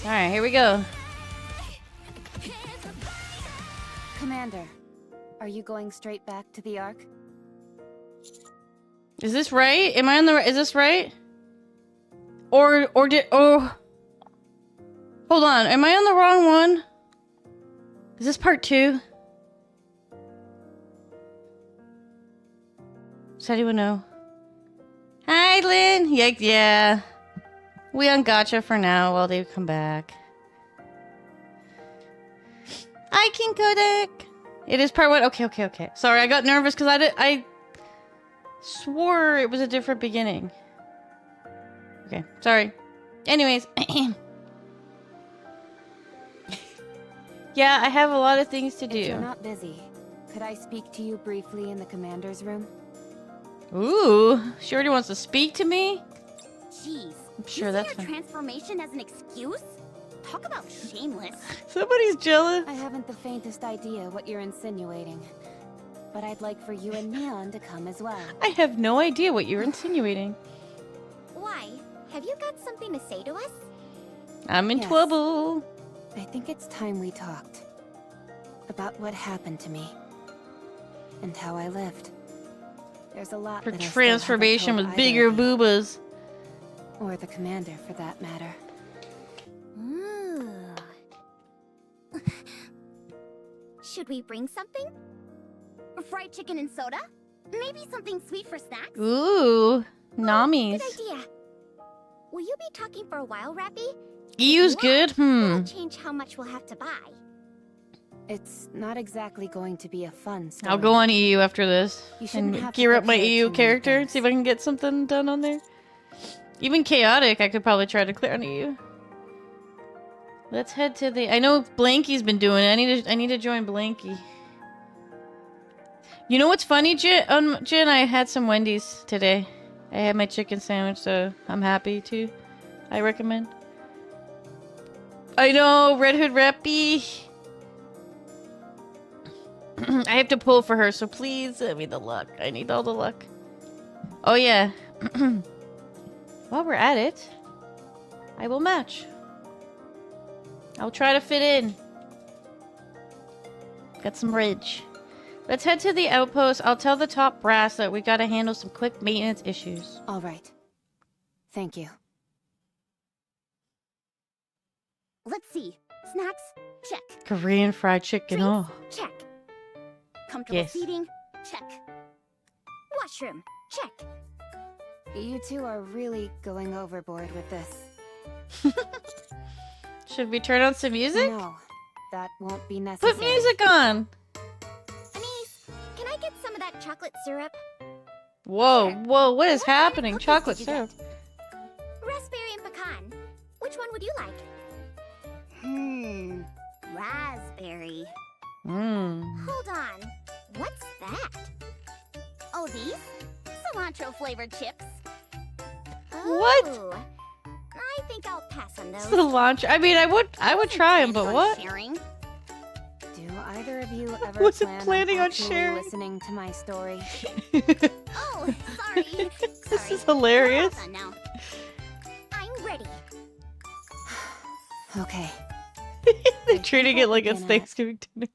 Alright, here we go. Commander, are you going straight back to the Ark? Is this right? Am I on the right? Is this right? Or did... Oh... Hold on, am I on the wrong one? Is this part 2? Does anyone know? Hi, Lynn! Yeah. We on gotcha for now while they come back. I can Kodak! It is part 1. Okay. Sorry, I got nervous because I swore it was a different beginning. Okay, sorry. Anyways. Yeah, I have a lot of things to do. If you're not busy, could I speak to you briefly in the commander's room? Ooh, she already wants to speak to me? Jeez, I'm sure that's your fine. transformation as an excuse? Talk about shameless. Somebody's jealous. I haven't the faintest idea what you're insinuating, but I'd like for you and Neon to come as well. I have no idea what you're insinuating. Why? Have you got something to say to us? I'm in Yes. trouble. I think it's time we talked about what happened to me and how I lived. There's a lot Her that I still transformation haven't with told bigger either of you, boobas. or the commander for that matter. Ooh. Should we bring something? Fried chicken and soda? Maybe something sweet for snacks? Ooh, Namis. Good idea. Will you be talking for a while, Rapi? EU's good? That'll change how much we'll have to buy. It's not exactly going to be a fun story. I'll go on EU after this You shouldn't and have to gear up my prepare EU too many character, things. see if I can get something done on there. Even chaotic, I could probably try to clear on EU. Let's head to the... I know Blanky's been doing it. I need to join Blanky. You know what's funny, Jen? I had some Wendy's today. I had my chicken sandwich, so I'm happy too. I recommend. I know, Red Hood Rapi. I have to pull for her, so please let me the luck. I need all the luck. Oh yeah. While we're at it, I will match. I'll try to fit in. Got some bridge. Let's head to the outpost. I'll tell the top brass that we gotta handle some quick maintenance issues. All right. Thank you. Let's see. Snacks? Check. Korean fried chicken. Drinks? Oh. Check. Comfortable Yes. seating? Check. Washroom? Check. You two are really going overboard with this. Should we turn on some music? No, that won't be necessary. Put music on. Anise, can I get some of that chocolate syrup? Whoa, whoa, what is What kind of happening? cookies Chocolate did you syrup. get? Raspberry and pecan. Which one would you like? Raspberry. Mmm. Hold on. What's that? Oh, these? Cilantro flavored chips. What? Oh, I think I'll pass on those. Cilantro. I mean, I would try them, but Planning on what? sharing. Do either of you ever Wasn't plan planning on actually sharing. listening to my story? Oh, sorry. This Sorry. is hilarious. Hold on now. I'm ready. Okay. They're treating it like it's Begin at- Thanksgiving dinner.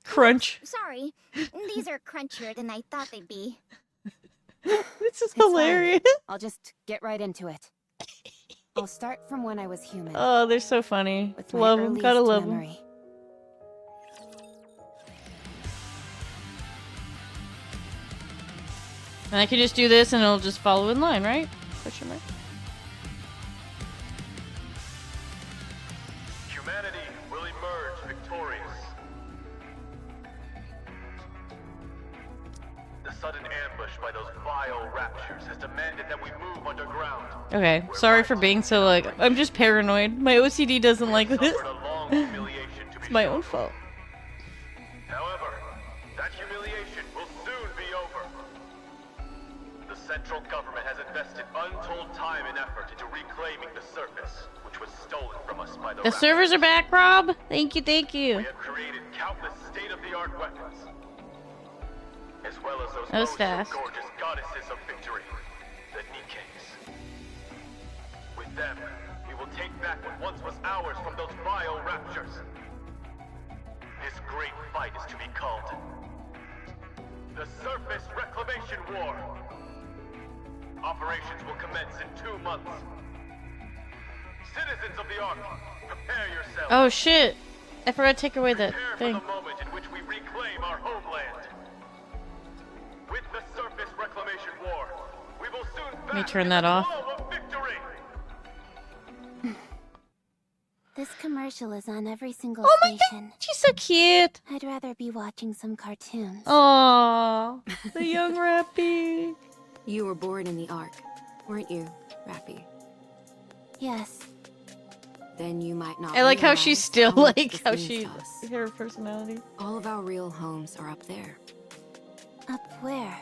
Crunch. Sorry. These are crunchier than I thought they'd be. This is It's fine. hilarious. I'll just get right into it. I'll start from when I was human. Oh, they're so funny. With my Love them. Gotta earliest love them. memory. And I can just do this and it'll just follow in line, right? Question mark. Humanity will emerge victorious. The sudden ambush by those vile raptures has demanded that we move underground. Okay, sorry for being so like. I'm just paranoid. My OCD doesn't like this. Suffered a long humiliation to be It's my sure. own fault. However, that humiliation will soon be over. The central government has invested untold time and effort into reclaiming the surface, which was stolen from us by the The raptors. servers are back, Rob. Thank you, thank We you. have created countless state-of-the-art weapons, as well as those That was oh so fast. gorgeous goddesses of victory, the Nikkes. them, we will take back what once was ours from those vile raptures. This great fight is to be called the Surface Reclamation War. Operations will commence in 2 months. Citizens of the Ark, prepare yourselves. Oh shit! I forgot to take away that Prepare thing. for the moment in which we reclaim our homeland. With the Surface Reclamation War, we will soon me bask turn in that the off. glow of victory. This commercial is on every single Oh my station. god, she's so cute. I'd rather be watching some cartoons. Aww, the young Rapi. You were born in the Ark, weren't you, Rapi? Yes. Then you might not. I like how realize she's still much like this how means she to us. her personality. All of our real homes are up there. Up where?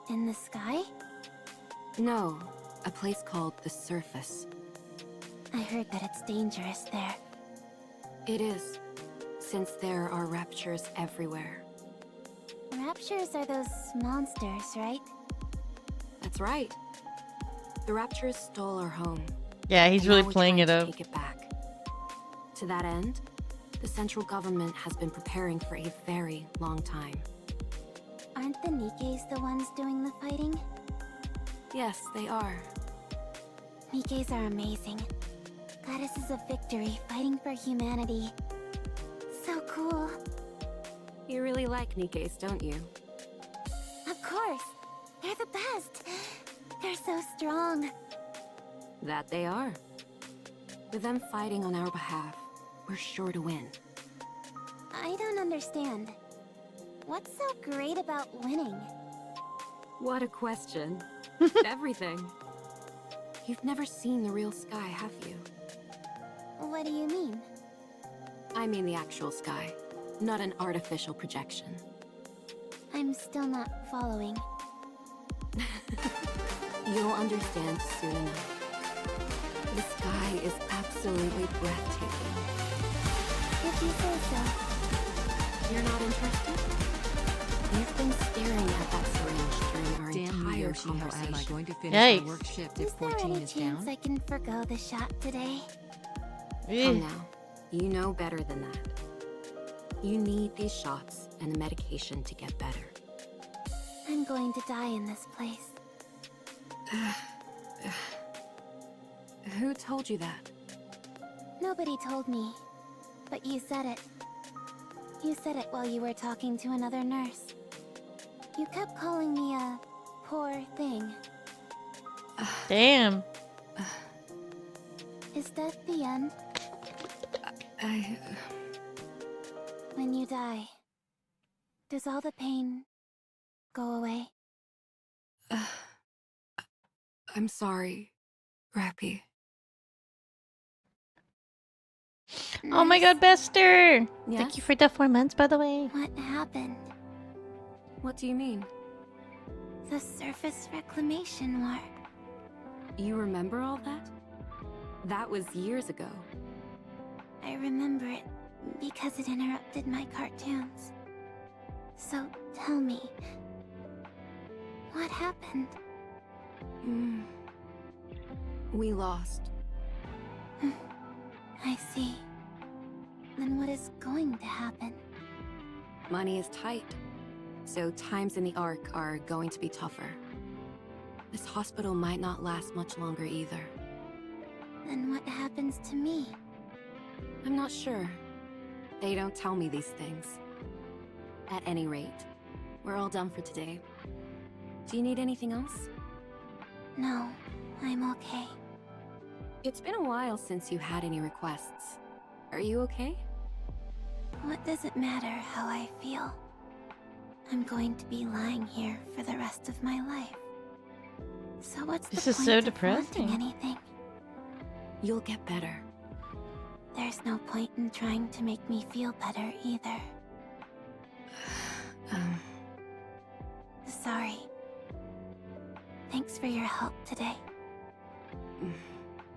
In the sky? No, a place called the Surface. I heard that it's dangerous there. It is, since there are raptures everywhere. Raptures are those monsters, right? That's right. The raptures stole our home. Yeah, he's and really now we're playing trying it to up. Take it back. To that end, the central government has been preparing for a very long time. Aren't the Nikkes the ones doing the fighting? Yes, they are. Nikkes are amazing. Goddesses of victory fighting for humanity. So cool. You really like Nikkes, don't you? Of course. They're the best. They're so strong. That they are. With them fighting on our behalf, we're sure to win. I don't understand. What's so great about winning? What a question. Everything. You've never seen the real sky, have you? What do you mean? I mean the actual sky, not an artificial projection. I'm still not following. You'll understand soon enough. The sky is absolutely breathtaking. If you say so. You're not interested? You've been staring at that syringe during our Damn you, entire Yoshi, how conversation. am I going to finish Yikes. my work shift Is if there 14 any is chance down? I can forgo the shot today? Come Ugh. now. You know better than that. You need these shots and the medication to get better. I'm going to die in this place. Who told you that? Nobody told me, but you said it. You said it while you were talking to another nurse. You kept calling me a poor thing. Damn. Is that the end? When you die, does all the pain go away? I'm sorry, Rapi. Oh my god, Bester! Yes? Thank you for the 4 months, by the way. What happened? What do you mean? The Surface Reclamation War. You remember all that? That was years ago. I remember it because it interrupted my cartoons. So tell me, what happened? We lost. I see. Then what is going to happen? Money is tight, so times in the Ark are going to be tougher. This hospital might not last much longer either. Then what happens to me? I'm not sure. They don't tell me these things. At any rate, we're all done for today. Do you need anything else? No, I'm okay. It's been a while since you had any requests. Are you okay? What does it matter how I feel? I'm going to be lying here for the rest of my life. So what's This the is point so of depressing. wanting anything? You'll get better. There's no point in trying to make me feel better either. Sorry. Thanks for your help today.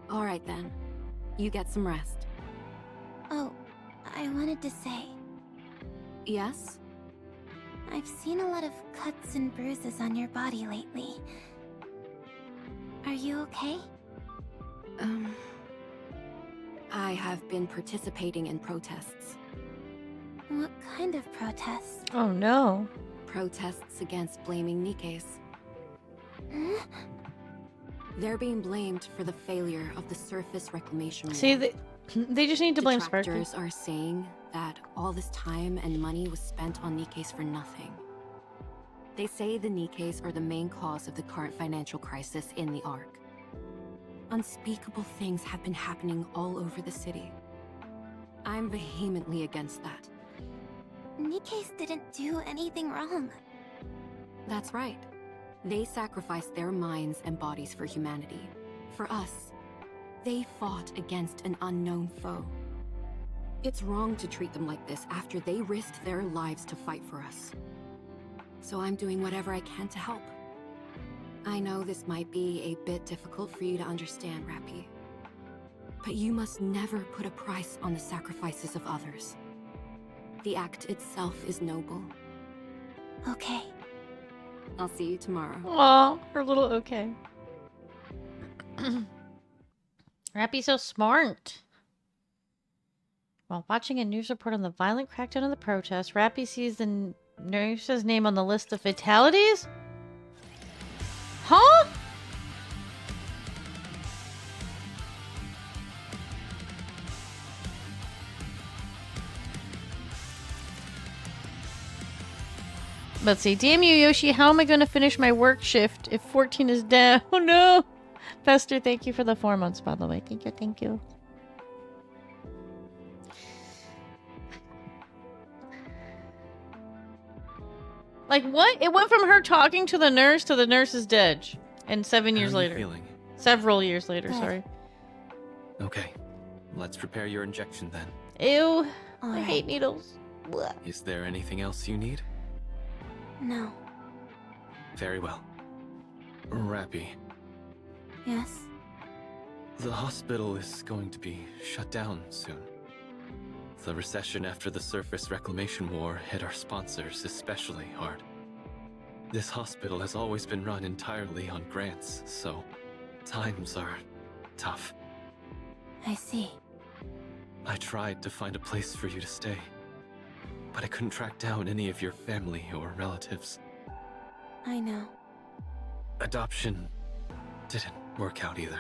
All right then. You get some rest. Oh, I wanted to say, Yes? I've seen a lot of cuts and bruises on your body lately. Are you okay? I have been participating in protests. What kind of protests? Oh no. Protests against blaming Nikke's. Huh? They're being blamed for the failure of the surface reclamation See, war. they just need to blame Sparky. Detractors are saying that all this time and money was spent on Nikke's for nothing. They say the Nikke's are the main cause of the current financial crisis in the Ark. Unspeakable things have been happening all over the city. I'm vehemently against that. Nikke's didn't do anything wrong. That's right. They sacrificed their minds and bodies for humanity. For us. They fought against an unknown foe. It's wrong to treat them like this after they risked their lives to fight for us. So I'm doing whatever I can to help. I know this might be a bit difficult for you to understand, Rapi. But you must never put a price on the sacrifices of others. The act itself is noble. Okay. I'll see you tomorrow. Aw, her little okay. Rappy's so smart. While watching a news report on the violent crackdown of the protest, Rapi sees the nurse's name on the list of fatalities? Huh? Let's see. Damn you, Yoshi. How am I going to finish my work shift if 14 is down? Oh, no. Fester, thank you for the 4 months, by the way. Thank you, thank you. Like, what? It went from her talking to the nurse is dead. And 7 years How are you later. feeling? Several years later, Good. sorry. Okay, let's prepare your injection then. Ew. I Alright. hate needles. Blech. Is there anything else you need? No. Very well. Rapi, Yes? the hospital is going to be shut down soon. The recession after the surface reclamation war hit our sponsors especially hard. This hospital has always been run entirely on grants, so times are tough. I see. I tried to find a place for you to stay, but I couldn't track down any of your family or relatives. I know. Adoption didn't work out either.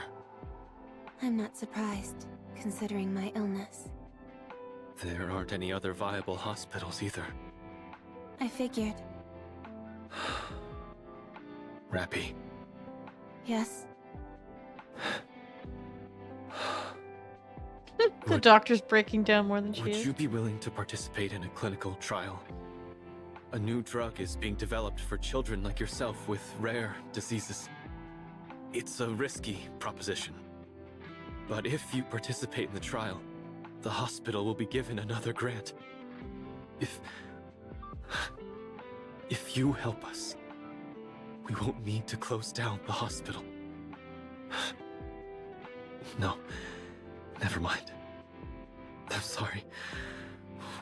I'm not surprised, considering my illness. There aren't any other viable hospitals either. I figured. Rapi, Yes? The doctor's breaking down more than she would is. you be willing to participate in a clinical trial? A new drug is being developed for children like yourself with rare diseases. It's a risky proposition. But if you participate in the trial, the hospital will be given another grant. If you help us, we won't need to close down the hospital. No, never mind. I'm sorry.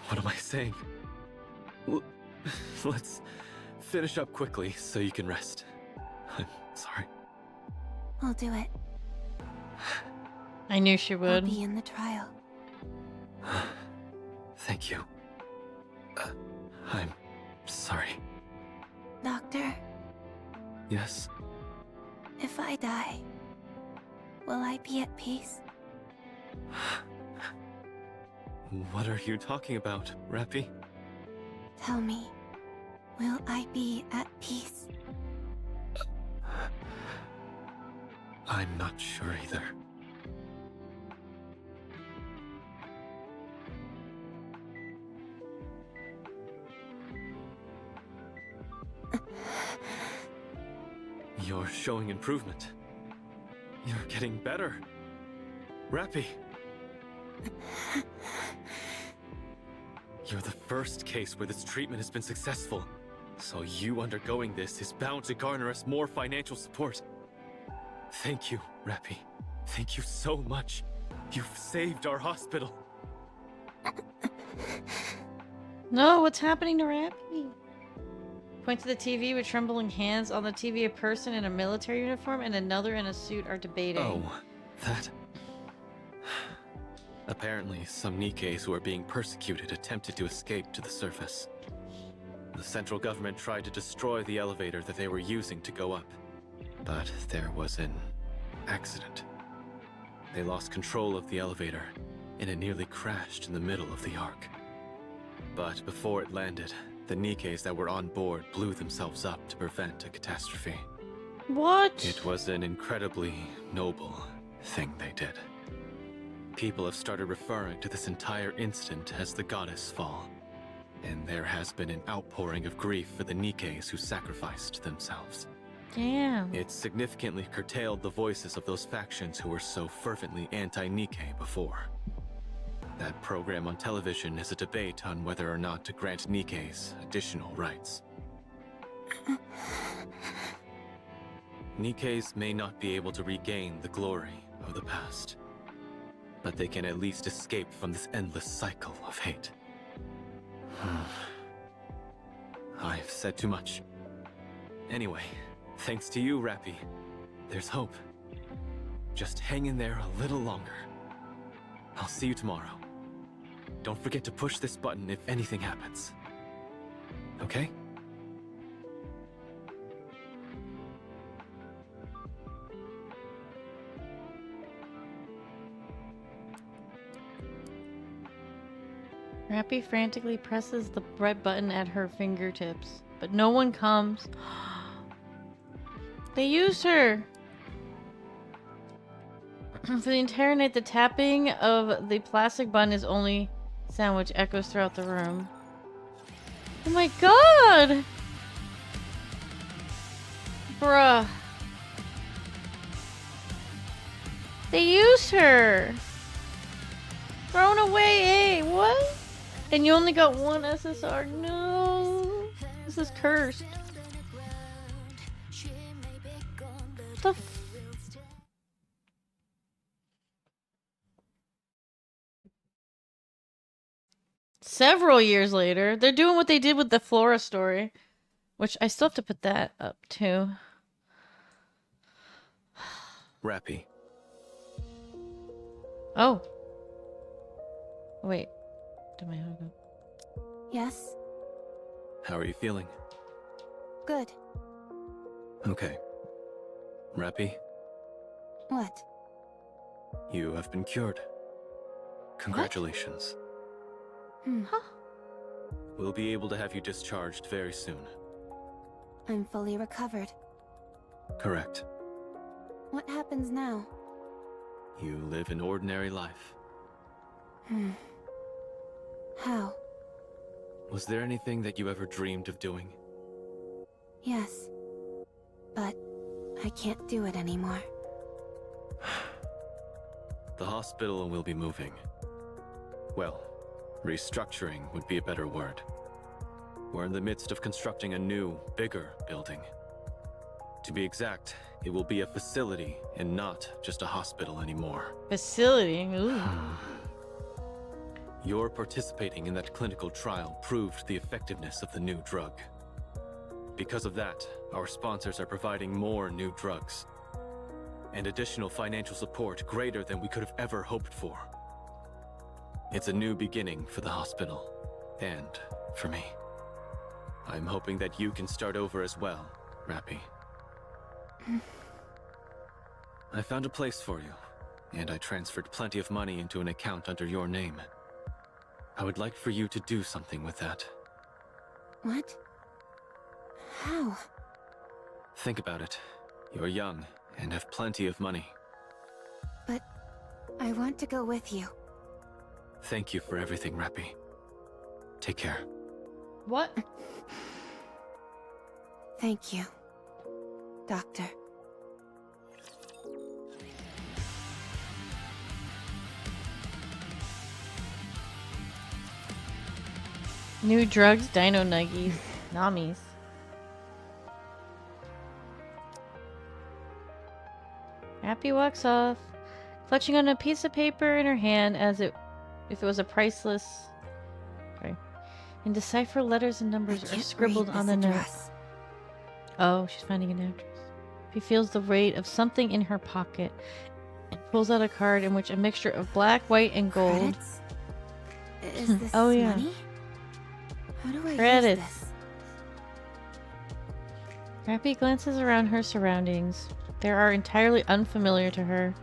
What am I saying? Let's finish up quickly so you can rest. I'm sorry. I'll do it. I knew she I'll would. be in the trial. Thank you. I'm sorry. Doctor, Yes? if I die, will I be at peace? What are you talking about, Rapi? Tell me, will I be at peace? I'm not sure either. You're showing improvement. You're getting better. Rapi! You're the first case where this treatment has been successful, so you undergoing this is bound to garner us more financial support. Thank you, Rapi. Thank you so much. You've saved our hospital. No, what's happening to Rapi? Point to the TV with trembling hands. On the TV, a person in a military uniform and another in a suit are debating. Oh, that... Apparently, some Nikkes who are being persecuted attempted to escape to the surface. The central government tried to destroy the elevator that they were using to go up. But there was an accident. They lost control of the elevator, and it nearly crashed in the middle of the arc. But before it landed, the Nikkes that were on board blew themselves up to prevent a catastrophe. What? It was an incredibly noble thing they did. People have started referring to this entire incident as the Goddess Fall, and there has been an outpouring of grief for the Nikkes who sacrificed themselves. Damn. It significantly curtailed the voices of those factions who were so fervently anti-Nikke before. That program on television is a debate on whether or not to grant Nikkes additional rights. Nikkes may not be able to regain the glory of the past, but they can at least escape from this endless cycle of hate. I've said too much. Anyway, thanks to you, Rapi, there's hope. Just hang in there a little longer. I'll see you tomorrow. Don't forget to push this button if anything happens. Okay? Rapi frantically presses the red button at her fingertips, but no one comes. They used her! For the entire night, the tapping of the plastic button is only sound which echoes throughout the room. Oh my god! Bruh. They used her! Thrown away, what? And you only got one SSR? No! This is cursed. What the f- Several years later, they're doing what they did with the Flora story, which I still have to put that up too. Rapi. Oh. Wait. Did my head go? Yes? How are you feeling? Good. Okay. Rapi, What? you have been cured. Congratulations. Huh? We'll be able to have you discharged very soon. I'm fully recovered. Correct. What happens now? You live an ordinary life. How? Was there anything that you ever dreamed of doing? Yes. But I can't do it anymore. The hospital will be moving. Well, restructuring would be a better word. We're in the midst of constructing a new, bigger building. To be exact, it will be a facility and not just a hospital anymore. Facility? Ooh. Your participating in that clinical trial proved the effectiveness of the new drug. Because of that, our sponsors are providing more new drugs and additional financial support greater than we could have ever hoped for. It's a new beginning for the hospital, and for me. I'm hoping that you can start over as well, Rapi. I found a place for you, and I transferred plenty of money into an account under your name. I would like for you to do something with that. What? How? Think about it. You're young and have plenty of money. But I want to go with you. Thank you for everything, Rapi. Take care. What? Thank you, Doctor. New drugs, dino nuggies, namis. Rapi walks off, clutching on a piece of paper in her hand as if it was a priceless. Sorry. And decipher letters and numbers are scribbled on the note. Oh, she's finding an address. He feels the weight of something in her pocket and pulls out a card in which a mixture of black, white, and gold. Credits? Is this Oh, yeah. money? How do I Credits. use this? Rapi glances around her surroundings. They are entirely unfamiliar to her.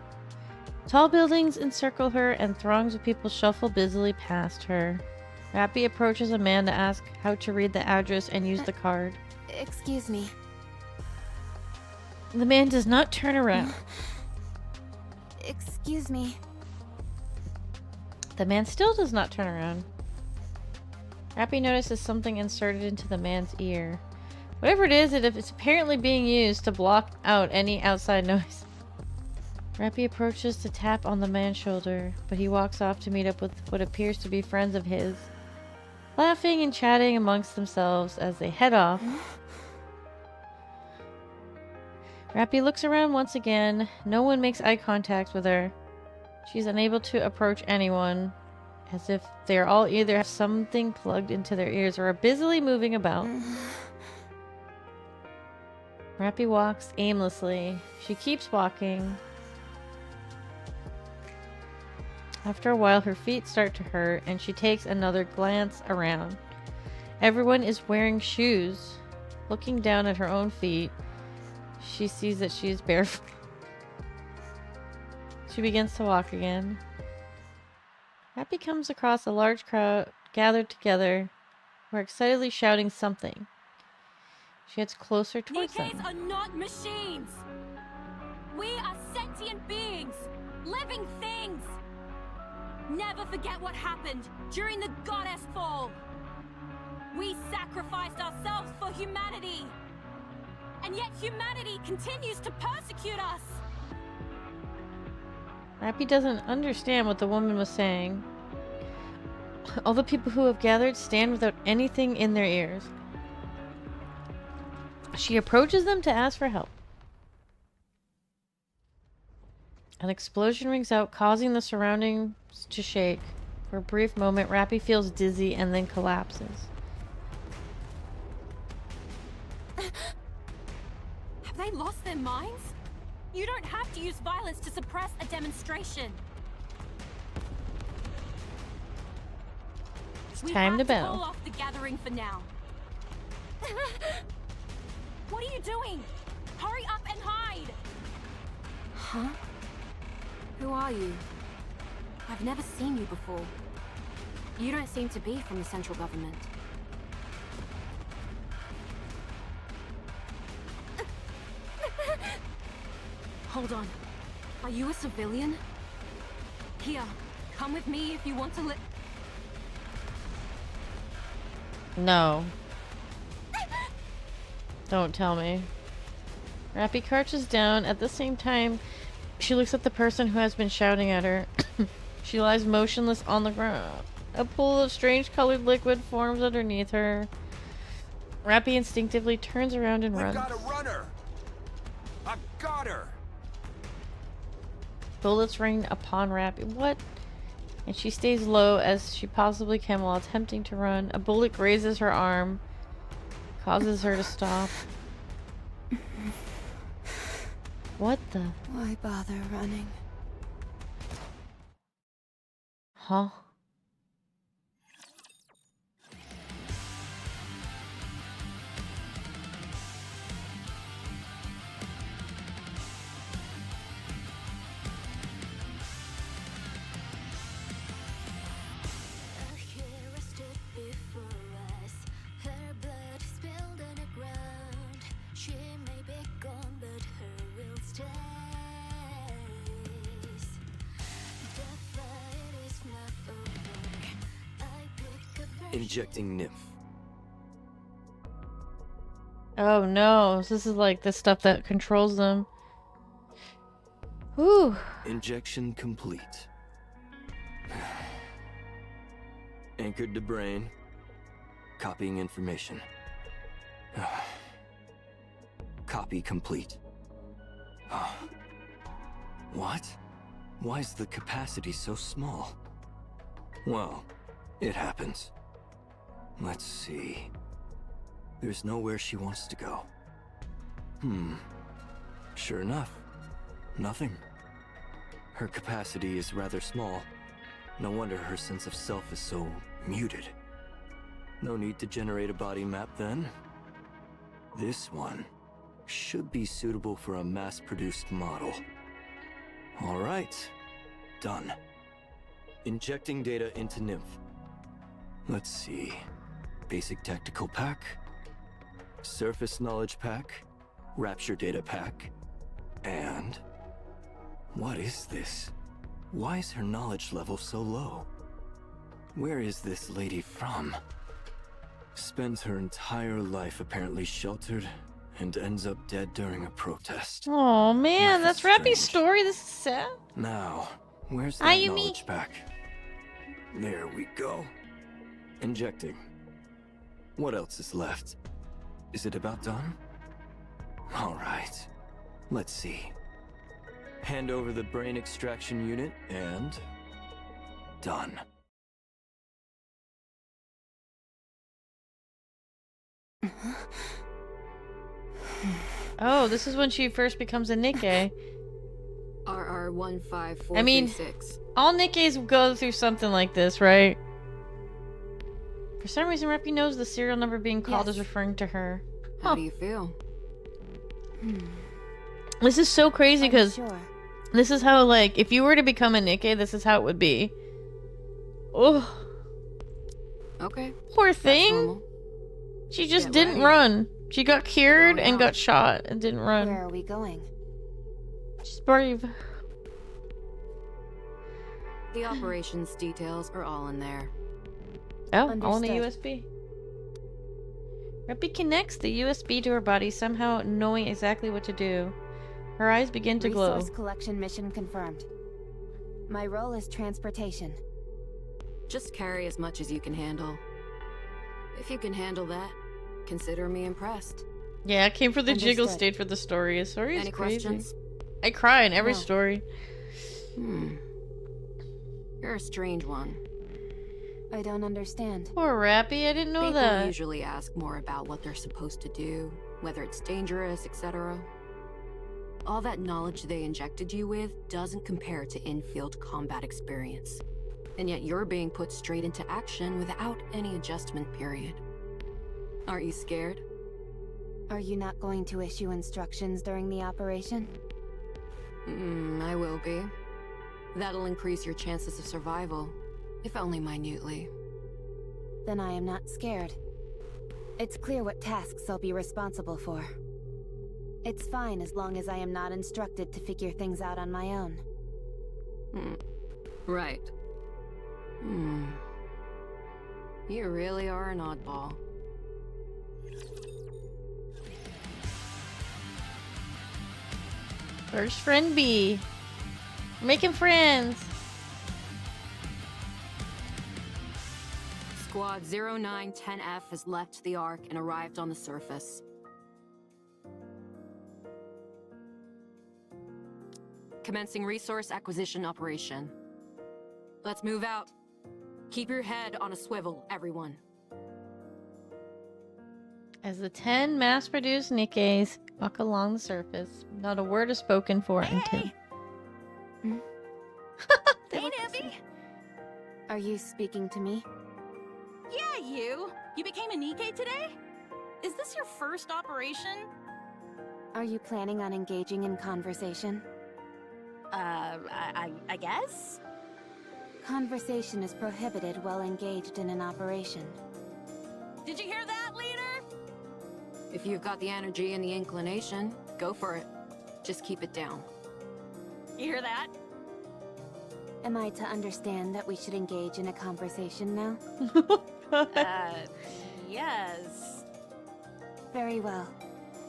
Tall buildings encircle her, and throngs of people shuffle busily past her. Rapi approaches a man to ask how to read the address and use the card. Excuse me. The man does not turn around. Excuse me. The man still does not turn around. Rapi notices something inserted into the man's ear. Whatever it is, it's apparently being used to block out any outside noise. Rapi approaches to tap on the man's shoulder, but he walks off to meet up with what appears to be friends of his, laughing and chatting amongst themselves as they head off. Rapi looks around once again. No one makes eye contact with her. She's unable to approach anyone, as if they are all either have something plugged into their ears or are busily moving about. Rapi walks aimlessly. She keeps walking. After a while, her feet start to hurt, and she takes another glance around. Everyone is wearing shoes. Looking down at her own feet, she sees that she is barefoot. She begins to walk again. Rapi comes across a large crowd gathered together, who are excitedly shouting something. She heads closer towards them. Nikkes are not machines! We are sentient beings! Living things! Never forget what happened during the goddess fall! We sacrificed ourselves for humanity! And yet humanity continues to persecute us! Rapi doesn't understand what the woman was saying. All the people who have gathered stand without anything in their ears. She approaches them to ask for help. An explosion rings out, causing the surroundings to shake. For a brief moment, Rapi feels dizzy and then collapses. Have they lost their minds? You don't have to use violence to suppress a demonstration. It's We time have to call bow. off the gathering for now. What are you doing? Hurry up and hide! Huh? Who are you? I've never seen you before. You don't seem to be from the central government. Hold on. Are you a civilian? Here, come with me if you want to live. No. Don't tell me. Rapi crouches down. At the same time, she looks at the person who has been shouting at her. She lies motionless on the ground. A pool of strange colored liquid forms underneath her. Rapi instinctively turns around and runs. We've got a runner! I've got her! Bullets rain upon Rapi. What? And she stays low as she possibly can while attempting to run. A bullet grazes her arm, causes her to stop. What the? Why bother running? Huh? Injecting nymph. Oh no, this is like the stuff that controls them. Whew. Injection complete. Anchored to brain. Copying information. Copy complete. What? Why is the capacity so small? Well, it happens. Let's see. There's nowhere she wants to go. Sure enough. Nothing. Her capacity is rather small. No wonder her sense of self is so muted. No need to generate a body map then. This one should be suitable for a mass-produced model. All right, done. Injecting data into Nymph. Let's see. Basic tactical pack, surface knowledge pack, rapture data pack, and... what is this? Why is her knowledge level so low? Where is this lady from? Spends her entire life apparently sheltered and ends up dead during a protest. Oh man, that's Rapi's story. This is sad. Now, where's that Ayumi. knowledge pack? There we go. Injecting. What else is left? Is it about done? All right. Let's see. Hand over the brain extraction unit and... done. Oh, this is when she first becomes a Nikke. RR15436. I mean, all Nikkes go through something like this, right? For some reason, Rapi knows the serial number being called is referring to her. How do you feel? This is so crazy because Sure. this is how, like, if you were to become a Nikke, this is how it would be. Oh, Okay. poor That's thing. normal. She just Get didn't ready. run. She got cured Going and out. got shot and didn't run. Where are we going? She's brave. The operations details are all in there. Oh, all in the Understood. USB. Rapi connects the USB to her body, somehow knowing exactly what to do. Her eyes begin to glow. Resource collection mission confirmed. My role is transportation. Just carry as much as you can handle. If you can handle that, consider me impressed. Yeah, I came for the jiggle Understood. state for the story. The story is Any crazy. questions? I cry in every No. story. You're a strange one. I don't understand. Poor Rapi, I didn't know People that. usually ask more about what they're supposed to do, whether it's dangerous, etc. All that knowledge they injected you with doesn't compare to in-field combat experience. And yet you're being put straight into action without any adjustment period. Aren't you scared? Are you not going to issue instructions during the operation? I will be. That'll increase your chances of survival, if only minutely. Then I am not scared. It's clear what tasks I'll be responsible for. It's fine as long as I am not instructed to figure things out on my own. Right. You really are an oddball. First friend B. Making friends. Squad 0910F has left the Ark and arrived on the surface. Commencing resource acquisition operation. Let's move out. Keep your head on a swivel, everyone. As the 10 mass-produced Nikkes walk along the surface, not a word is spoken for until... Hey, Nibby! Are you speaking to me? Yeah, you! You became a Nikke today? Is this your first operation? Are you planning on engaging in conversation? I guess? Conversation is prohibited while engaged in an operation. Did you hear that, leader? If you've got the energy and the inclination, go for it. Just keep it down. You hear that? Am I to understand that we should engage in a conversation now? Yes. Very well.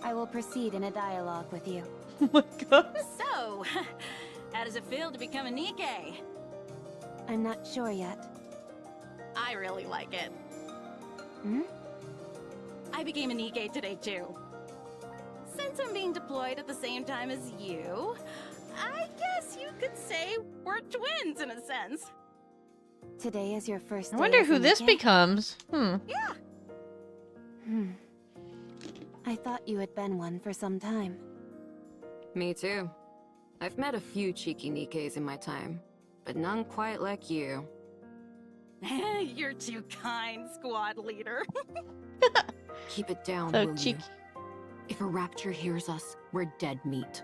I will proceed in a dialogue with you. Oh my god. So, how does it feel to become a Nikke? I'm not sure yet. I really like it. Hmm? I became a Nikke today, too. Since I'm being deployed at the same time as you, I guess you could say we're twins in a sense. Today is your first I day wonder as who a this Nikke? becomes. Yeah. I thought you had been one for some time. Me too. I've met a few cheeky Nikkes in my time, but none quite like you. You're too kind, squad leader. Keep it down, So will cheeky. you? If a rapture hears us, we're dead meat.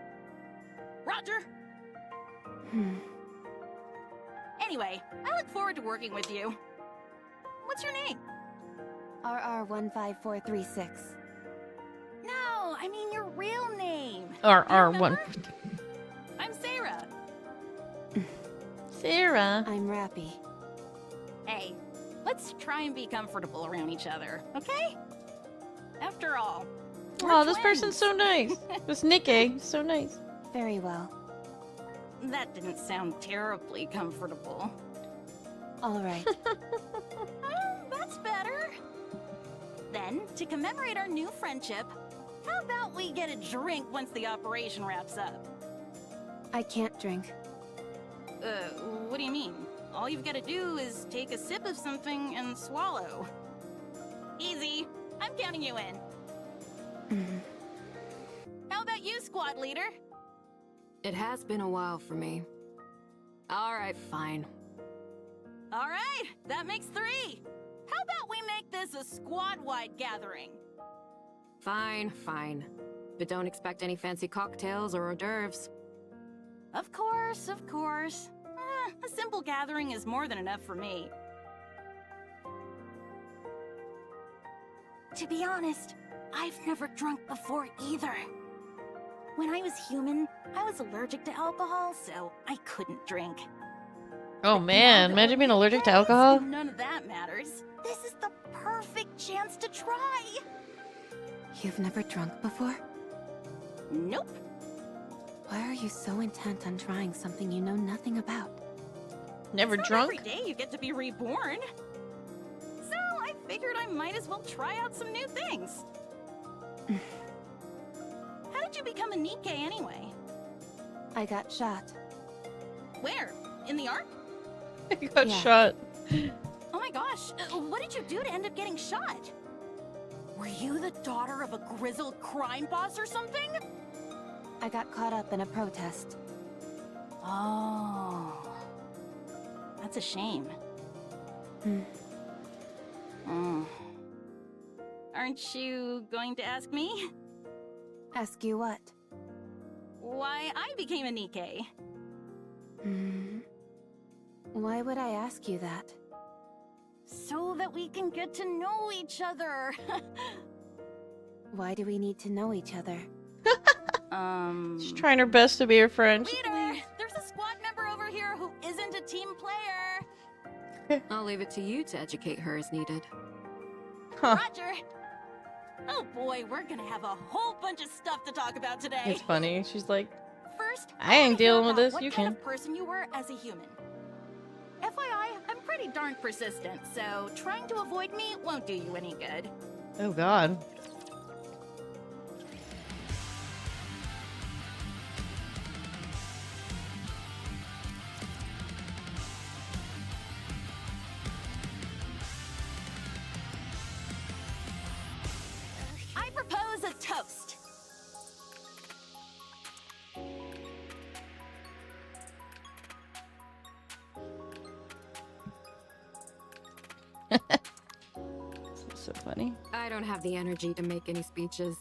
Roger. Anyway, I look forward to working with you. What's your name? RR15436. No, I mean your real name. R1. Remember? I'm Sarah. Sarah. I'm Rapi. Hey, let's try and be comfortable around each other, okay? After all, we're Oh, this twins. person's so nice. This Nikke, so nice. Very well. That didn't sound terribly comfortable. All right. That's better. Then, to commemorate our new friendship, how about we get a drink once the operation wraps up? I can't drink. What do you mean? All you've got to do is take a sip of something and swallow. Easy. I'm counting you in. How about you, squad leader? It has been a while for me. Alright, fine. All right, that makes 3. How about we make this a squad-wide gathering? Fine, fine. But don't expect any fancy cocktails or hors d'oeuvres. Of course, of course. A simple gathering is more than enough for me. To be honest, I've never drunk before either. When I was human, I was allergic to alcohol, so I couldn't drink. Oh man, imagine being allergic to Yes, alcohol. None of that matters. This is the perfect chance to try. You've never drunk before? Nope. Why are you so intent on trying something you know nothing about? Never It's not drunk? every day you get to be reborn. So I figured I might as well try out some new things. How did you become a Nikke anyway? I got shot. Where? In the ark? I got Yeah. shot. Oh my gosh, what did you do to end up getting shot? Were you the daughter of a grizzled crime boss or something? I got caught up in a protest. Oh. That's a shame. Aren't you going to ask me? Ask you what? Why I became a Nikke? Why would I ask you that? So that we can get to know each other. Why do we need to know each other? She's trying her best to be your friend. Leader, there's a squad member over here who isn't a team player. I'll leave it to you to educate her as needed. Huh. Roger. Oh boy, we're gonna have a whole bunch of stuff to talk about today. It's funny. She's like, First, I ain't wanna hear dealing with about this, what you kind can. of person you were as a human. FYI, I'm pretty darn persistent, so trying to avoid me won't do you any good. oh god. I propose a toast. So funny. I don't have the energy to make any speeches.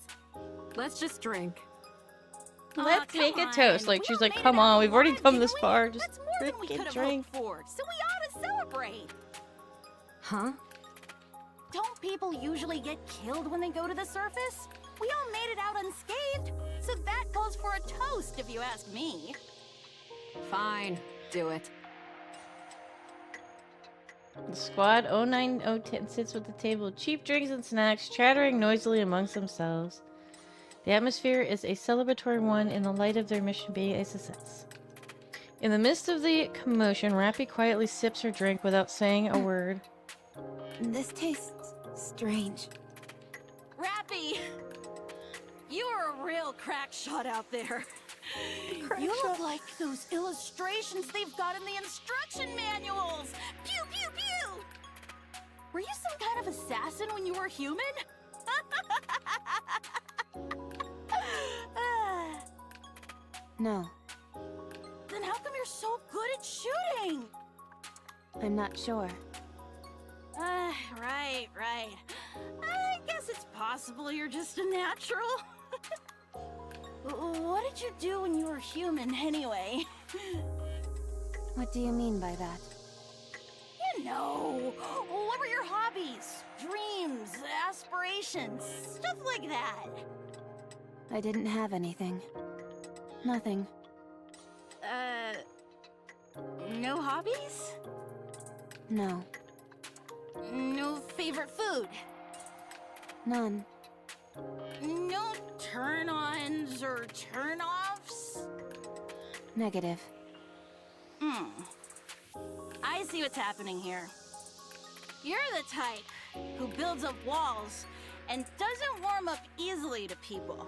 Let's just drink. Let's come make a on. toast. Like, We she's all like, made come it out on, we've already alive, come didn't this we? far. Just That's more than we could freaking have drink. hoped for, so we ought to celebrate. Huh? Don't people usually get killed when they go to the surface? We all made it out unscathed, so that calls for a toast if you ask me. Fine. Do it. The squad 09010 sits with the table of cheap drinks and snacks, chattering noisily amongst themselves. The atmosphere is a celebratory one in the light of their mission being a success. In the midst of the commotion, Rapi quietly sips her drink without saying a word. This tastes strange. Rappy! You are a real crack shot out there. You look like those illustrations they've got in the instruction manuals! Pew pew pew! Were you some kind of assassin when you were human? No. you're so good at shooting? I'm not sure. Right. I guess it's possible you're just a natural. What did you do when you were human, anyway? What do you mean by that? You know, what were your hobbies, dreams, aspirations, stuff like that? I didn't have anything. Nothing. No hobbies? No. No favorite food? None. No turn-ons or turn-offs? Negative. I see what's happening here. You're the type who builds up walls and doesn't warm up easily to people.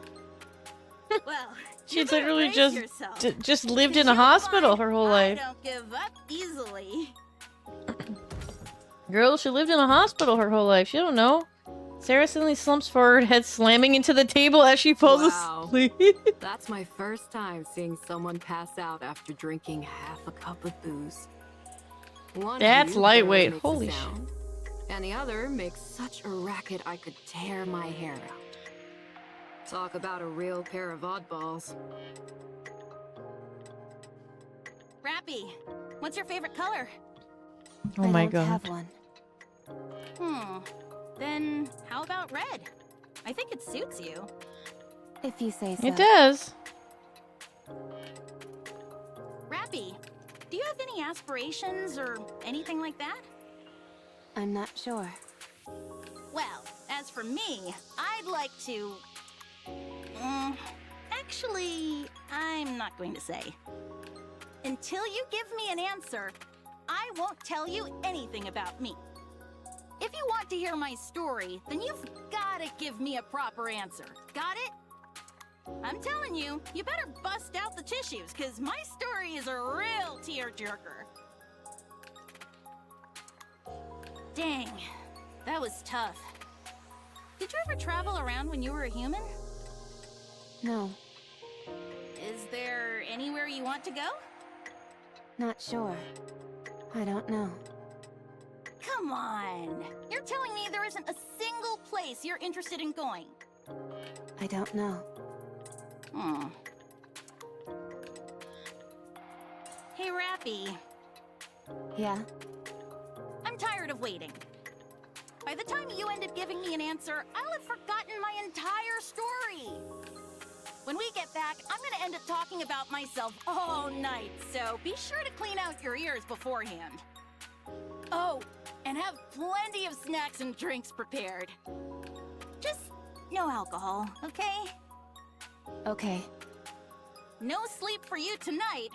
Well, She literally just yourself, lived 'cause in a you'll hospital find her whole I life. don't give up easily. Girl, she lived in a hospital her whole life. She don't know. Sarah suddenly slumps forward, head slamming into the table as she falls Wow. asleep. That's my first time seeing someone pass out after drinking half a cup of booze. One That's of you lightweight. barely makes a Holy shit. sound, and the other makes such a racket I could tear my hair out. Talk about a real pair of oddballs. Rapi, what's your favorite color? Oh my I don't god. have one. Then how about red? I think it suits you. If you say so. It does. Rapi, do you have any aspirations or anything like that? I'm not sure. Well, as for me, I'd like to... actually, I'm not going to say. Until you give me an answer, I won't tell you anything about me. If you want to hear my story, then you've gotta give me a proper answer. Got it? I'm telling you, you better bust out the tissues, cause my story is a real tearjerker. Dang, that was tough. Did you ever travel around when you were a human? No, Is there anywhere you want to go? not sure. I don't know. Come on! You're telling me there isn't a single place you're interested in going? I don't know. Hey, Rapi. Yeah? I'm tired of waiting. By the time you end up giving me an answer, I'll have forgotten my entire story. When we get back, I'm gonna end up talking about myself all night, so be sure to clean out your ears beforehand. Oh, and have plenty of snacks and drinks prepared. Just no alcohol, okay? Okay. No sleep for you tonight.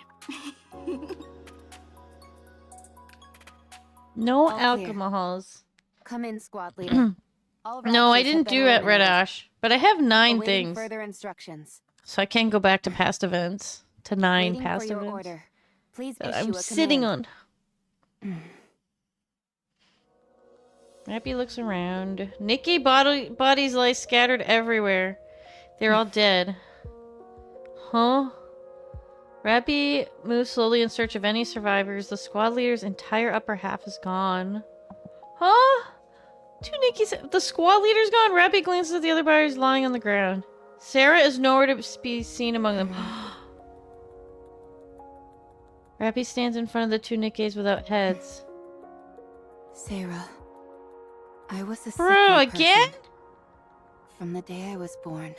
No All clear. alcohols. Come in, squad leader. All No, I raptors have didn't been do at Red eliminated. Ash. But I have 9 Awaiting things. further instructions. So I can't go back to past events. To 9 Waiting past for your events. order. Please that issue I'm a sitting command. on. Rapi looks around. Nikke bodies lie scattered everywhere. They're all dead. Huh? Rapi moves slowly in search of any survivors. The squad leader's entire upper half is gone. Huh? 2 Nikke's... The squad leader's gone? Rapi glances at the other bodies lying on the ground. Sarah is nowhere to be seen among them. Rapi stands in front of the 2 Nikkes without heads. Sarah. I was a Bro, sickly again? person. From the day I was born,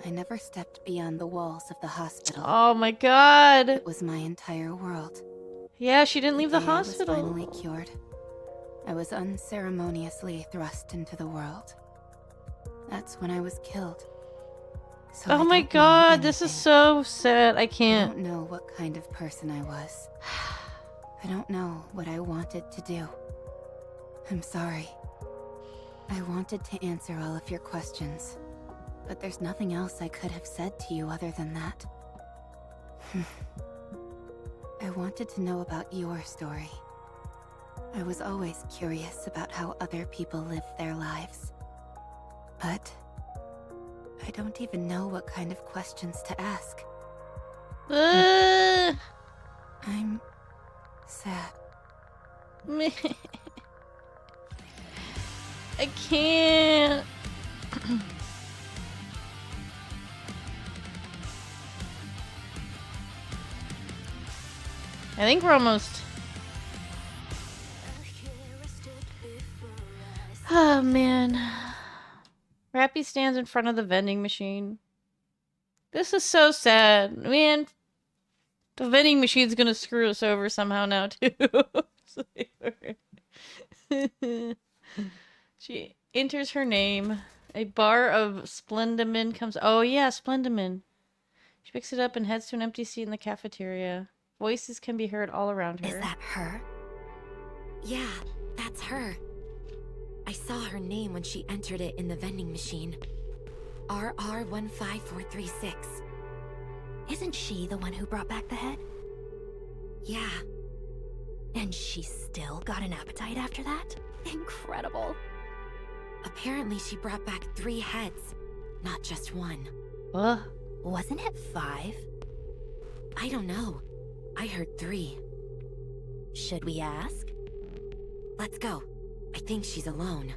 I never stepped beyond the walls of the hospital. Oh my god. It was my entire world. Yeah, she didn't leave the day hospital. I was finally cured. I was unceremoniously thrust into the world. That's when I was killed. So I Oh my don't know god, this is anything. so sad. I I can't. don't know what kind of person I was. I don't know what I wanted to do. I'm sorry. I wanted to answer all of your questions, but there's nothing else I could have said to you other than that. I wanted to know about your story. I was always curious about how other people live their lives. But I don't even know what kind of questions to ask. Uh, I'm sad. I can't. I think we're almost. Oh man. Rapi stands in front of the vending machine. This is so sad. Man, the vending machine's gonna screw us over somehow now, too. She enters her name. A bar of Splendamin comes. Oh, yeah, Splendamin. She picks it up and heads to an empty seat in the cafeteria. Voices can be heard all around her. Is that her? Yeah, that's her. I saw her name when she entered it in the vending machine. RR15436. Isn't she the one who brought back the head? Yeah. And she still got an appetite after that? Incredible. Apparently she brought back 3 heads, not just 1. Wasn't it 5? I don't know. I heard 3. Should we ask? Let's go. I think she's alone.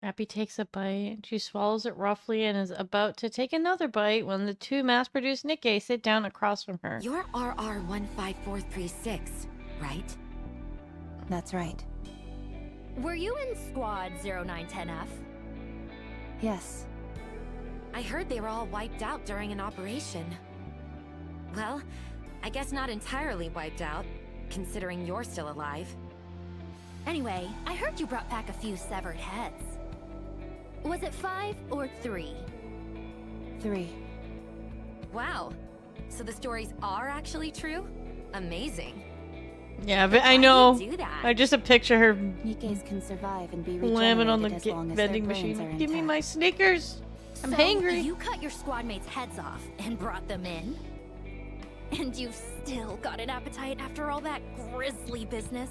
Rapi takes a bite. She swallows it roughly and is about to take another bite when the 2 mass-produced Nikke sit down across from her. You're RR15436, right? That's right. Were you in Squad 0910F? Yes. I heard they were all wiped out during an operation. Well, I guess not entirely wiped out, considering you're still alive. Anyway, I heard you brought back a few severed heads. Was it 5 or 3? 3. Wow. So the stories are actually true? Amazing. Yeah, but Why I do know. you do that? I just picture her Nikkes can survive and be slamming on the regenerated as long as vending their brains machine. are Give me intact. my Snickers. I'm So, hangry. you cut your squad mates' heads off and brought them in? And you've still got an appetite after all that grisly business?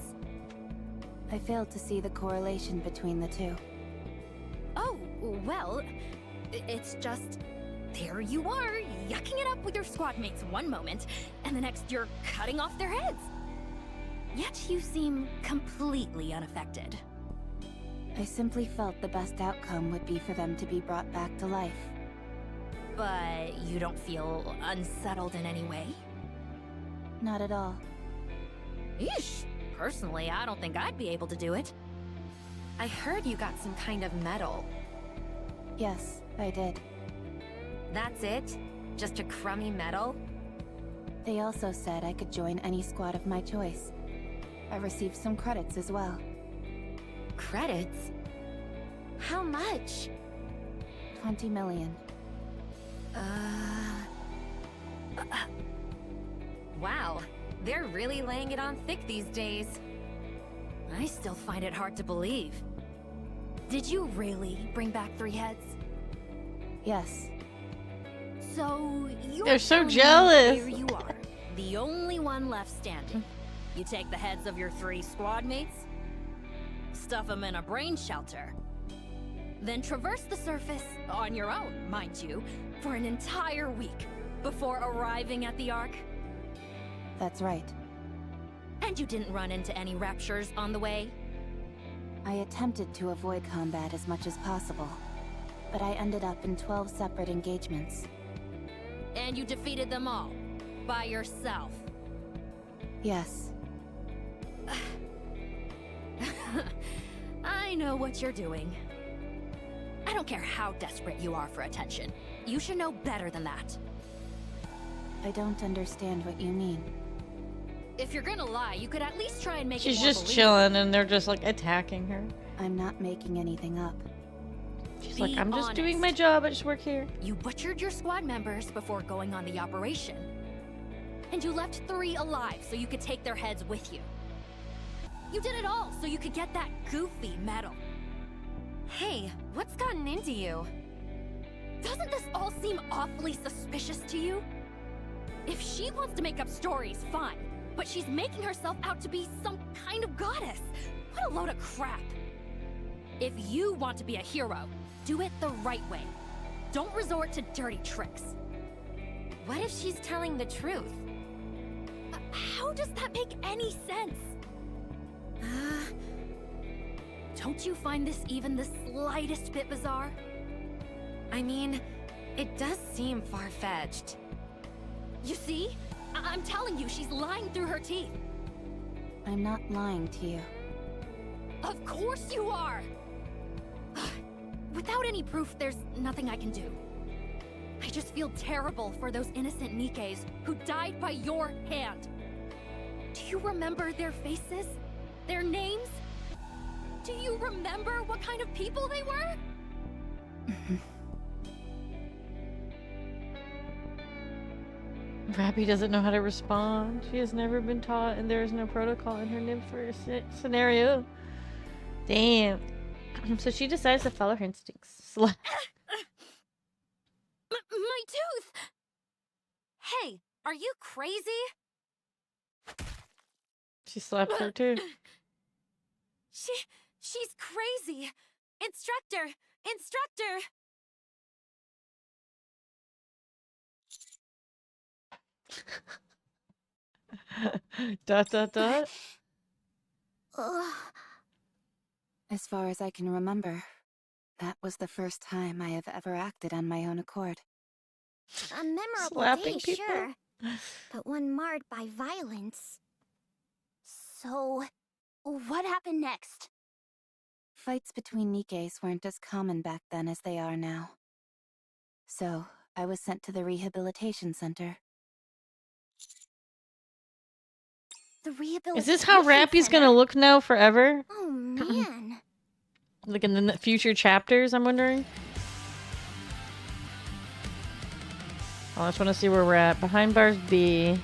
I failed to see the correlation between the two. Oh, well, it's just... There you are, yucking it up with your squad mates one moment, and the next you're cutting off their heads. Yet you seem completely unaffected. I simply felt the best outcome would be for them to be brought back to life. But you don't feel unsettled in any way? Not at all. Eesh, personally, I don't think I'd be able to do it. I heard you got some kind of medal. Yes, I did. That's it? Just a crummy medal? They also said I could join any squad of my choice. I received some credits as well. Credits? How much? 20 million. Wow, they're really laying it on thick these days. I still find it hard to believe. Did you really bring back 3 heads? Yes. So you're They're so telling me jealous. Here you are, the only one left standing. You take the heads of your 3 squad mates, stuff them in a brain shelter, then traverse the surface on your own, mind you, for an entire week before arriving at the Ark. That's right. And you didn't run into any raptures on the way? I attempted to avoid combat as much as possible, but I ended up in 12 separate engagements. And you defeated them all, by yourself. Yes. I know what you're doing. I don't care how desperate you are for attention. You should know better than that. I don't understand what you mean. If you're gonna lie, you could at least try and make She's it more just believable. chilling and they're just like attacking her. I'm not making anything up. She's like, Be I'm just doing my honest. job. I just work here. You butchered your squad members before going on the operation. And you left 3 alive so you could take their heads with you. You did it all so you could get that goofy medal. Hey, what's gotten into you? Doesn't this all seem awfully suspicious to you? If she wants to make up stories, fine. But she's making herself out to be some kind of goddess. What a load of crap. If you want to be a hero, do it the right way. Don't resort to dirty tricks. What if she's telling the truth? How does that make any sense? Don't you find this even the slightest bit bizarre? I mean, it does seem far-fetched. You see? I'm telling you, she's lying through her teeth. I'm not lying to you. Of course you are! Without any proof, there's nothing I can do. I just feel terrible for those innocent Nikkes who died by your hand. Do you remember their faces? Their names? Do you remember what kind of people they were? Rapi doesn't know how to respond. She has never been taught, and there is no protocol in her nymph for a scenario. Damn. So she decides to follow her instincts. My tooth! Hey, are you crazy? She slapped her too. She's crazy. Instructor! Instructor! Dot dot dot. As far as I can remember, that was the first time I have ever acted on my own accord. A memorable Slapping day, people. sure. But one marred by violence. So, what happened next? Fights between Nikkes weren't as common back then as they are now. So, I was sent to the rehabilitation center. The rehabilitation Is this how Rapi's center? gonna look now forever? Oh man. Like in the future chapters, I'm wondering? Oh, I just want to see where we're at. Behind bars B.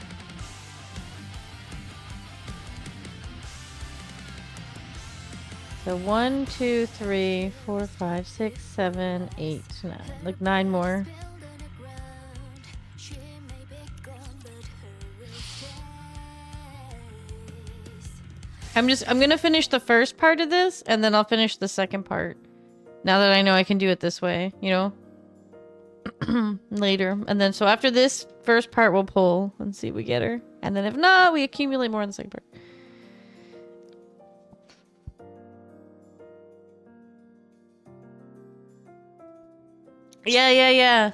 So 1, 2, 3, 4, 5, 6, 7, 8, 9. Like 9 more. I'm gonna finish the first part of this, and then I'll finish the second part. Now that I know I can do it this way, you know? Later. And then, so after this first part, we'll pull and see if we get her. And then if not, we accumulate more in the second part. Yeah.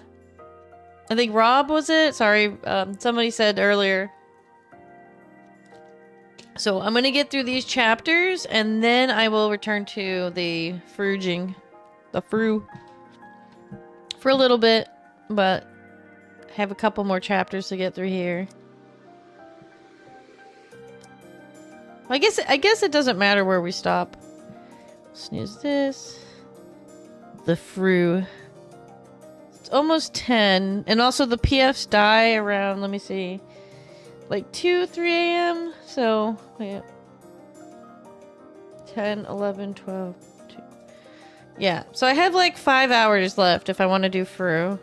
I think Rob was it? Sorry, somebody said earlier. So I'm gonna get through these chapters, and then I will return to the fruging. The fru. For a little bit, but I have a couple more chapters to get through here. I guess it doesn't matter where we stop. Snooze this. The fru. It's almost 10. And also the PFs die around, let me see, like 2, 3 a.m. So, yeah. 10, 11, 12, 2. Yeah, so I have like 5 hours left if I want to do Fru.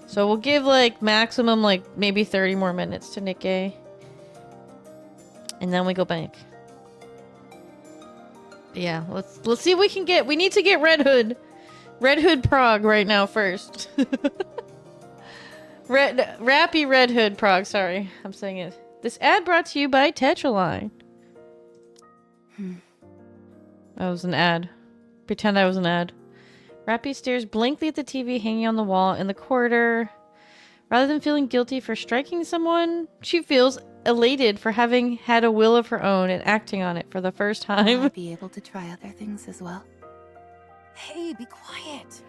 So we'll give like maximum like maybe 30 more minutes to Nikke. And then we go back. Yeah, let's see if we can get, we need to get Red Hood. Red Hood Prague right now first. Rapi Red Hood Prague, sorry. I'm saying it. This ad brought to you by Tetraline. That was an ad. Pretend I was an ad. Rapi stares blankly at the TV hanging on the wall in the corridor. Rather than feeling guilty for striking someone, she feels elated for having had a will of her own and acting on it for the first time. I'll be able to try other things as well. Hey, be quiet.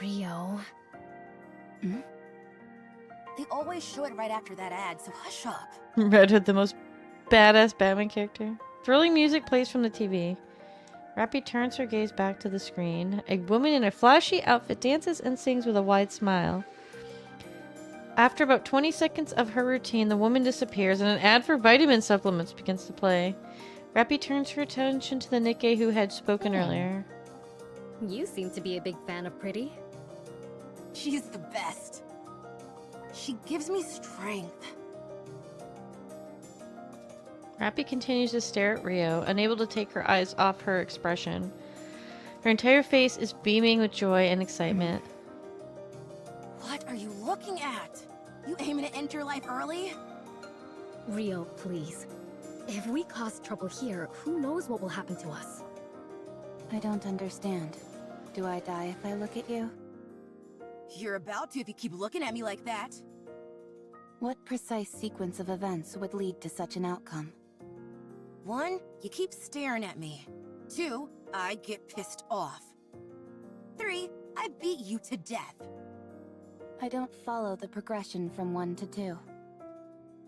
Rio. Hmm? They always show it right after that ad, so hush up. Red Hood, the most badass Batman character. Thrilling music plays from the TV. Rapi turns her gaze back to the screen. A woman in a flashy outfit dances and sings with a wide smile. After about 20 seconds of her routine, the woman disappears and an ad for vitamin supplements begins to play. Rapi turns her attention to the Nikke who had spoken earlier. You seem to be a big fan of Pretty. She's the best. She gives me strength. Rapi continues to stare at Rio, unable to take her eyes off her expression. Her entire face is beaming with joy and excitement. What are you looking at? aiming to end your life early? Rio, please. If we cause trouble here, who knows what will happen to us? I don't understand. Do I die if I look at you? You're about to if you keep looking at me like that. What precise sequence of events would lead to such an outcome? 1, you keep staring at me. 2, I get pissed off. 3, I beat you to death. I don't follow the progression from 1 to 2.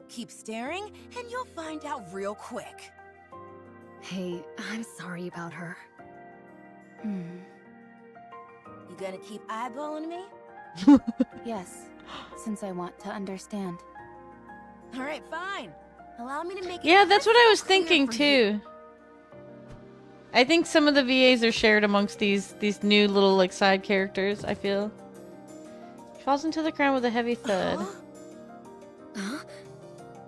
Keep staring, and you'll find out real quick. Hey, I'm sorry about her. You gonna keep eyeballing me? Yes, since I want to understand. Alright, fine. Allow me to make it Yeah, that's what I was crystal clear thinking for you. too. I think some of the VAs are shared amongst these new little like side characters, I feel. Falls into the ground with a heavy thud. Huh?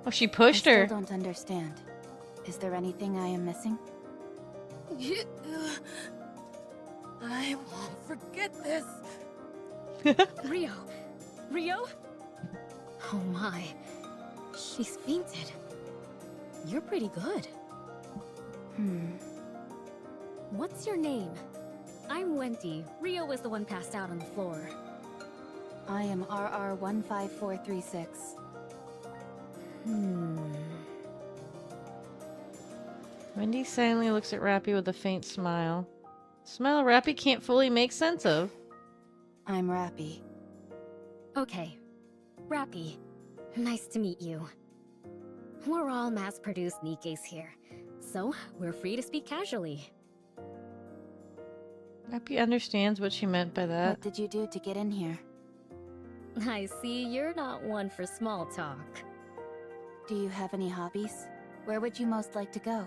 Oh, she pushed I her. still don't understand. Is there anything I am missing? I won't forget this. Rio? Rio? Oh my. She's fainted. You're pretty good. What's your name? I'm Wendy. Rio was the one passed out on the floor. I am RR15436. Wendy silently looks at Rapi with a faint smile. Smile Rapi can't fully make sense of. I'm Rapi. Okay. Rapi. Nice to meet you. We're all mass-produced Nikkes here, so we're free to speak casually. Rapi understands what she meant by that. What did you do to get in here? I see you're not one for small talk. Do you have any hobbies? Where would you most like to go?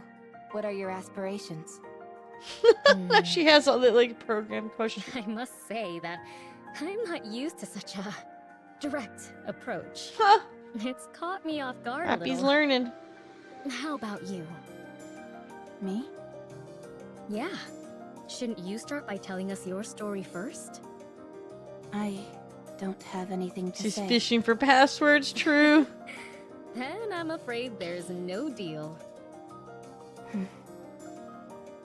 What are your aspirations? She has all the like program questions. I must say that I'm not used to such a direct approach. Huh. It's caught me off guard a Rapi's little. learning. How about you? Me? Yeah. Shouldn't you start by telling us your story first? I don't have anything to She's say. fishing for passwords, true. Then I'm afraid there's no deal.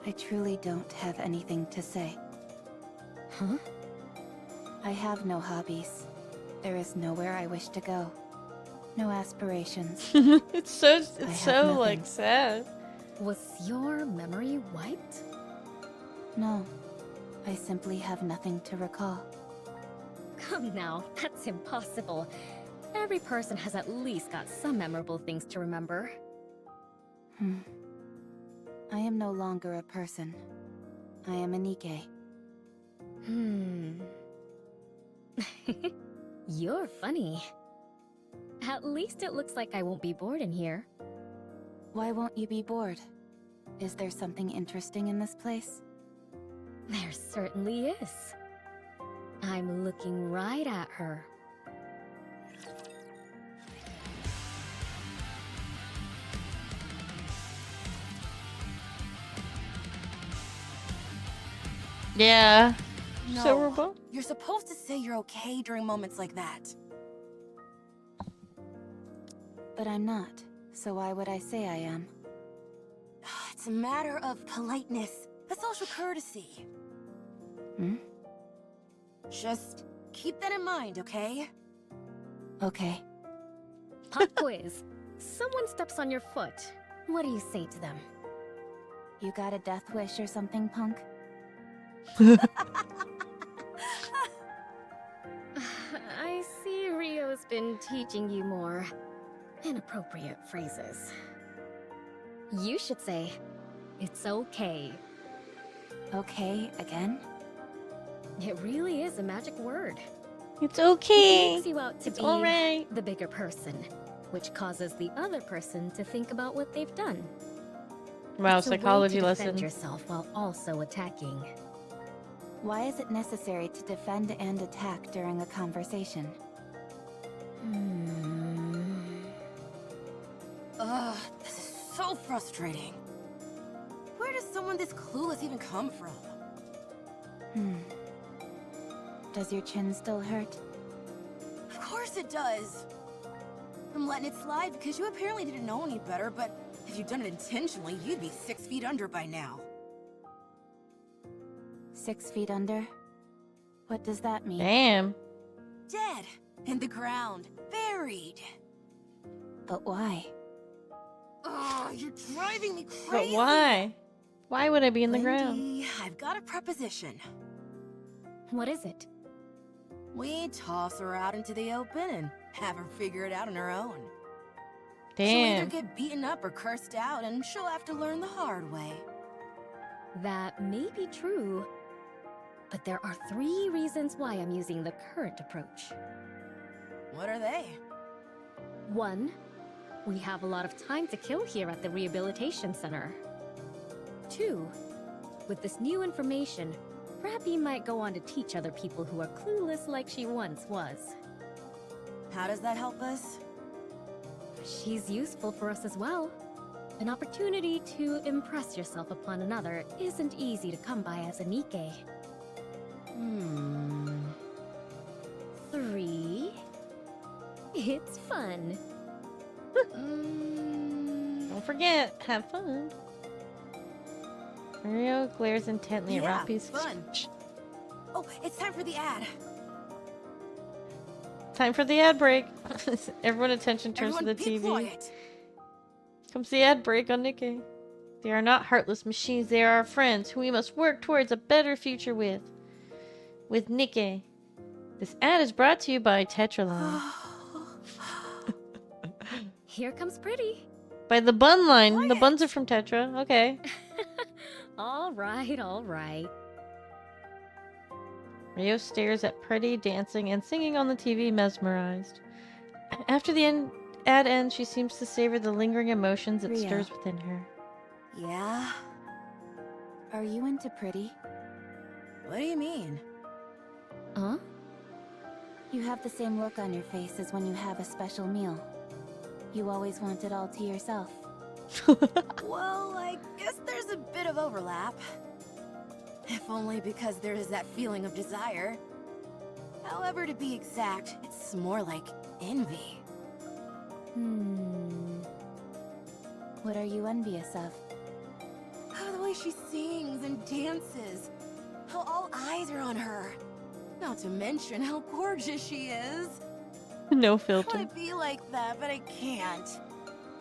I truly don't have anything to say. Huh? I have no hobbies. There is nowhere I wish to go. No aspirations. it's so have so like nothing. sad. Was your memory wiped? No. I simply have nothing to recall. Come now, that's impossible. Every person has at least got some memorable things to remember. I am no longer a person. I am a Nikke. You're funny. At least it looks like I won't be bored in here. Why won't you be bored? Is there something interesting in this place? There certainly is. I'm looking right at her. Yeah. No. So we're both. You're supposed to say you're okay during moments like that. But I'm not. So why would I say I am? It's a matter of politeness, a social courtesy. Just keep that in mind, okay? Okay. Pop quiz. Someone steps on your foot. What do you say to them? You got a death wish or something, punk? I see Rio's been teaching you more inappropriate phrases. You should say, "It's okay." Okay, again? It really is a magic word. It's It okay. makes you out to It's be alright. the bigger person, which causes the other person to think about what they've done. Wow, It's a way psychology to defend lesson. yourself while also attacking. Why is it necessary to defend and attack during a conversation? Ugh, this is so frustrating. Where does someone this clueless even come from? Does your chin still hurt? Of course it does. I'm letting it slide because you apparently didn't know any better, but if you'd done it intentionally, you'd be 6 feet under by now. 6 feet under? What does that mean? Damn. Dead. In the ground. Buried. But why? Oh, you're driving me But crazy. why? Why would I be in the ground? Wendy, I've got a proposition. What is it? We toss her out into the open and have her figure it out on her own. She'll Damn. either get beaten up or cursed out, and she'll have to learn the hard way. That may be true, but there are 3 reasons why I'm using the current approach. What are they? 1, we have a lot of time to kill here at the rehabilitation center. 2, with this new information, Rapi might go on to teach other people who are clueless like she once was. How does that help us? She's useful for us as well. An opportunity to impress yourself upon another isn't easy to come by as a Nikke. 3, it's fun. Don't forget, have fun. Mario glares intently at Yeah, Rapi's. fun. Oh, it's time for the ad. Time for the ad break. Everyone attention turns Everyone to be the TV. quiet. Comes the ad break on Nikke. They are not heartless machines. They are our friends who we must work towards a better future with. With Nikke. This ad is brought to you by Tetraline. Here comes Pretty. By the Bun Line. The Quiet. buns are from Tetra. Okay. All right, all right. Rio stares at Pretty dancing and singing on the TV, mesmerized. After the ad ends, she seems to savor the lingering emotions it Rio. stirs within her. Yeah? Are you into Pretty? What do you mean? Huh? You have the same look on your face as when you have a special meal. You always want it all to yourself. Well, I guess there's a bit of overlap. If only because there is that feeling of desire. However, to be exact, it's more like envy. What are you envious of? Oh, the way she sings and dances. How all eyes are on her. Not to mention how gorgeous she is. No I filter. want to be like that, but I can't.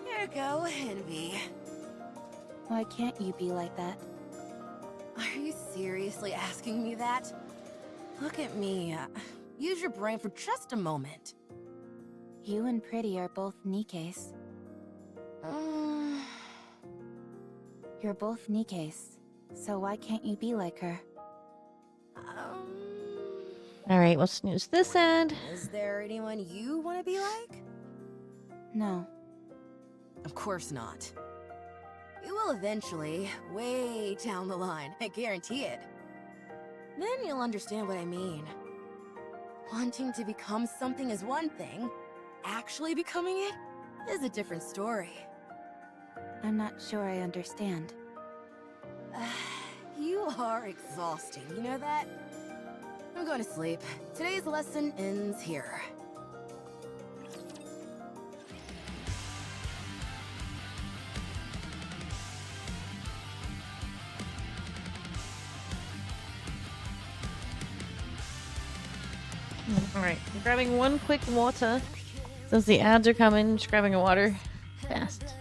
Here you go, envy. Why can't you be like that? Are you seriously asking me that? Look at me. Use your brain for just a moment. You and Pretty are both Nikkes. You're both Nikkes, so why can't you be like her? Alright, we'll snooze this ad. Is there anyone you want to be like? No. Of course not. You will eventually, way down the line, I guarantee it. Then you'll understand what I mean. Wanting to become something is one thing. Actually becoming it is a different story. I'm not sure I understand. You are exhausting, you know that? I'm going to sleep. Today's lesson ends here. Alright, I'm grabbing one quick water. Since the ads are coming, just grabbing a water fast.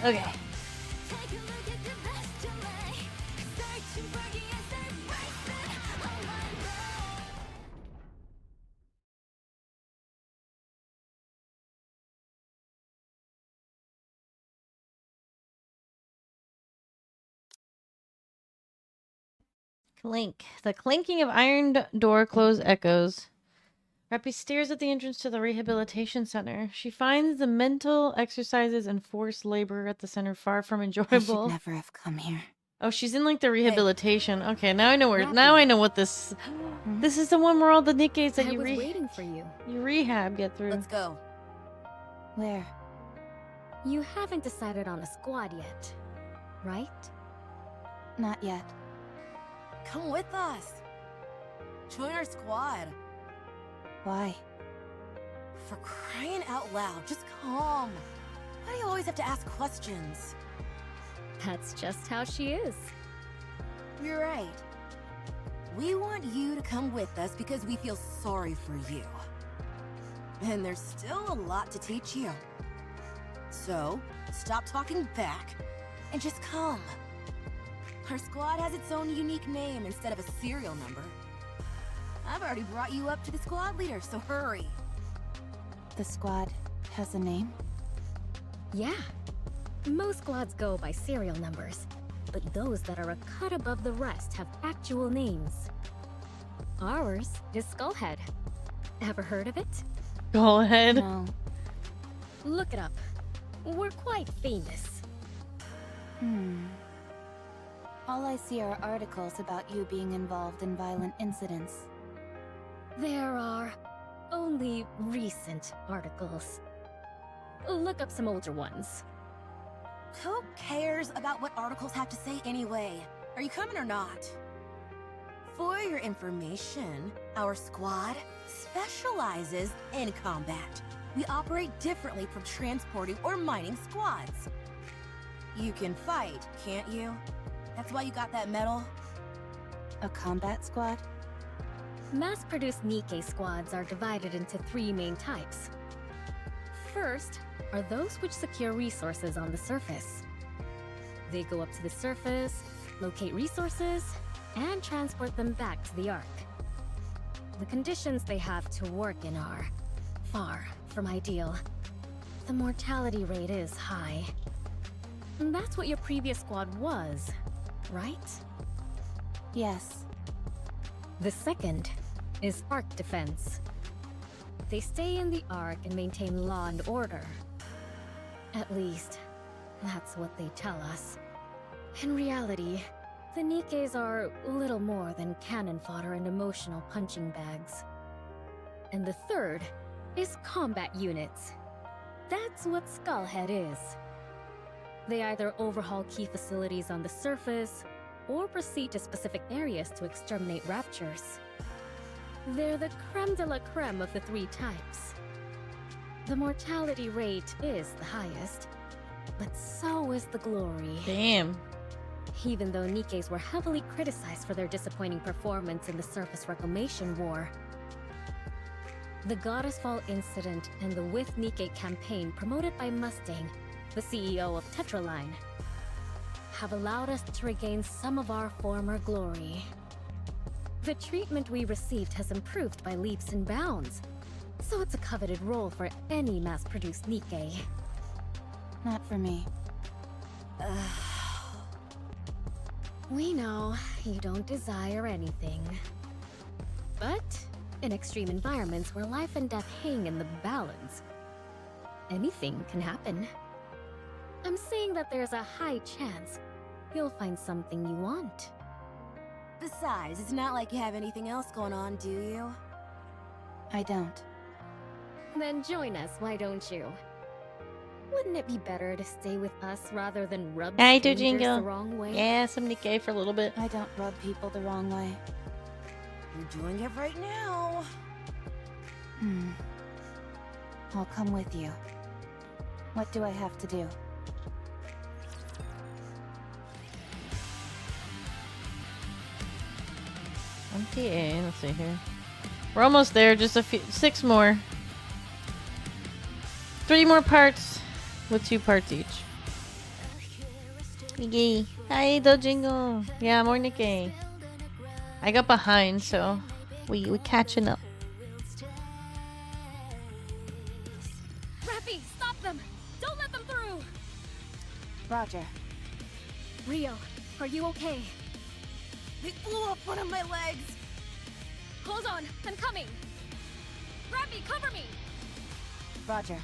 Okay. Clink. The clinking of iron door closed echoes. Rapi stares at the entrance to the rehabilitation center. She finds the mental exercises and forced labor at the center far from I should enjoyable. never have come here. Oh, she's in like the rehabilitation. Okay, now I know where. Now I know what this. This is the one where all the Nikkes that I you was waiting for you. rehab get through. Let's go. Where? You haven't decided on a squad yet, right? Not yet. Come with us. Join our squad. Why? For crying out loud, just come. Why do you always have to ask questions? That's just how she is. You're right. We want you to come with us because we feel sorry for you. And there's still a lot to teach you. So, stop talking back and just come. Our squad has its own unique name instead of a serial number. I've already brought you up to the squad leader, so hurry. The squad has a name? Yeah. Most squads go by serial numbers, but those that are a cut above the rest have actual names. Ours is Skullhead. Ever heard of it? Go ahead. No. Look it up. We're quite famous. All I see are articles about you being involved in violent incidents. There are only recent articles. Look up some older ones. Who cares about what articles have to say anyway? Are you coming or not? For your information, our squad specializes in combat. We operate differently from transporting or mining squads. You can fight, can't you? That's why you got that medal? A combat squad? Mass-produced Nikke squads are divided into 3 main types. First are those which secure resources on the surface. They go up to the surface, locate resources, and transport them back to the Ark. The conditions they have to work in are far from ideal. The mortality rate is high. And that's what your previous squad was, right? Yes. The second is Ark defense. They stay in the Ark and maintain law and order. At least, that's what they tell us. In reality, the Nikkes are little more than cannon fodder and emotional punching bags. And the third is combat units. That's what Skullhead is. They either overhaul key facilities on the surface, or proceed to specific areas to exterminate raptures. They're the creme de la creme of the 3 types. The mortality rate is the highest, but so is the glory. Damn. Even though Nikkes were heavily criticized for their disappointing performance in the Surface Reclamation War, the Goddess Fall incident and the With Nikke campaign promoted by Mustang, the CEO of Tetraline, have allowed us to regain some of our former glory. The treatment we received has improved by leaps and bounds, so it's a coveted role for any mass-produced Nikke. Not for me. We know you don't desire anything. But in extreme environments where life and death hang in the balance, anything can happen. I'm saying that there's a high chance you'll find something you want. Besides, it's not like you have anything else going on, do you? I don't. Then join us, why don't you? Wouldn't it be better to stay with us rather than rub I do, strangers Jingle. the wrong way? Yeah, some Nikke for a little bit. I don't rub people the wrong way. You're doing it right now. I'll come with you. What do I have to do? MTA, let's see here. We're almost there, just a few, 6 more. 3 more parts with 2 parts each. Nikke. Hi, Dojingo. Yeah, more Nikke. I got behind, so we catching up. Rapi, stop them! Don't let them through! Roger. Rio, are you okay? They blew up one of my legs! Hold on, I'm coming! Rapi, cover me! Roger.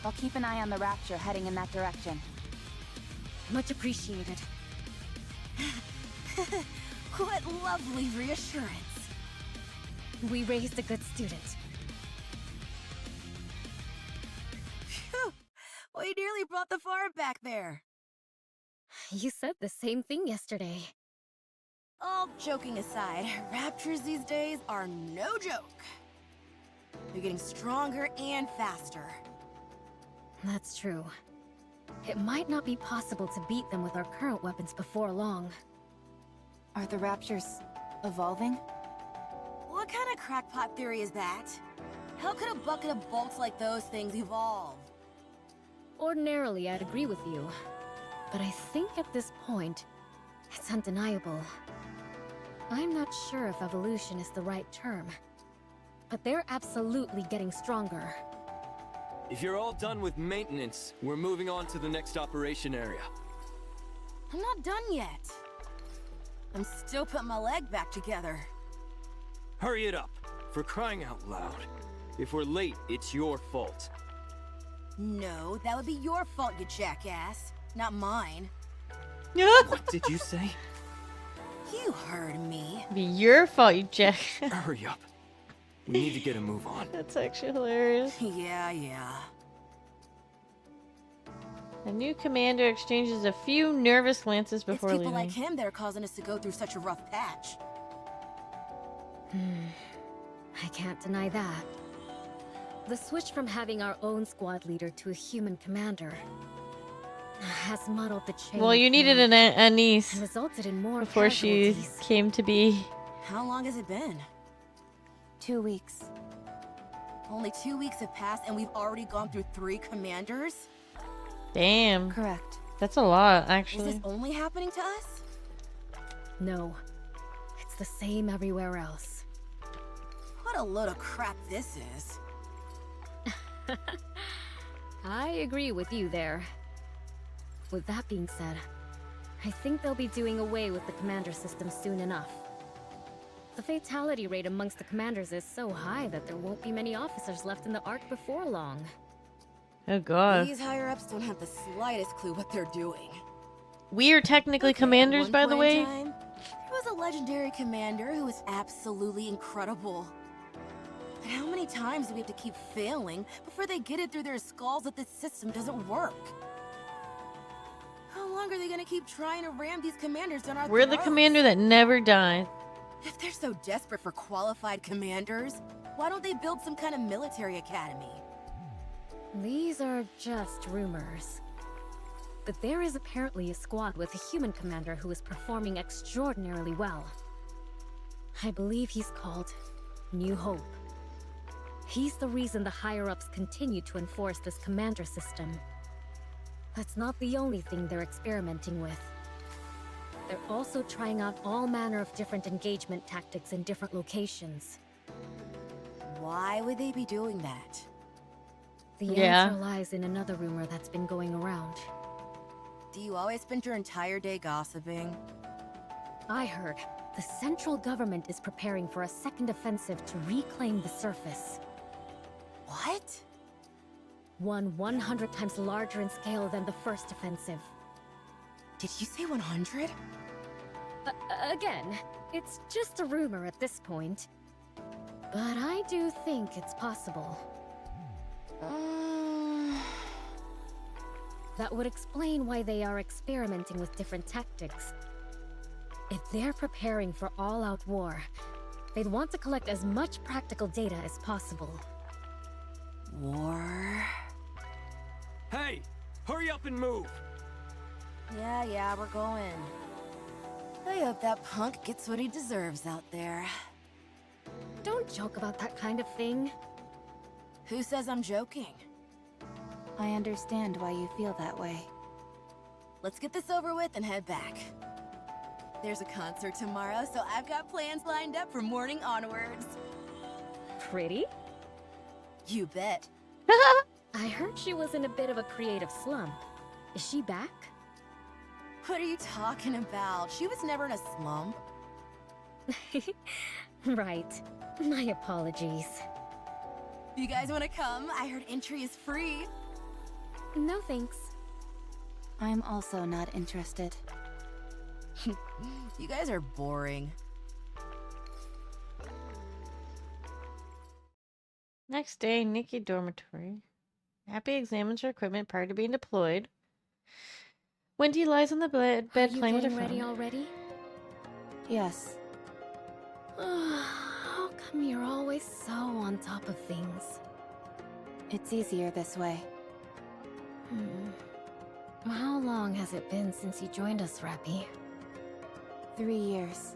I'll keep an eye on the Rapture heading in that direction. Much appreciated. What lovely reassurance. We raised a good student. Phew! We nearly brought the farm back there. You said the same thing yesterday. All joking aside, raptures these days are no joke. They're getting stronger and faster. That's true. It might not be possible to beat them with our current weapons before long. Are the Raptures evolving? What kind of crackpot theory is that? How could a bucket of bolts like those things evolve? Ordinarily, I'd agree with you. But I think at this point, it's undeniable. I'm not sure if evolution is the right term. But they're absolutely getting stronger. If you're all done with maintenance, we're moving on to the next operation area. I'm not done yet. I'm still putting my leg back together. Hurry it up, for crying out loud. If we're late, it's your fault. No, that would be your fault, you jackass. Not mine. What did you say? You heard me. Be your fault, you jack. Hurry up. We need to get a move on. That's actually hilarious. Yeah. A new commander exchanges a few nervous glances before It's people leaving. like him that are causing us to go through such a rough patch. I can't deny that. The switch from having our own squad leader to a human commander has muddled the chain. Well, you of needed command a niece and resulted in more before she casualties. came to be. How long has it been? 2 weeks. Only 2 weeks have passed and we've already gone through 3 commanders? Damn. Correct. That's a lot, Is actually. this only happening to us? No. It's the same everywhere else. What a load of crap this is. I agree with you there. With that being said, I think they'll be doing away with the commander system soon enough. The fatality rate amongst the commanders is so high that there won't be many officers left in the Ark before long. Oh god. These higher-ups don't have the slightest clue what they're doing. We are technically commanders, At by one the point in way. time, there was a legendary commander who was absolutely incredible. But how many times do we have to keep failing before they get it through their skulls that this system doesn't work? How long are they gonna keep trying to ram these commanders down our We're the throats? commander that never died. If they're so desperate for qualified commanders, why don't they build some kind of military academy? These are just rumors. But there is apparently a squad with a human commander who is performing extraordinarily well. I believe he's called New Hope. He's the reason the higher-ups continue to enforce this commander system. That's not the only thing they're experimenting with. They're also trying out all manner of different engagement tactics in different locations. Why would they be doing that? The Yeah. answer lies in another rumor that's been going around. Do you always spend your entire day gossiping? I heard the central government is preparing for a second offensive to reclaim the surface. What? One 100 times larger in scale than the first offensive. Did you say 100? Again, it's just a rumor at this point. But I do think it's possible. That would explain why they are experimenting with different tactics. If they're preparing for all-out war, they'd want to collect as much practical data as possible. War? Hey! Hurry up and move! Yeah, we're going. I hope that punk gets what he deserves out there. Don't joke about that kind of thing. Who says I'm joking? I understand why you feel that way. let's get this over with and head back. There's a concert tomorrow, so I've got plans lined up from morning onwards. Pretty? You bet. I heard she was in a bit of a creative slump. Is she back? What are you talking about? She was never in a slump. Right. My apologies. You guys want to come? I heard entry is free. No thanks. I'm also not interested. You guys are boring. Next day, Nikke dormitory. Happy examines her equipment prior to being deployed. Wendy lies on the bed Are you playing with her getting ready phone. already? Yes. How come you're always so on top of things? It's easier this way. How long has it been since you joined us, Rapi? 3 years.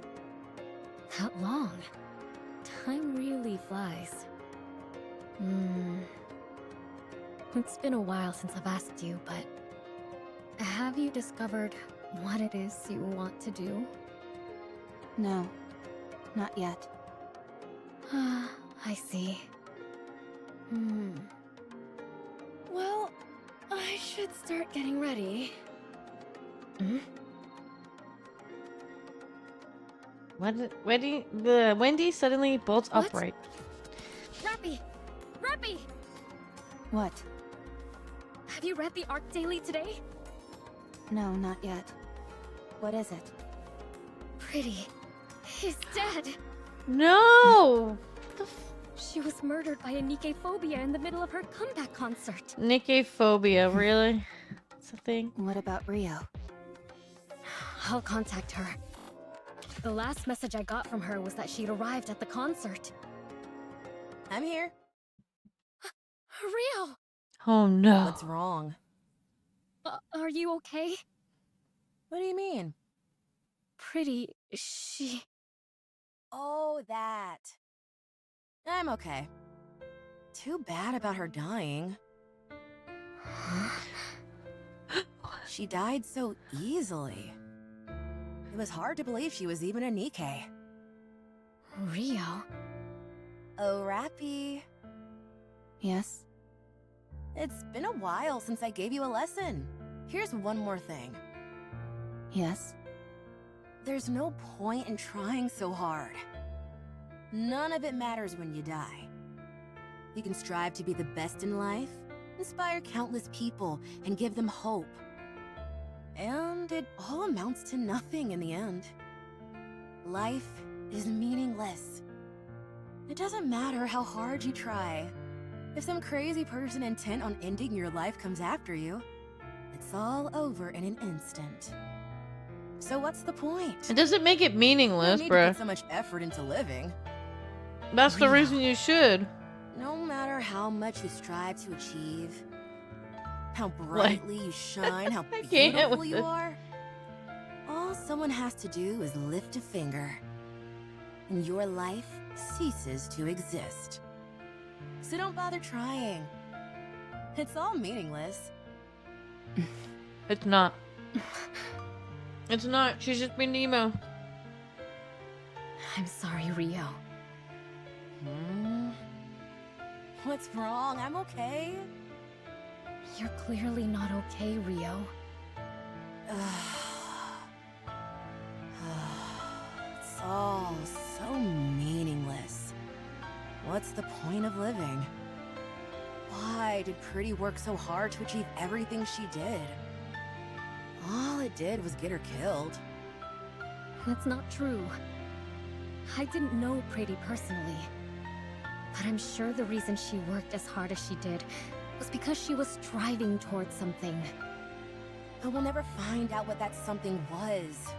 That long? Time really flies. It's been a while since I've asked you, but have you discovered what it is you want to do? No, not yet. I see. Well, I should start getting ready. Wendy suddenly bolts What? upright. Rapi! Rapi! What? Have you read the Arc Daily today? No, not yet. What is it? Pretty is dead. No! She was murdered by a Nikke phobia in the middle of her comeback concert. Nikke phobia, really? That's a thing. What about Rio? I'll contact her. The last message I got from her was that she'd arrived at the concert. I'm here. Rio! Oh no. What's wrong? Are you okay? What do you mean? Pretty, she... Oh, that. I'm okay. Too bad about her dying. She died so easily. It was hard to believe she was even a Nikke. Rio? Oh, Rapi. Yes? It's been a while since I gave you a lesson. Here's one more thing. Yes? There's no point in trying so hard. None of it matters when you die. You can strive to be the best in life, inspire countless people, and give them hope. And it all amounts to nothing in the end. Life is meaningless. It doesn't matter how hard you try. If some crazy person intent on ending your life comes after you, it's all over in an instant. So what's the point? It doesn't make it meaningless, You don't need to bruh. put so much effort into living. That's the reason you should. No matter how much you strive to achieve, how brightly you shine, how I can't beautiful with you it. are, all someone has to do is lift a finger, and your life ceases to exist. So don't bother trying. It's all meaningless. It's not. It's not. She's just being emo. I'm sorry, Rio. What's wrong? I'm okay. You're clearly not okay, Rio. It's all so meaningless. What's the point of living? Why did Pretty work so hard to achieve everything she did? All it did was get her killed. That's not true. I didn't know Pretty personally. But I'm sure the reason she worked as hard as she did was because she was striving towards something. But we'll never find out what that something was.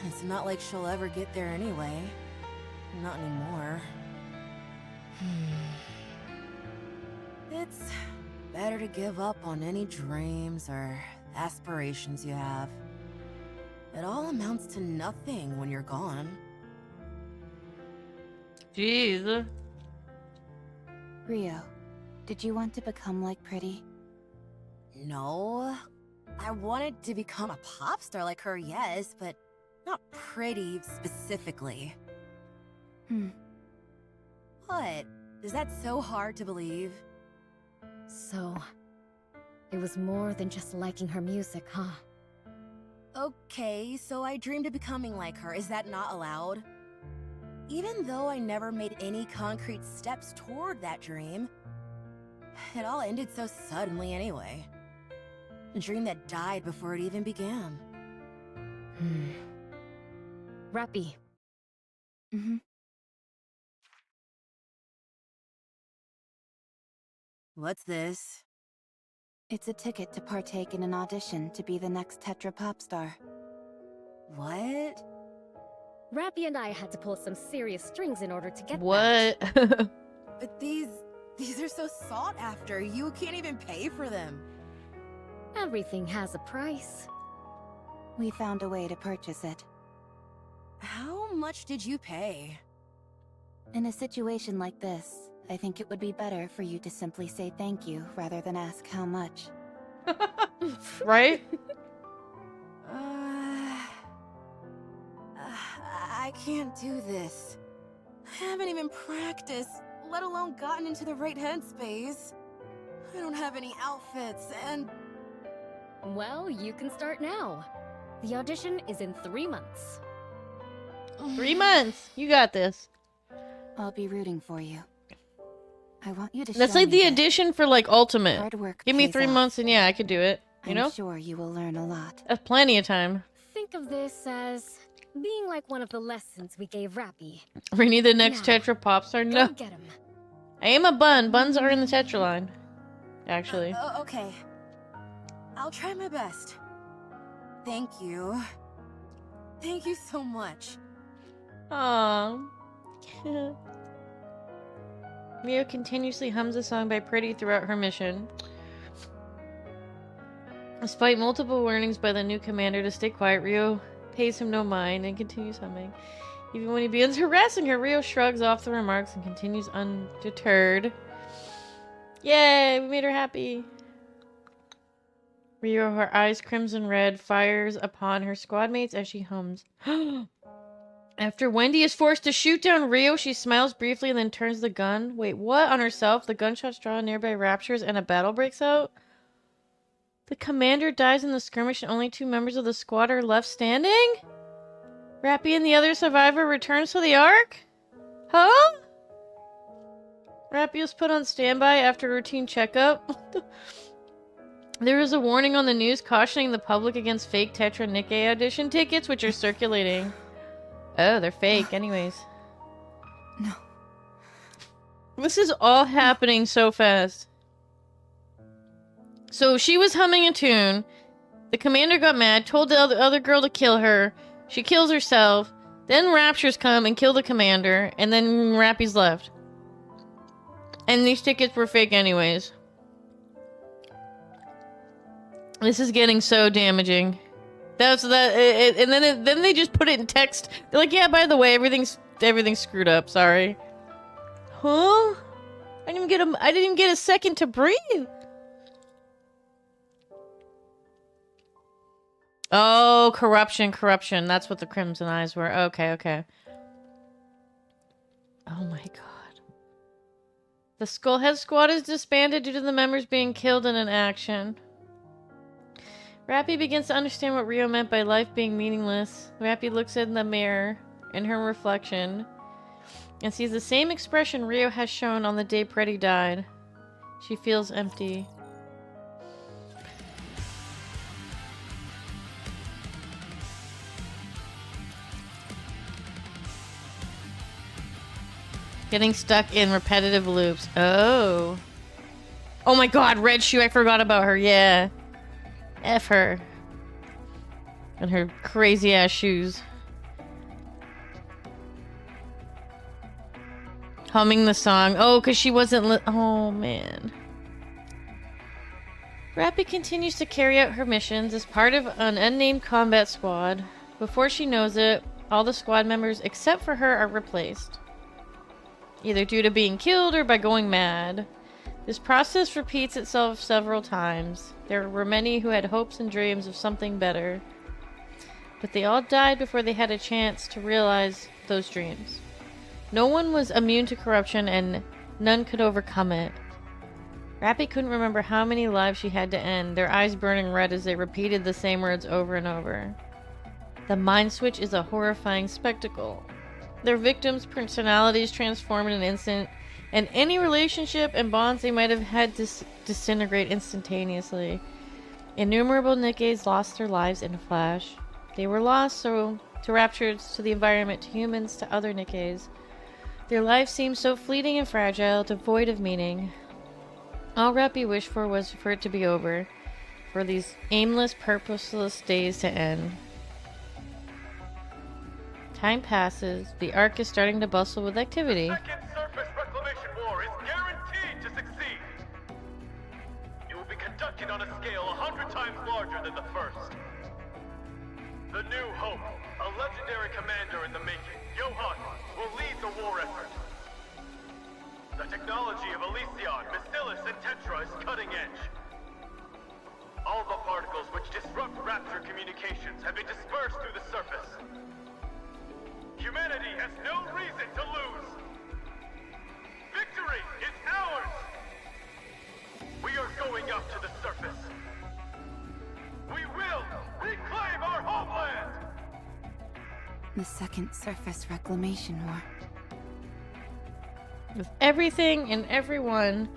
It's not like she'll ever get there anyway. Not anymore. It's better to give up on any dreams or aspirations you have. It all amounts to nothing when you're gone. Jeez. Rio, did you want to become like Pretty? No. I wanted to become a pop star like her, yes, but not pretty specifically. What? Is that so hard to believe? So, it was more than just liking her music, huh? Okay, so I dreamed of becoming like her. Is that not allowed? Even though I never made any concrete steps toward that dream, it all ended so suddenly anyway. A dream that died before it even began. Rapi. What's this? It's a ticket to partake in an audition to be the next Tetra pop star. What? Rapi and I had to pull some serious strings in order to get What? But these are so sought after. You can't even pay for them. Everything has a price. We found a way to purchase it. How much did you pay? In a situation like this, I think it would be better for you to simply say thank you rather than ask how much. Right? I can't do this. I haven't even practiced, let alone gotten into the right headspace. I don't have any outfits, and... Well, you can start now. The audition is in 3 months. 3 months! You got this. I'll be rooting for you. I want you to That's show like me the that audition for like Ultimate. hard work Give me pays 3 off. months and yeah, I could do it. You know? I'm sure you will learn a lot. That's plenty of time. Think of this as being like one of the lessons we gave Rapi. We need the next Now, Tetra pop star. No. Go get him. I am a bun. Buns are in the Tetra line. Actually. Okay. I'll try my best. Thank you. Thank you so much. Aww. Rio continuously hums a song by Pretty throughout her mission. Despite multiple warnings by the new commander to stay quiet, Rio pays him no mind and continues humming. Even when he begins harassing her, Rio shrugs off the remarks and continues undeterred. Yay, we made her happy. Rio, her eyes crimson red, fires upon her squad mates as she hums. After Wendy is forced to shoot down Rio, she smiles briefly and then turns the gun. Wait, what? On herself? The gunshots draw nearby raptures and a battle breaks out? The commander dies in the skirmish and only 2 members of the squad are left standing? Rapi and the other survivor returns to the Ark? Huh? Rapi was put on standby after routine checkup. There is a warning on the news cautioning the public against fake Tetra Nikke audition tickets, which are circulating. Oh, they're fake anyways. No. This is all happening so fast. So she was humming a tune. The commander got mad, told the other girl to kill her. She kills herself. Then raptures come and kill the commander. And then Rapi's left. And these tickets were fake anyways. This is getting so damaging. And then they just put it in text. They're like, yeah, by the way, everything's screwed up. Sorry. Huh? I didn't even get a second to breathe. Oh, corruption. That's what the Crimson Eyes were. Okay. Oh my god. The Skullhead Squad is disbanded due to the members being killed in an action. Rapi begins to understand what Rio meant by life being meaningless. Rapi looks in the mirror, in her reflection, and sees the same expression Rio has shown on the day Pretty died. She feels empty. Getting stuck in repetitive loops. Oh. Oh my god, Red Shoe, I forgot about her, yeah. F her. And her crazy ass shoes. Humming the song. Oh, because she wasn't oh, man. Rapi continues to carry out her missions as part of an unnamed combat squad. Before she knows it, all the squad members except for her are replaced. Either due to being killed or by going mad. This process repeats itself several times. There were many who had hopes and dreams of something better, but they all died before they had a chance to realize those dreams. No one was immune to corruption, and none could overcome it. Rapi couldn't remember how many lives she had to end, their eyes burning red as they repeated the same words over and over. The mind switch is a horrifying spectacle. Their victims' personalities transform in an instant, and any relationship and bonds they might have had disintegrate instantaneously. Innumerable Nikkes lost their lives in a flash. They were lost to raptures, to the environment, to humans, to other Nikkes. Their lives seemed so fleeting and fragile, devoid of meaning. All Rapi wished for was for it to be over, for these aimless, purposeless days to end. Time passes. The Ark is starting to bustle with activity. The second surface reclamation war is guaranteed to succeed. It will be conducted on a scale 100 times larger than the first. The New Hope, a legendary commander in the making, Johan, will lead the war effort. The technology of Elysion, Bacillus, and Tetra is cutting edge. All the particles which disrupt Rapture communications have been dispersed through the surface. Humanity has no reason to lose. Victory is ours! We are going up to the surface. We will reclaim our homeland! The second surface reclamation war. With everything and everyone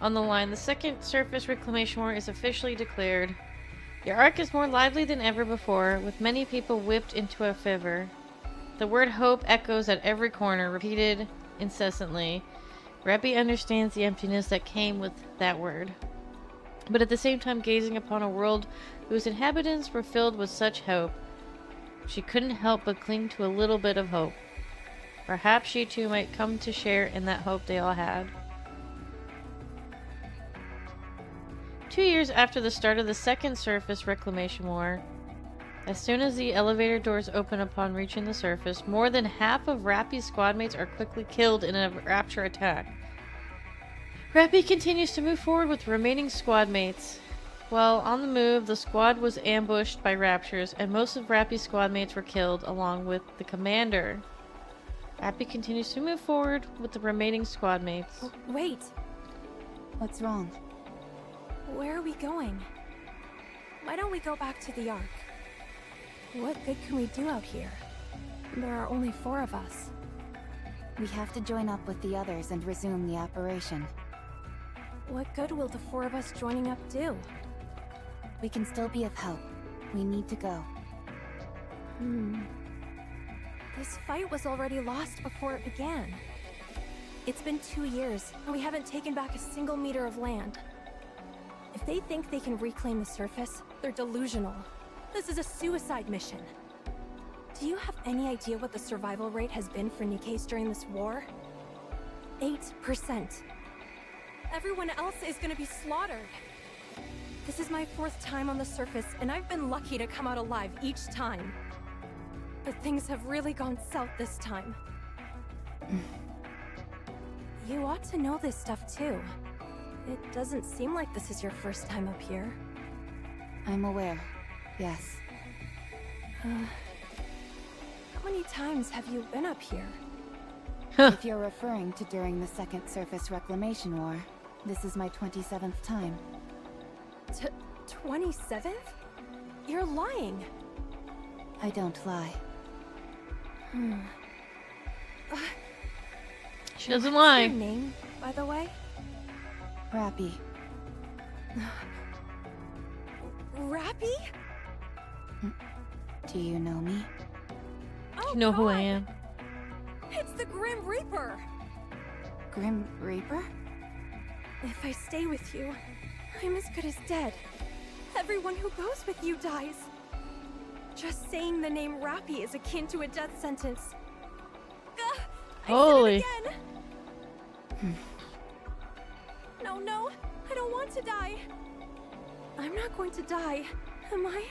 on the line, the second surface reclamation war is officially declared. The Ark is more lively than ever before, with many people whipped into a fever. The word hope echoes at every corner, repeated incessantly. Rapi understands the emptiness that came with that word, but at the same time gazing upon a world whose inhabitants were filled with such hope, she couldn't help but cling to a little bit of hope. Perhaps she too might come to share in that hope they all had. 2 years after the start of the second surface reclamation war, as soon as the elevator doors open upon reaching the surface, more than half of Rapi's squadmates are quickly killed in a Rapture attack. Rapi continues to move forward with the remaining squadmates. While on the move, the squad was ambushed by Raptures, and most of Rapi's squadmates were killed, along with the commander. Rapi continues to move forward with the remaining squadmates. Wait, What's wrong? where are we going? Why don't we go back to the Ark? What good can we do out here? There are only 4 of us. We have to join up with the others and resume the operation. What good will the 4 of us joining up do? We can still be of help. We need to go. This fight was already lost before it began. It's been 2 years, and we haven't taken back a single meter of land. If they think they can reclaim the surface, they're delusional. This is a suicide mission. Do you have any idea what the survival rate has been for Nikkes during this war? 8%. Everyone else is gonna be slaughtered. This is my 4th time on the surface, and I've been lucky to come out alive each time. But things have really gone south this time. You ought to know this stuff too. It doesn't seem like this is your first time up here. I'm aware. Yes. How many times have you been up here? If you're referring to during the second surface reclamation war, this is my 27th time. 27th? You're lying. I don't lie. She doesn't What's lie. your name, by the way? Rapi. Rapi? Do you know me? Oh, You know who I God. am. It's the Grim Reaper! Grim Reaper? If I stay with you, I'm as good as dead. Everyone who goes with you dies. Just saying the name Rapi is akin to a death sentence. Gah! Holy. I said it again! No, I don't want to die. I'm not going to die, am I?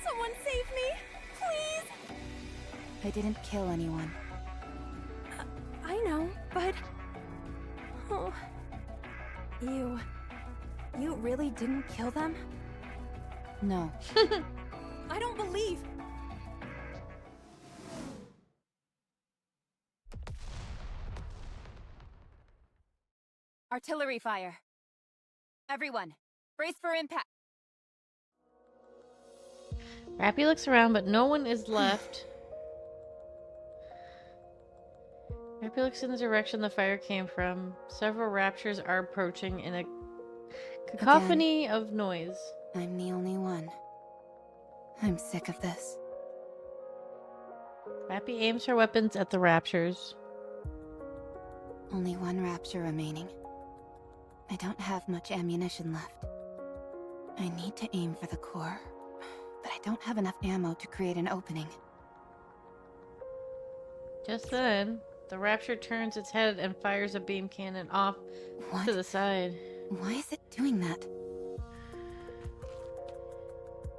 Someone save me, please! I didn't kill anyone. I know, but... Oh, You really didn't kill them? No. I don't believe... Artillery fire. Everyone, brace for impact. Rapi looks around, but no one is left. Rapi looks in the direction the fire came from. Several raptures are approaching in a cacophony of noise. I'm the only one. I'm sick of this. Rapi aims her weapons at the raptures. Only one rapture remaining. I don't have much ammunition left. I need to aim for the core, but I don't have enough ammo to create an opening. Just then, the rapture turns its head and fires a beam cannon off to the side. Why is it doing that?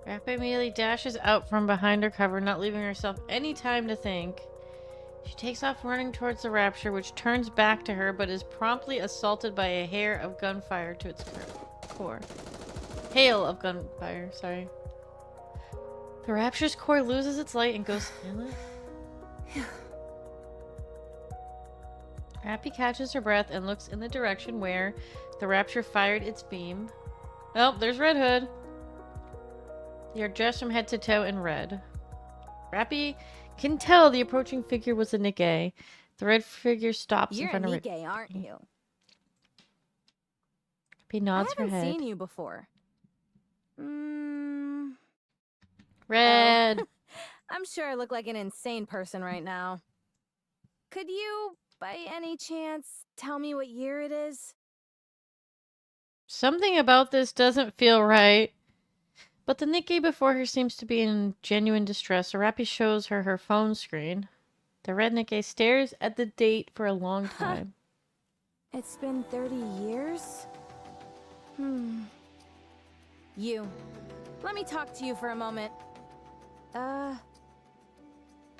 Rapi immediately dashes out from behind her cover, not leaving herself any time to think. She takes off running towards the rapture, which turns back to her, but is promptly assaulted by a hail of gunfire to its core. Hail of gunfire, sorry. The rapture's core loses its light and goes silent. Rapi catches her breath and looks in the direction where the rapture fired its beam. Oh, there's Red Hood. They are dressed from head to toe in red. Rapi can tell the approaching figure was a Nikke. The red figure stops in front of Rapi. You're a Nikke, aren't you? Rapi nods her I haven't head. seen you before. Red. Oh. I'm sure I look like an insane person right now. Could you, by any chance, tell me what year it is? Something about this doesn't feel right. But the Nikke before her seems to be in genuine distress, so Rapi shows her her phone screen. The red Nikke stares at the date for a long time. It's been 30 years? You. Let me talk to you for a moment.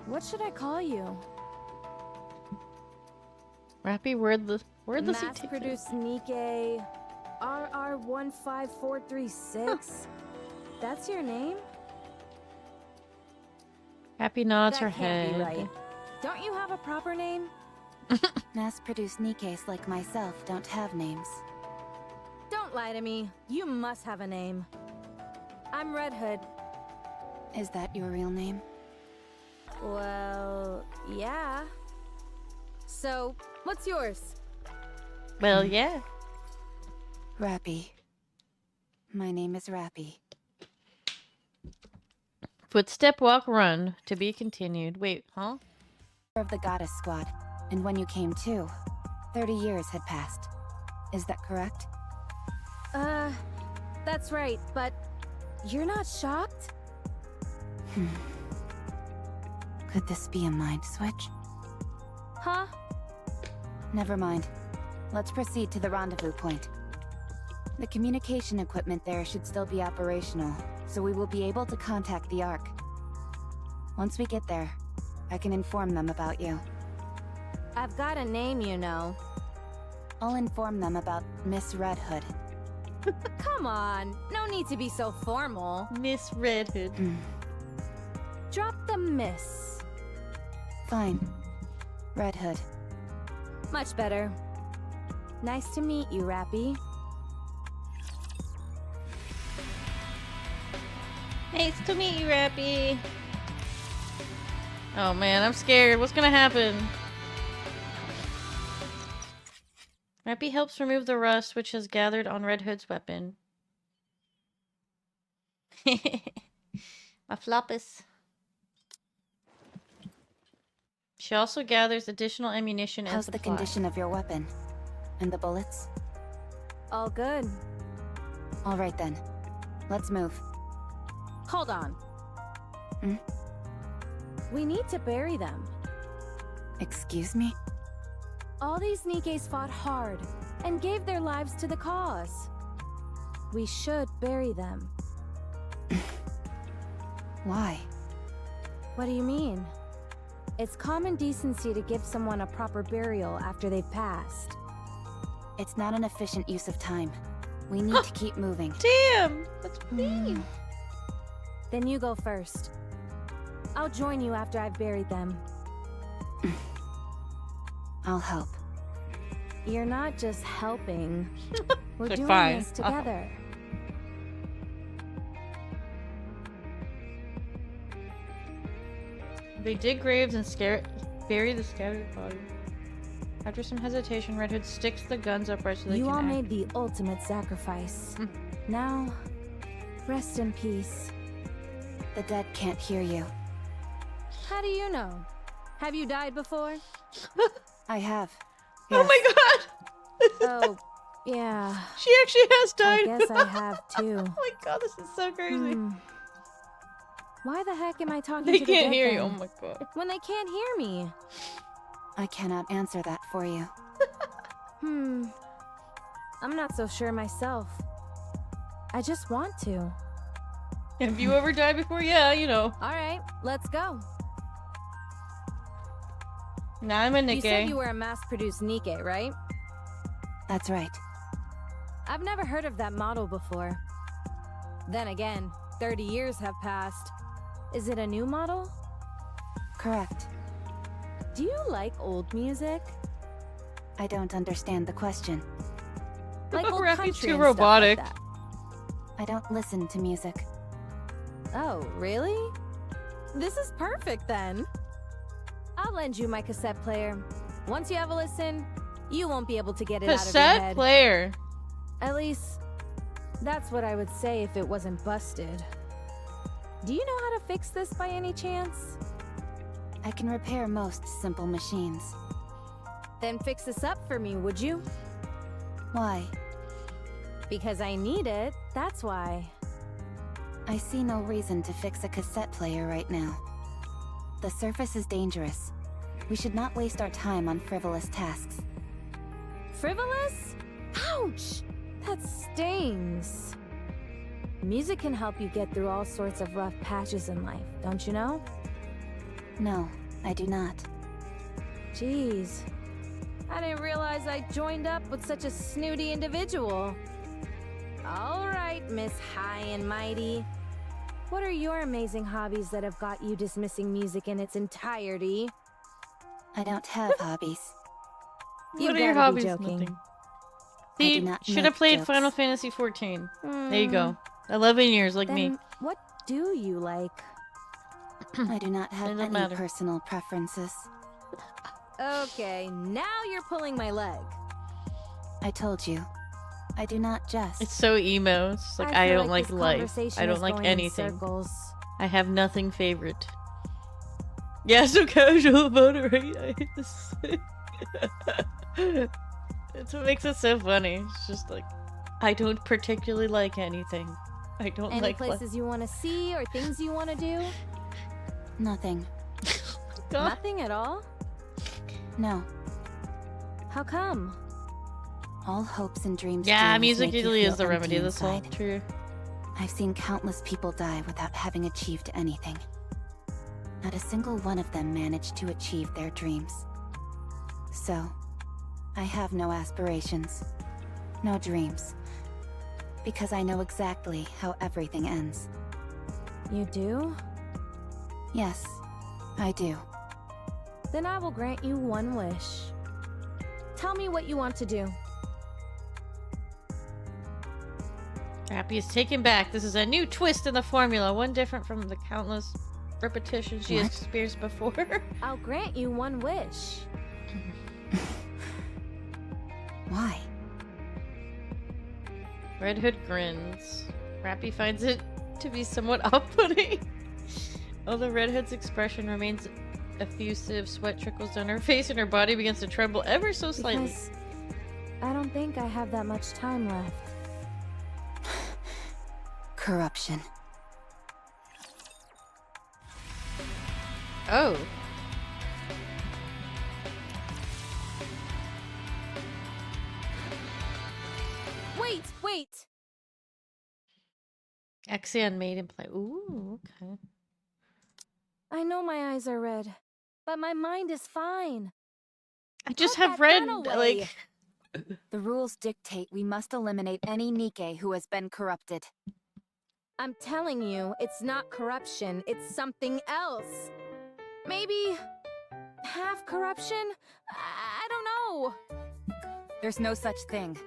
What should I call you? Rapi wordlessly Mass-produced Nikke RR15436. That's your name? Rapi nods That her can't head. be right. Don't you have a proper name? Mass-produced Nikkes like myself don't have names. Don't lie to me. You must have a name. I'm Red Hood. Is that your real name? Well, yeah. So, what's yours? Well, yeah. Rapi. My name is Rapi. Footstep, walk, run. To be continued. Wait, huh? Of the goddess squad, and when you came to, 30 years had passed. Is that correct? That's right, but you're not shocked? Could this be a mind switch? Huh? Never mind. Let's proceed to the rendezvous point. The communication equipment there should still be operational, so we will be able to contact the Ark. Once we get there, I can inform them about you. I've got a name, you know. I'll inform them about Miss Red Hood. Come on, no need to be so formal. Miss Red Hood. Drop the miss. Fine. Red Hood. Much better. Nice to meet you, Rapi. Nice to meet you, Rapi. Oh man, I'm scared. What's gonna happen? Rapi helps remove the rust which has gathered on Red Hood's weapon. My floppus. She also gathers additional ammunition and How's the supplies. condition of your weapon? And the bullets? All good. All right then. Let's move. Hold on. We need to bury them. Excuse me? All these Nikkes fought hard and gave their lives to the cause. We should bury them. Why? What do you mean? It's common decency to give someone a proper burial after they've passed. It's not an efficient use of time. We need to keep moving. Damn! That's mean. Then you go first. I'll join you after I've buried them. I'll help. You're not just helping. We're Like, doing fine. this together. They dig graves and bury the scattered bodies. After some hesitation, Red Hood sticks the guns upright so they You can all act. made the ultimate sacrifice. Now, rest in peace. The dead can't hear you. How do you know? Have you died before? I have. Oh my god! Oh, yeah. She actually has died. I guess I have too. Oh my god, this is so crazy. Why the heck am I talking They to the can't dead hear you. then? Oh my god. When they can't hear me. I cannot answer that for you. I'm not so sure myself. I just want to. Have you ever died before? Yeah, you know. Alright, let's go. Now I'm a Nikke. You said you were a mass-produced Nikke, right? That's right. I've never heard of that model before. Then again, 30 years have passed. Is it a new model? Correct. Do you like old music? I don't understand the question. Like old Rapi's country too and stuff robotic. like that. I don't listen to music. Oh, really? This is perfect then. I'll lend you my cassette player. Once you have a listen, you won't be able to get it out of your Cassette head. player. At least, that's what I would say if it wasn't busted. Do you know how to fix this by any chance? I can repair most simple machines. Then fix this up for me, would you? Why? Because I need it, that's why. I see no reason to fix a cassette player right now. The surface is dangerous. We should not waste our time on frivolous tasks. Frivolous? Ouch! That stings. Music can help you get through all sorts of rough patches in life, don't you know? No, I do not. Jeez. I didn't realize I joined up with such a snooty individual. All right, Miss High and Mighty. What are your amazing hobbies that have got you dismissing music in its entirety? I don't have hobbies. You What are your gotta be hobbies? joking. Nothing. I do See, not should make have played jokes. Final Fantasy 14. There you go. 11 years like me. Then what do you like? I do not have Doesn't any matter. personal preferences. Okay, now you're pulling my leg. I told you. I do not jest. It's so emo. It's just like I feel don't like this life. conversation I don't is like going in anything. circles. I have nothing favorite. Yeah, so casual about it, right? I hate this. That's what makes it so funny. It's just like, I don't particularly like anything. I don't Any like places you want to see or things you want to do? Nothing. God. Nothing at all? No. How come? All hopes and dreams. Yeah, do music make you usually feel is the remedy. empty That's all inside. true. I've seen countless people die without having achieved anything. Not a single one of them managed to achieve their dreams. So, I have no aspirations, no dreams, because I know exactly how everything ends. You do? Yes, I do. Then I will grant you one wish. Tell me what you want to do. Rapi is taken back. This is a new twist in the formula, one different from the countless repetitions she has What? experienced before. I'll grant you one wish. Why? Red Hood grins. Rapi finds it to be somewhat off-putting. Although Red Hood's expression remains effusive, sweat trickles down her face and her body begins to tremble ever so slightly. Because I don't think I have that much time left. Corruption. Oh. Wait! Exion made him play. Ooh, okay. I know my eyes are red, but my mind is fine. I just Put have that red, gun away. like, The rules dictate we must eliminate any Nikke who has been corrupted. I'm telling you, it's not corruption, it's something else. Maybe half corruption? I don't know. There's no such thing.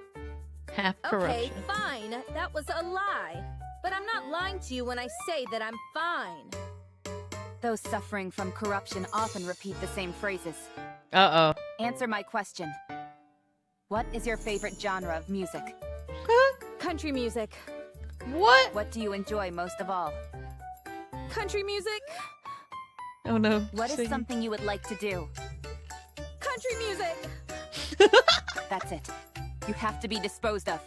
Half corruption. Okay, fine. That was a lie. But I'm not lying to you when I say that I'm fine. Those suffering from corruption often repeat the same phrases. Uh-oh. Answer my question. What is your favorite genre of music? Country music. What? What do you enjoy most of all? Country music. Oh no. What is Sing. something you would like to do? Country music. That's it. You have to be disposed of.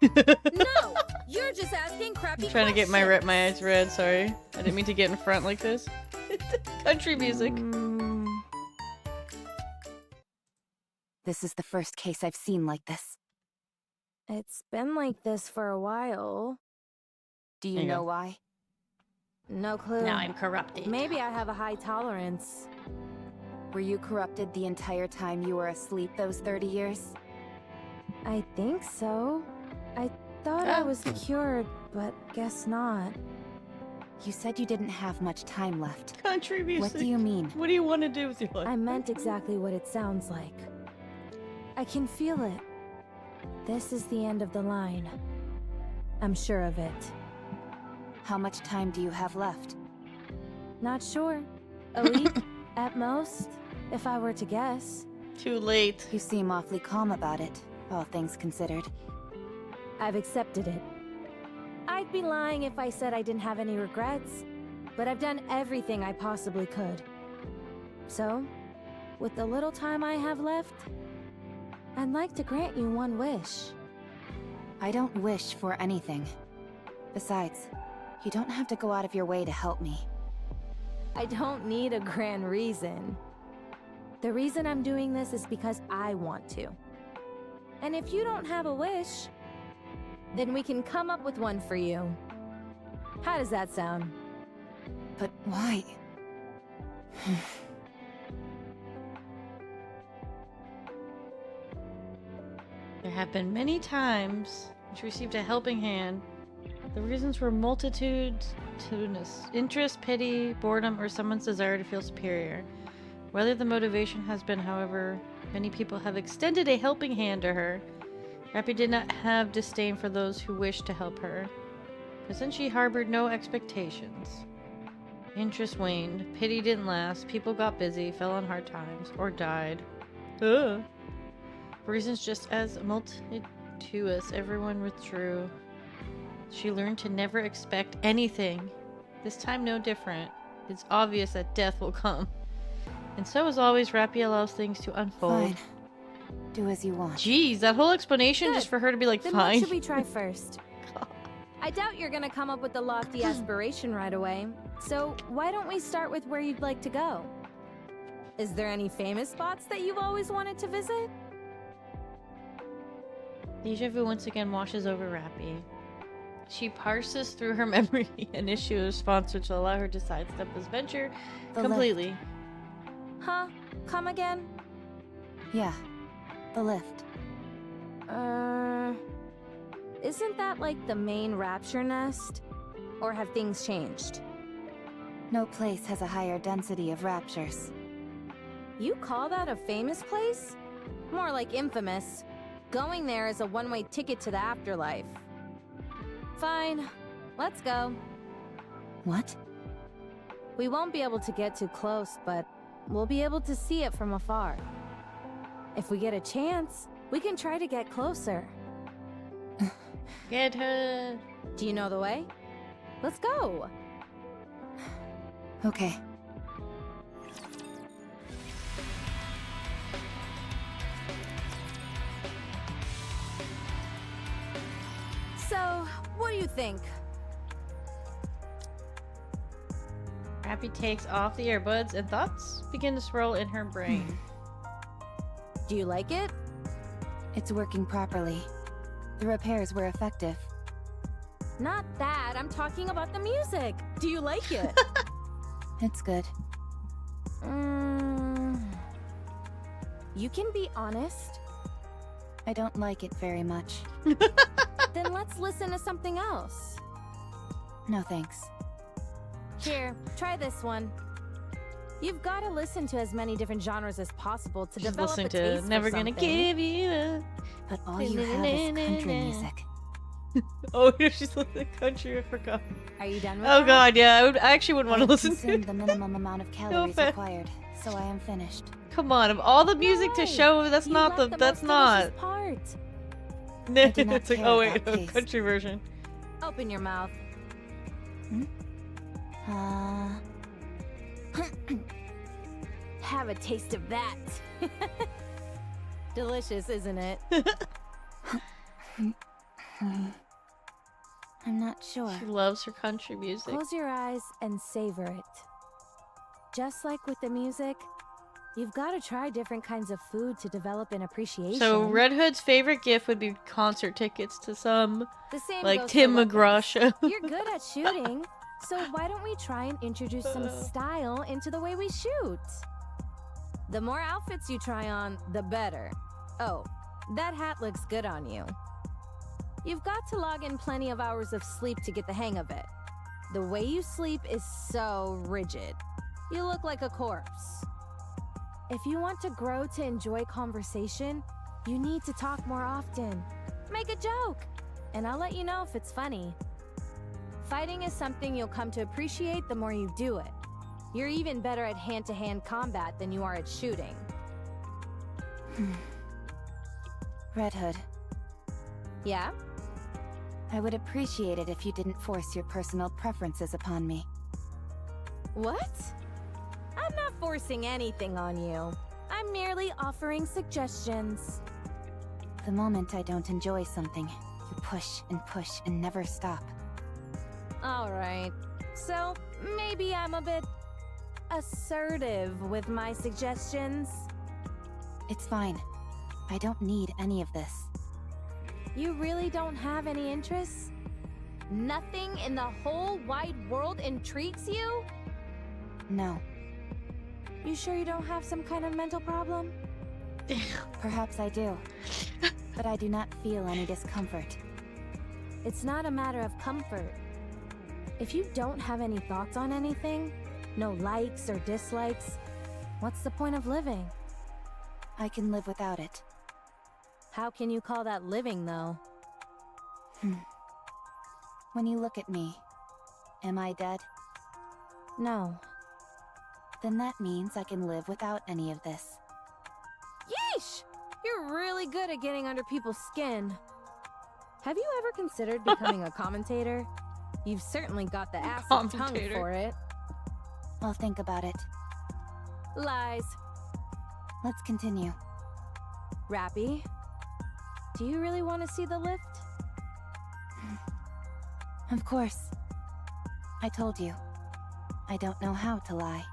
No, you're just asking crappy I'm trying to get my questions. my eyes red, sorry. I didn't mean to get in front like this. Country music. This is the first case I've seen like this. It's been like this for a while. Do There you you know go. why? No clue. Now I'm corrupted. Maybe I have a high tolerance. Were you corrupted the entire time you were asleep those 30 years? I think so. I thought I was cured, but guess not. You said you didn't have much time left. Country music. What do you mean? What do you want to do with your life? I meant exactly what it sounds like. I can feel it. This is the end of the line. I'm sure of it. How much time do you have left? Not sure. A week, at most, if I were to guess. Too late. You seem awfully calm about it, all things considered. I've accepted it. I'd be lying if I said I didn't have any regrets, but I've done everything I possibly could. So, with the little time I have left, I'd like to grant you one wish. I don't wish for anything. Besides, you don't have to go out of your way to help me. I don't need a grand reason. The reason I'm doing this is because I want to. And if you don't have a wish, then we can come up with one for you. How does that sound? But why? There have been many times which received a helping hand. The reasons were multitudinous. Interest, pity, boredom, or someone's desire to feel superior. Whether the motivation has been, however, many people have extended a helping hand to her. Rapi did not have disdain for those who wished to help her, but since she harbored no expectations. Interest waned, pity didn't last, people got busy, fell on hard times, or died. Ugh. For reasons just as multitudinous, everyone withdrew. She learned to never expect anything. This time no different. It's obvious that death will come. And so as always, Rapi allows things to unfold. Fine. Do as you want. Jeez, that whole explanation Good. just for her to be like, Then fine. what should we try first? I doubt you're gonna come up with a lofty aspiration right away. So why don't we start with where you'd like to go? Is there any famous spots that you've always wanted to visit? Deja vu once again washes over Rapi. She parses through her memory and issues a response which will allow her to sidestep this venture The completely. Huh? Come again? Yeah, the lift. Isn't that like the main rapture nest? Or have things changed? No place has a higher density of raptures. You call that a famous place? More like infamous. Going there is a one-way ticket to the afterlife. Fine, let's go. What? We won't be able to get too close, but we'll be able to see it from afar. If we get a chance, we can try to get closer. Get her. Do you know the way? Let's go! Okay. So, what do you think? Rapi takes off the earbuds and thoughts begin to swirl in her brain. Do you like it? It's working properly. The repairs were effective. Not that, I'm talking about the music. Do you like it? It's good. You can be honest. I don't like it very much. Then let's listen to something else. No thanks. Here, try this one. You've got to listen to as many different genres as possible to She's develop listening a to taste Never for Gonna something. Give You Up. But all you have is country music. Oh, she's listening to country. I forgot. Are you done with Oh that? god, yeah. I actually wouldn't want to I have listen to consumed it. the minimum amount of calories offense. required, so I am finished. Come on, of all the music to way. show, that's You not the. left That's most not. delicious part. I do not It's like, care oh wait, about the taste. country version. Open your mouth. Have a taste of that. Delicious, isn't it? I'm not sure. She loves her country music. Close your eyes and savor it. Just like with the music, you've got to try different kinds of food to develop an appreciation. So Red Hood's favorite gift would be concert tickets to some The same like goes for Tim weapons. McGraw show. You're good at shooting, so why don't we try and introduce some style into the way we shoot? The more outfits you try on, the better. Oh, that hat looks good on you. You've got to log in plenty of hours of sleep to get the hang of it. The way you sleep is so rigid. You look like a corpse. If you want to grow to enjoy conversation, you need to talk more often. Make a joke, and I'll let you know if it's funny. Fighting is something you'll come to appreciate the more you do it. You're even better at hand-to-hand combat than you are at shooting. Red Hood, Yeah? I would appreciate it if you didn't force your personal preferences upon me. What? I'm not forcing anything on you. I'm merely offering suggestions. The moment I don't enjoy something, you push and never stop. Alright. So, maybe I'm a bit assertive with my suggestions. It's fine. I don't need any of this. You really don't have any interests? Nothing in the whole wide world intrigues you? No. You sure you don't have some kind of mental problem? Perhaps I do. But I do not feel any discomfort. It's not a matter of comfort. If you don't have any thoughts on anything, no likes or dislikes, what's the point of living? I can live without it. How can you call that living, though? When you look at me, am I dead? No. Then that means I can live without any of this. Yeesh! You're really good at getting under people's skin. Have you ever considered becoming a commentator? You've certainly got the acid tongue Commentator. for it. I'll think about it. Lies. Let's continue. Rapi, do you really want to see the lift? Of course. I told you. I don't know how to lie.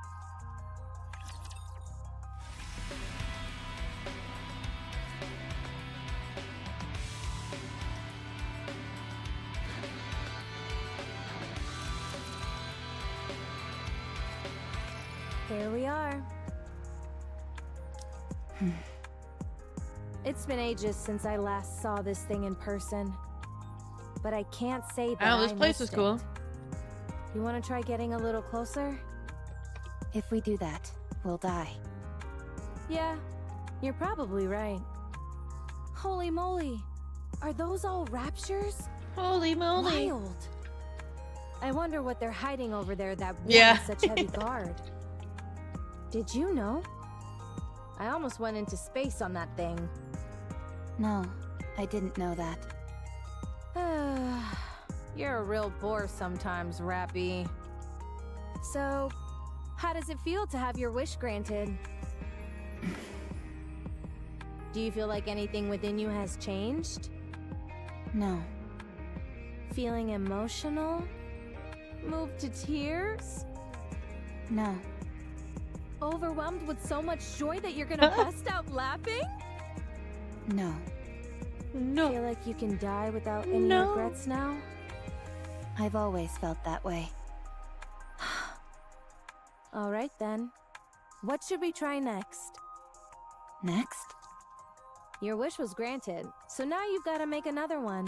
Here we are. It's been ages since I last saw this thing in person. But I can't say that Oh, this place is missed cool. it. You want to try getting a little closer? If we do that, we'll die. Yeah, you're probably right. Holy moly! Are those all raptures? Holy moly. Wild! I wonder what they're hiding over there that Yeah. wore such heavy guard. Did you know? I almost went into space on that thing. No, I didn't know that. You're a real bore sometimes, Rapi. So, how does it feel to have your wish granted? Do you feel like anything within you has changed? No. Feeling emotional? Moved to tears? No. Overwhelmed with so much joy that you're gonna bust out laughing? No. No. Feel like you can die without any No. regrets now? I've always felt that way. Alright then. What should we try next? Next? Your wish was granted, so now you've got to make another one.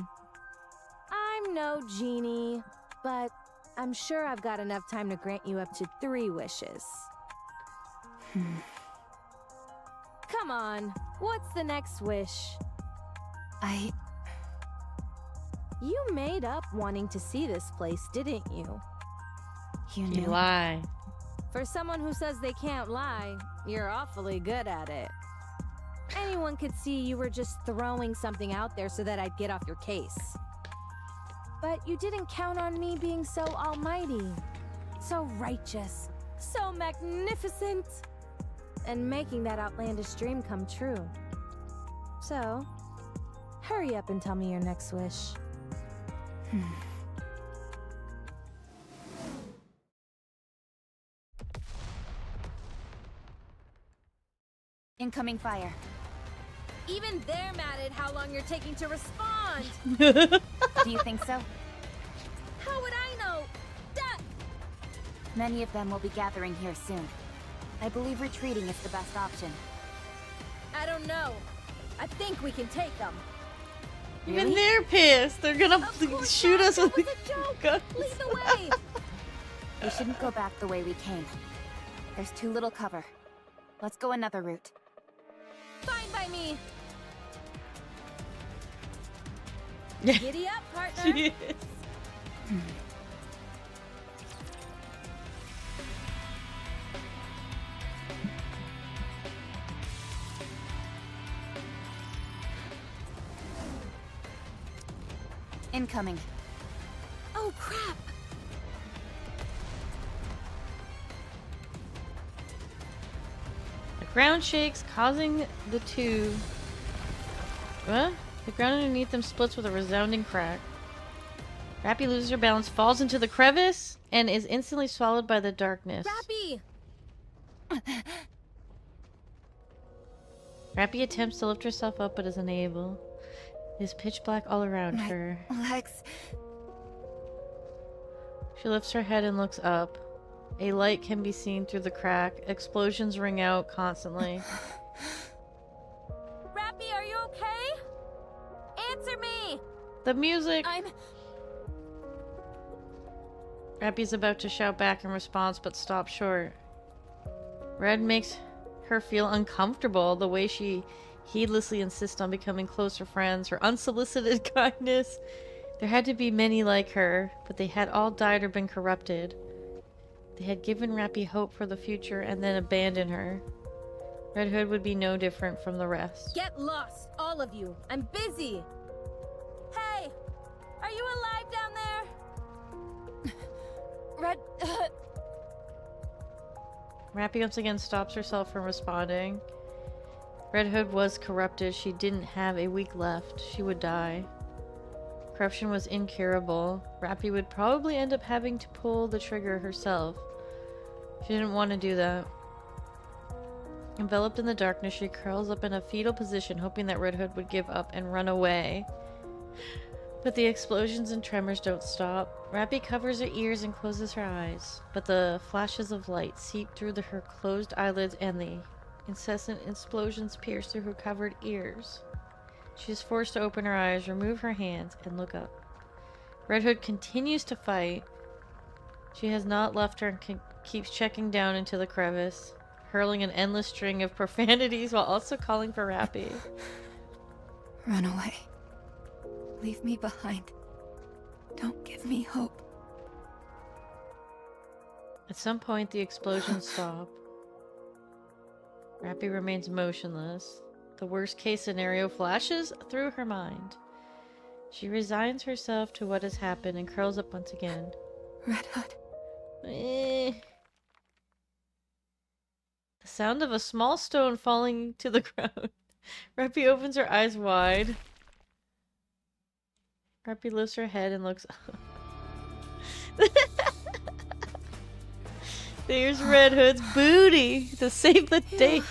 I'm no genie, but I'm sure I've got enough time to grant you up to 3 wishes. Come on, what's the next wish? You made up wanting to see this place, didn't you? You You knew? lie. For someone who says they can't lie, you're awfully good at it. Anyone could see you were just throwing something out there so that I'd get off your case. But you didn't count on me being so almighty, so righteous, so magnificent, and making that outlandish dream come true. So, hurry up and tell me your next wish. Incoming fire. Even they're mad at how long you're taking to respond. Do you think so? How would I know? Duh! Many of them will be gathering here soon. I believe retreating is the best option. I don't know. I think we can take them. Even they're pissed. They're gonna shoot us with guns. Lead the way! We shouldn't go back the way we came. There's too little cover. Let's go another route. Fine by me. Yeah. Giddy up, partner. She is. Incoming. Oh, crap. The ground shakes, causing the two... What? The ground underneath them splits with a resounding crack. Rapi loses her balance, falls into the crevice, and is instantly swallowed by the darkness. Rapi! Rapi attempts to lift herself up, but is unable. It is pitch black all around her. Legs. She lifts her head and looks up. A light can be seen through the crack. Explosions ring out constantly. Rapi, are you okay? Answer me! The music! I'm... Rapi's about to shout back in response, but stops short. Red makes her feel uncomfortable, the way she heedlessly insists on becoming closer friends, her unsolicited kindness. There had to be many like her, but they had all died or been corrupted. They had given Rapi hope for the future and then abandoned her. Red Hood would be no different from the rest. Get lost, all of you. I'm busy. Hey! Are you alive down there? Red Hood. Rapi once again stops herself from responding. Red Hood was corrupted. She didn't have a week left. She would die. Corruption was incurable. Rapi would probably end up having to pull the trigger herself. She didn't want to do that. Enveloped in the darkness, she curls up in a fetal position, hoping that Red Hood would give up and run away. But the explosions and tremors don't stop. Rapi covers her ears and closes her eyes, but the flashes of light seep through her closed eyelids and the incessant explosions pierce through her covered ears. She is forced to open her eyes, remove her hands, and look up. Red Hood continues to fight. She has not left her and keeps checking down into the crevice, hurling an endless string of profanities while also calling for Rapi. Run away. Leave me behind. Don't give me hope. At some point, the explosions stop. Rapi remains motionless. The worst case scenario flashes through her mind. She resigns herself to what has happened and curls up once again. Red Hood. The sound of a small stone falling to the ground. Rapi opens her eyes wide. Rapi lifts her head and looks up. There's Red Hood's booty to save the day.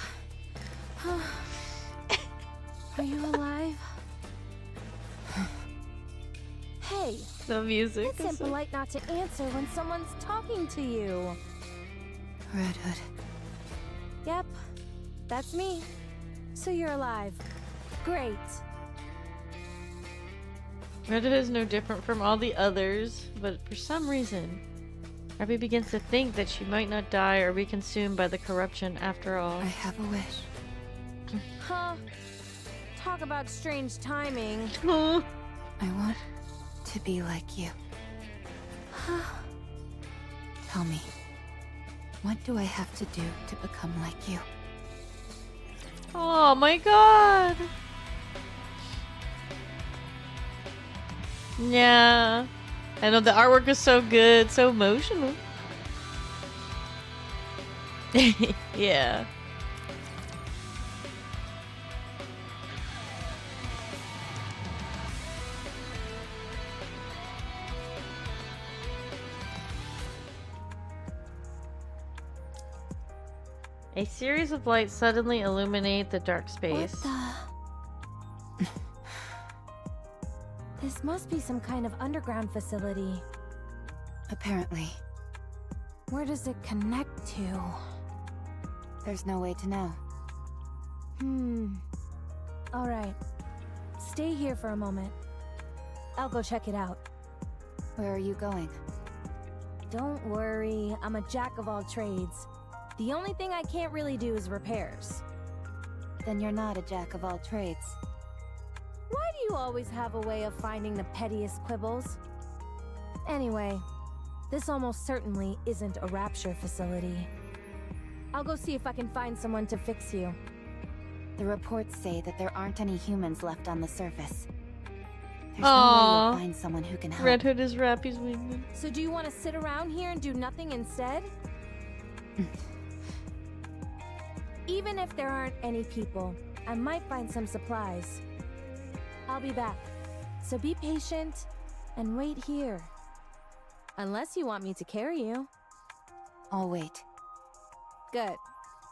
Are you alive? Hey! The music. It's impolite not to answer when someone's talking to you. Red Hood. Yep, that's me. So you're alive. Great. Red Hood is no different from all the others, but for some reason, Rapi begins to think that she might not die or be consumed by the corruption after all. I have a wish. Huh. Talk about strange timing. I want to be like you. Tell me, what do I have to do to become like you? Oh my god! Yeah. I know the artwork is so good, so emotional. Yeah. A series of lights suddenly illuminate the dark space. What the? This must be some kind of underground facility. Apparently. Where does it connect to? There's no way to know. Alright. Stay here for a moment. I'll go check it out. Where are you going? Don't worry, I'm a jack of all trades. The only thing I can't really do is repairs. Then you're not a jack of all trades. Why do you always have a way of finding the pettiest quibbles? Anyway, this almost certainly isn't a rapture facility. I'll go see if I can find someone to fix you. The reports say that there aren't any humans left on the surface. There's no way Aww. you'll find someone who can help. Red Hood is Rapi's wingman. So do you want to sit around here and do nothing instead? Even if there aren't any people, I might find some supplies. I'll be back. So be patient and wait here. Unless you want me to carry you. I'll wait. Good.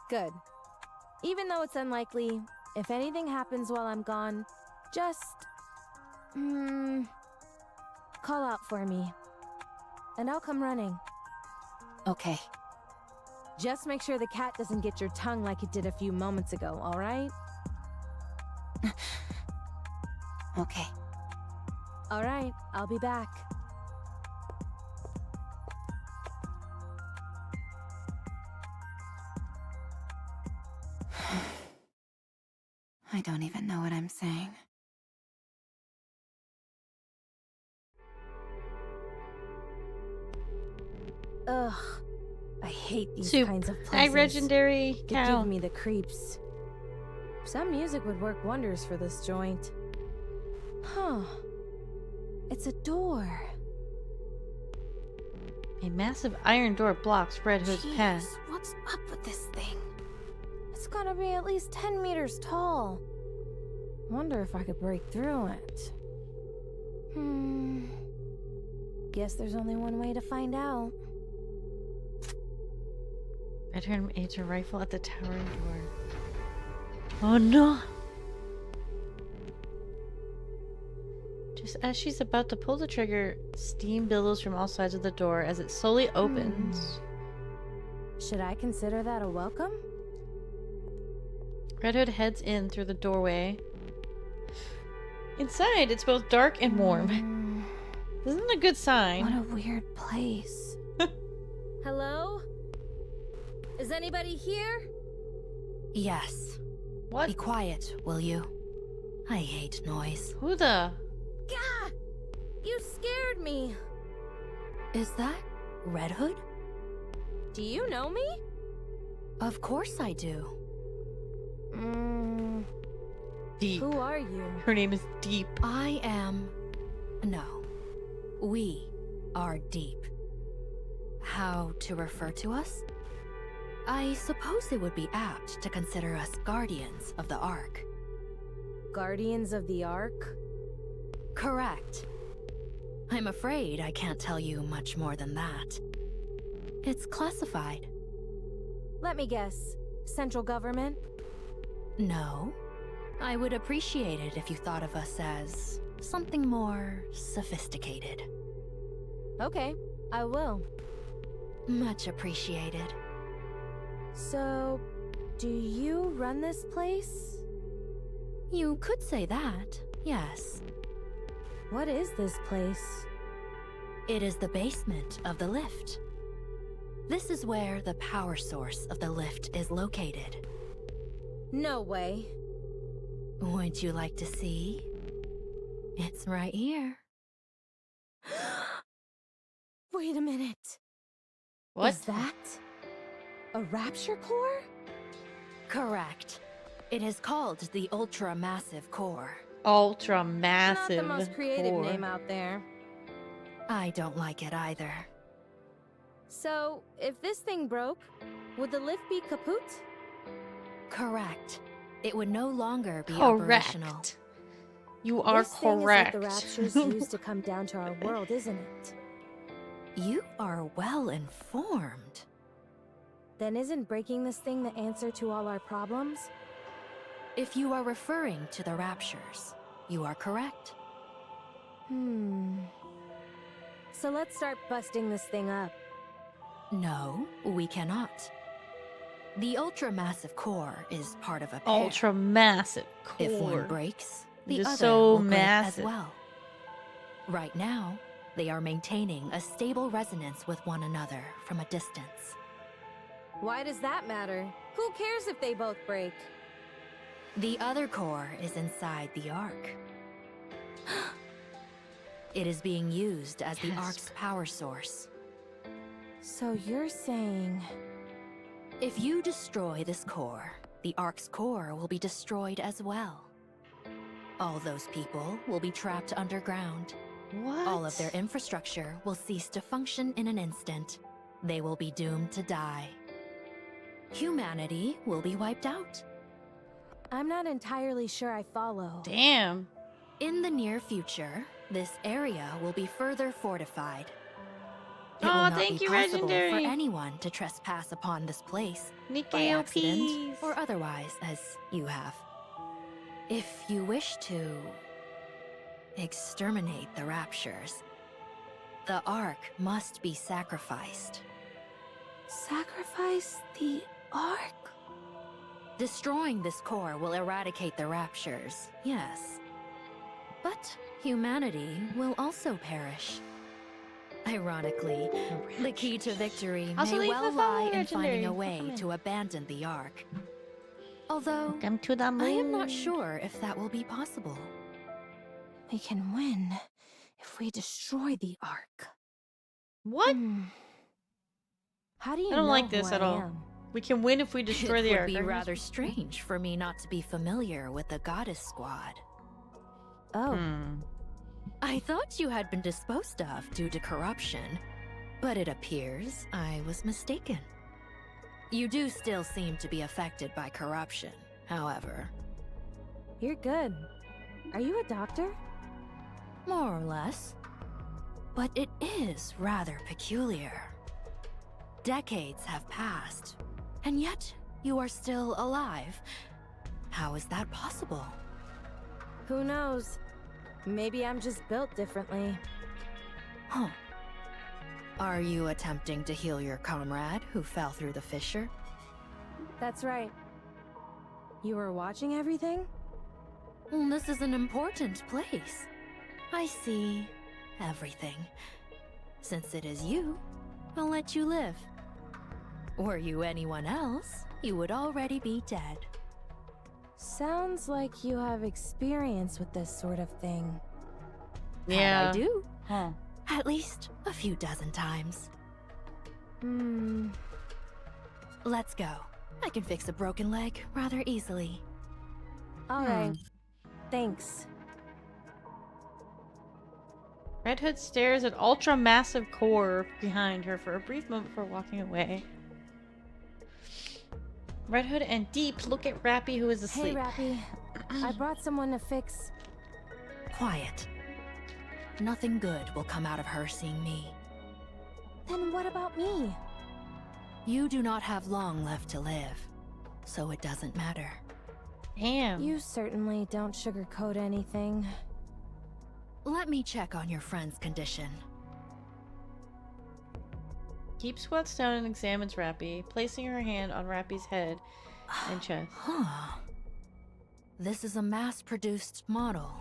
Good. Even though it's unlikely, if anything happens while I'm gone, just... call out for me. And I'll come running. Okay. Just make sure the cat doesn't get your tongue like it did a few moments ago, alright? Okay. Alright, I'll be back. I don't even know what I'm saying. Ugh. I hate these Soup. kinds of places. Hi, legendary They cow. give me the creeps. Some music would work wonders for this joint. Huh. It's a door. A massive iron door blocks Red Hood's Jeez, path. what's up with this thing? It's gotta be at least 10 meters tall. Wonder if I could break through it. Guess there's only one way to find out. Red Hood aims her rifle at the towering door. Oh no! Just as she's about to pull the trigger, steam billows from all sides of the door as it slowly opens. Should I consider that a welcome? Red Hood heads in through the doorway. Inside, it's both dark and warm. This isn't a good sign. What a weird place. Hello? Is anybody here? Yes. What? Be quiet, will you? I hate noise. Who the? Gah! You scared me. Is that Red Hood? Do you know me? Of course I do. Deep. Who are you? Her name is Deep. I am... No. We are Deep. How to refer to us? I suppose it would be apt to consider us guardians of the Ark. Guardians of the Ark? Correct. I'm afraid I can't tell you much more than that. It's classified. Let me guess. Central government? No. I would appreciate it if you thought of us as something more sophisticated. Okay, I will. Much appreciated. So, do you run this place? You could say that, yes. What is this place? It is the basement of the lift. This is where the power source of the lift is located. No way. Would you like to see? It's right here. Wait a minute. What? Is that a rapture core? Correct. It is called the Ultra Massive Core. Ultra massive. Not the most creative core. name out there. I don't like it either. So, if this thing broke, would the lift be kaput? Correct. It would no longer be Correct. operational. You are this correct. Thing is what the Raptures used to come down to our world, isn't it? You are well informed. Then isn't breaking this thing the answer to all our problems? If you are referring to the Raptures, you are correct. So let's start busting this thing up. No, we cannot. The Ultra Massive Core is part of a pair. Ultra massive core. If one breaks, the It is other so will break massive. as well. Right now, they are maintaining a stable resonance with one another from a distance. Why does that matter? Who cares if they both break? The other core is inside the Ark. It is being used as the Ark's power source. So you're saying... If you destroy this core, the Ark's core will be destroyed as well. All those people will be trapped underground. What? All of their infrastructure will cease to function in an instant. They will be doomed to die. Humanity will be wiped out. I'm not entirely sure I follow. Damn. In the near future, this area will be further fortified. It will Aw, not thank be you, possible Legendary. for anyone to trespass upon this place Nikke by accident OPs. or otherwise, as you have. If you wish to exterminate the Raptures, the Ark must be sacrificed. Sacrifice the Ark? Destroying this core will eradicate the Raptures, yes. But humanity will also perish. Ironically, the key to victory Also, may leave well the follow lie in finding legendary. a way Come in. to abandon the Ark. Although, Come to the moon. I am not sure if that will be possible. We can win if we destroy the Ark. What? How do you I don't know like who this I at all. am? We can win if we destroy It the would Ark. be Are you- rather strange for me not to be familiar with the Goddess Squad. Oh. I thought you had been disposed of due to corruption, but it appears I was mistaken. You do still seem to be affected by corruption, however. You're good. Are you a doctor? More or less. But it is rather peculiar. Decades have passed, and yet you are still alive. How is that possible? Who knows? Maybe I'm just built differently. Huh. Are you attempting to heal your comrade who fell through the fissure? That's right. You were watching everything? Well, this is an important place. I see everything. Since it is you, I'll let you live. Were you anyone else, you would already be dead. Sounds like you have experience with this sort of thing. Yeah. I do. Huh. At least a few dozen times. Let's go. I can fix a broken leg rather easily. Alright. Thanks. Red Hood stares at ultra massive core behind her for a brief moment before walking away. Red Hood and Deep look at Rapi, who is asleep. Hey, Rapi. I brought someone to fix... Quiet. Nothing good will come out of her seeing me. Then what about me? You do not have long left to live, so it doesn't matter. Damn. You certainly don't sugarcoat anything. Let me check on your friend's condition. Deep squats down and examines Rapi, placing her hand on Rapi's head and chest. Huh. this is a mass-produced model.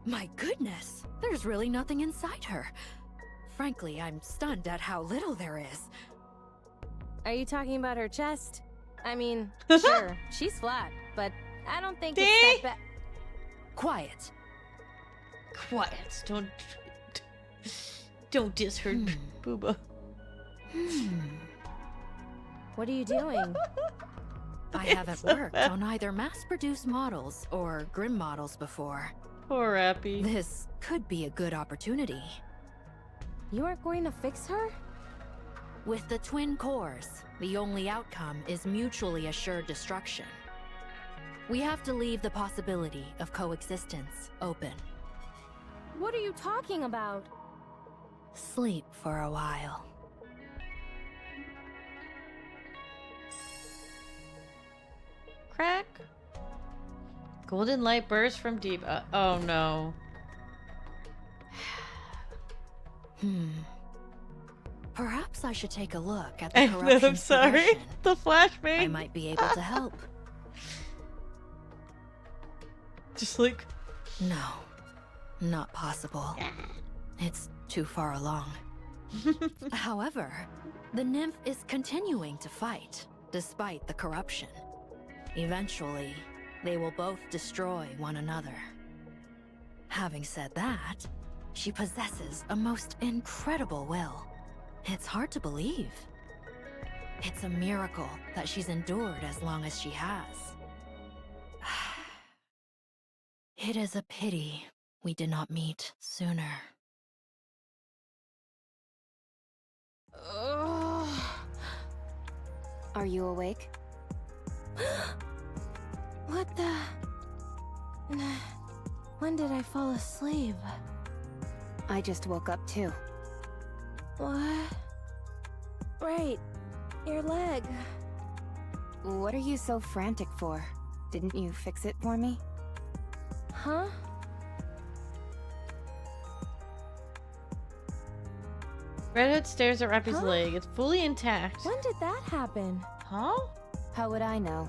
My goodness, there's really nothing inside her. Frankly, I'm stunned at how little there is. Are you talking about her chest? I mean, sure, she's flat, but I don't think it's that bad. Quiet. Quiet. Don't diss her, Booba. What are you doing? I haven't worked on either mass-produced models or Grim models before. Poor Rapi. This could be a good opportunity. You aren't going to fix her? With the twin cores, the only outcome is mutually assured destruction. We have to leave the possibility of coexistence open. What are you talking about? Sleep for a while. Crack. Golden light bursts from deep. Oh no. Perhaps I should take a look at the corruption. I'm sorry. The flashbang. I might be able to help. Just like... No. Not possible. It's too far along. However, the nymph is continuing to fight, despite the corruption. Eventually, they will both destroy one another. Having said that, she possesses a most incredible will. It's hard to believe. It's a miracle that she's endured as long as she has. It is a pity we did not meet sooner. Are you awake? What the... When did I fall asleep? I just woke up too. What? Right. Your leg. What are you so frantic for? Didn't you fix it for me? Huh? Red Hood stares at Rapi's leg. It's fully intact. When did that happen? Huh? How would I know?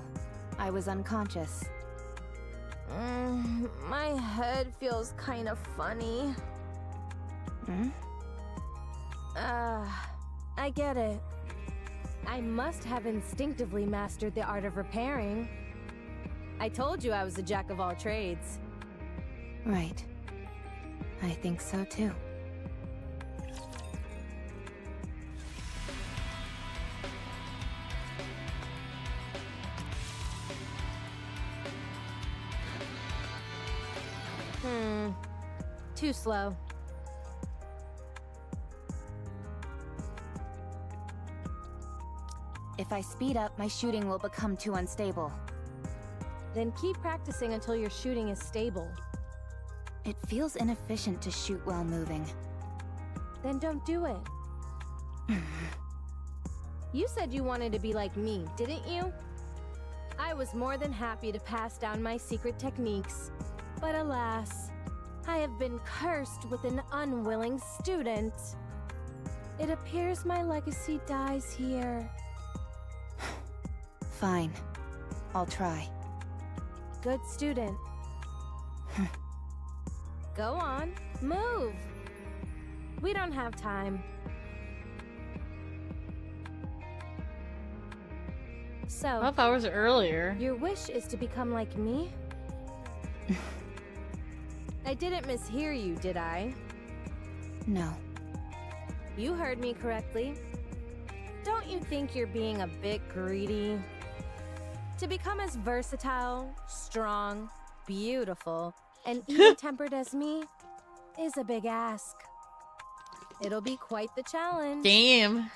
I was unconscious. My head feels kind of funny. I get it. I must have instinctively mastered the art of repairing. I told you I was a jack of all trades. Right. I think so too. Too slow. If I speed up, my shooting will become too unstable. Then keep practicing until your shooting is stable. It feels inefficient to shoot while moving. Then don't do it. You said you wanted to be like me, didn't you? I was more than happy to pass down my secret techniques. But alas, I have been cursed with an unwilling student. It appears my legacy dies here. Fine. I'll try. Good student. Go on, move. We don't have time. So, 12 hours earlier. Your wish is to become like me? I didn't mishear you, did I? No. You heard me correctly. Don't you think you're being a bit greedy? To become as versatile, strong, beautiful, and even-tempered as me is a big ask. It'll be quite the challenge. Damn.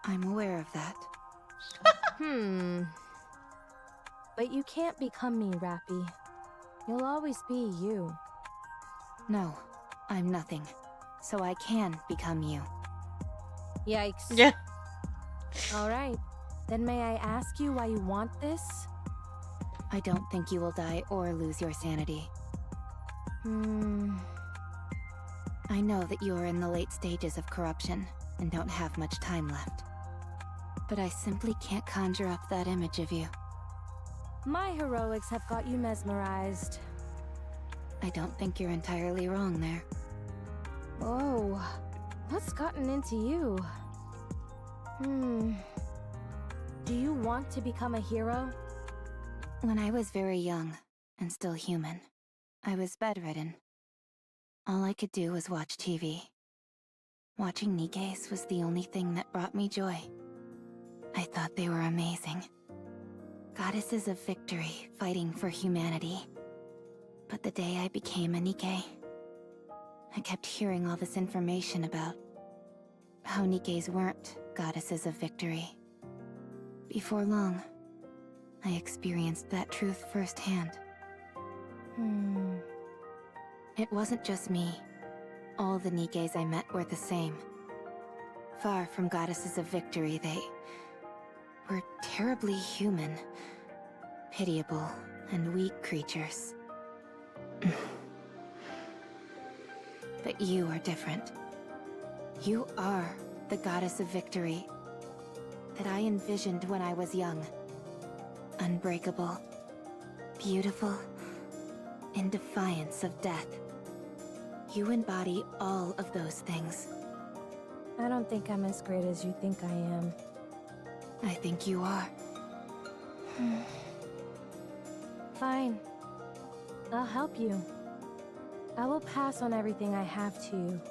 I'm aware of that. But you can't become me, Rapi. You'll always be you. No, I'm nothing. So I can become you. Yikes. Yeah. Alright. Then may I ask you why you want this? I don't think you will die or lose your sanity. I know that you are in the late stages of corruption and don't have much time left. But I simply can't conjure up that image of you. My heroics have got you mesmerized. I don't think you're entirely wrong there. Whoa, what's gotten into you? Do you want to become a hero? When I was very young, and still human, I was bedridden. All I could do was watch TV. Watching Nikke's was the only thing that brought me joy. I thought they were amazing. Goddesses of victory, fighting for humanity. But the day I became a Nikke, I kept hearing all this information about how Nikkes weren't goddesses of victory. Before long, I experienced that truth firsthand. It wasn't just me. All the Nikkes I met were the same. Far from goddesses of victory, they were terribly human, pitiable, and weak creatures. But you are different. You are the goddess of victory that I envisioned when I was young. Unbreakable, beautiful, in defiance of death. You embody all of those things. I don't think I'm as great as you think I am. I think you are. Fine. I'll help you. I will pass on everything I have to you.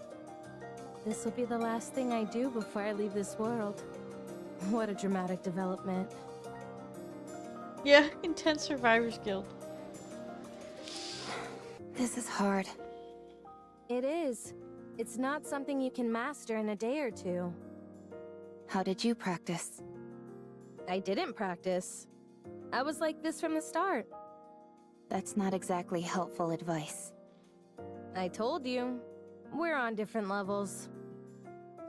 This will be the last thing I do before I leave this world. What a dramatic development. Yeah, intense Survivors Guild. This is hard. It is. It's not something you can master in a day or two. How did you practice? I didn't practice. I was like this from the start. That's not exactly helpful advice. I told you. We're on different levels.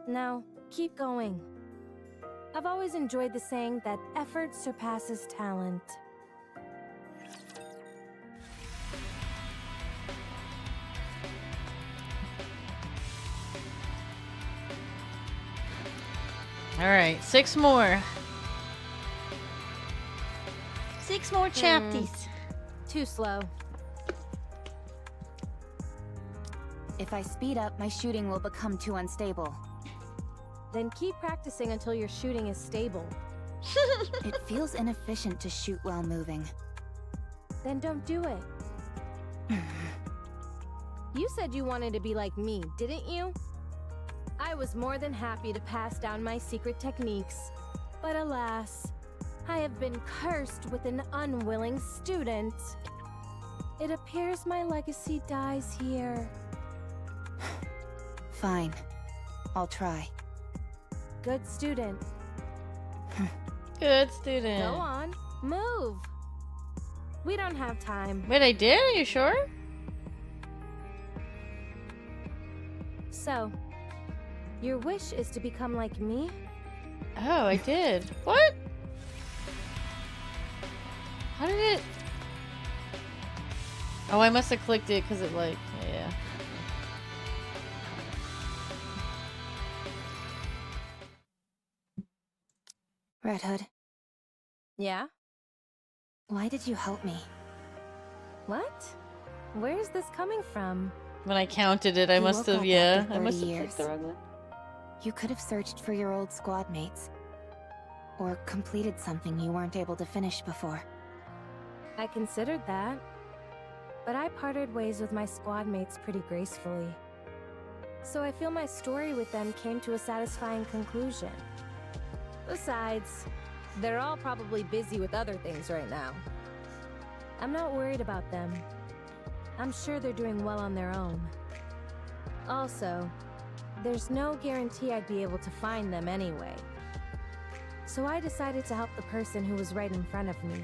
Now, keep going. I've always enjoyed the saying that effort surpasses talent. Alright, 6 more. 6 more chapters. Too slow. If I speed up, my shooting will become too unstable. Then keep practicing until your shooting is stable. It feels inefficient to shoot while moving. Then don't do it. You said you wanted to be like me, didn't you? I was more than happy to pass down my secret techniques. But alas, I have been cursed with an unwilling student. It appears my legacy dies here. Fine. I'll try. Good student. Good student. Go on. Move. We don't have time. Wait, I did? Are you sure? So, your wish is to become like me? Oh, I did. What? How did it... Oh, I must have clicked it because it like... Yeah. Red Hood, Yeah? why did you help me? What? Where is this coming from? When I counted it, I You must woke have... up Yeah. after I 30 must have years. clicked the wrong one. You could have searched for your old squad mates. Or completed something you weren't able to finish before. I considered that. But I parted ways with my squad mates pretty gracefully. So I feel my story with them came to a satisfying conclusion. Besides, they're all probably busy with other things right now. I'm not worried about them. I'm sure they're doing well on their own. Also, there's no guarantee I'd be able to find them anyway. So I decided to help the person who was right in front of me.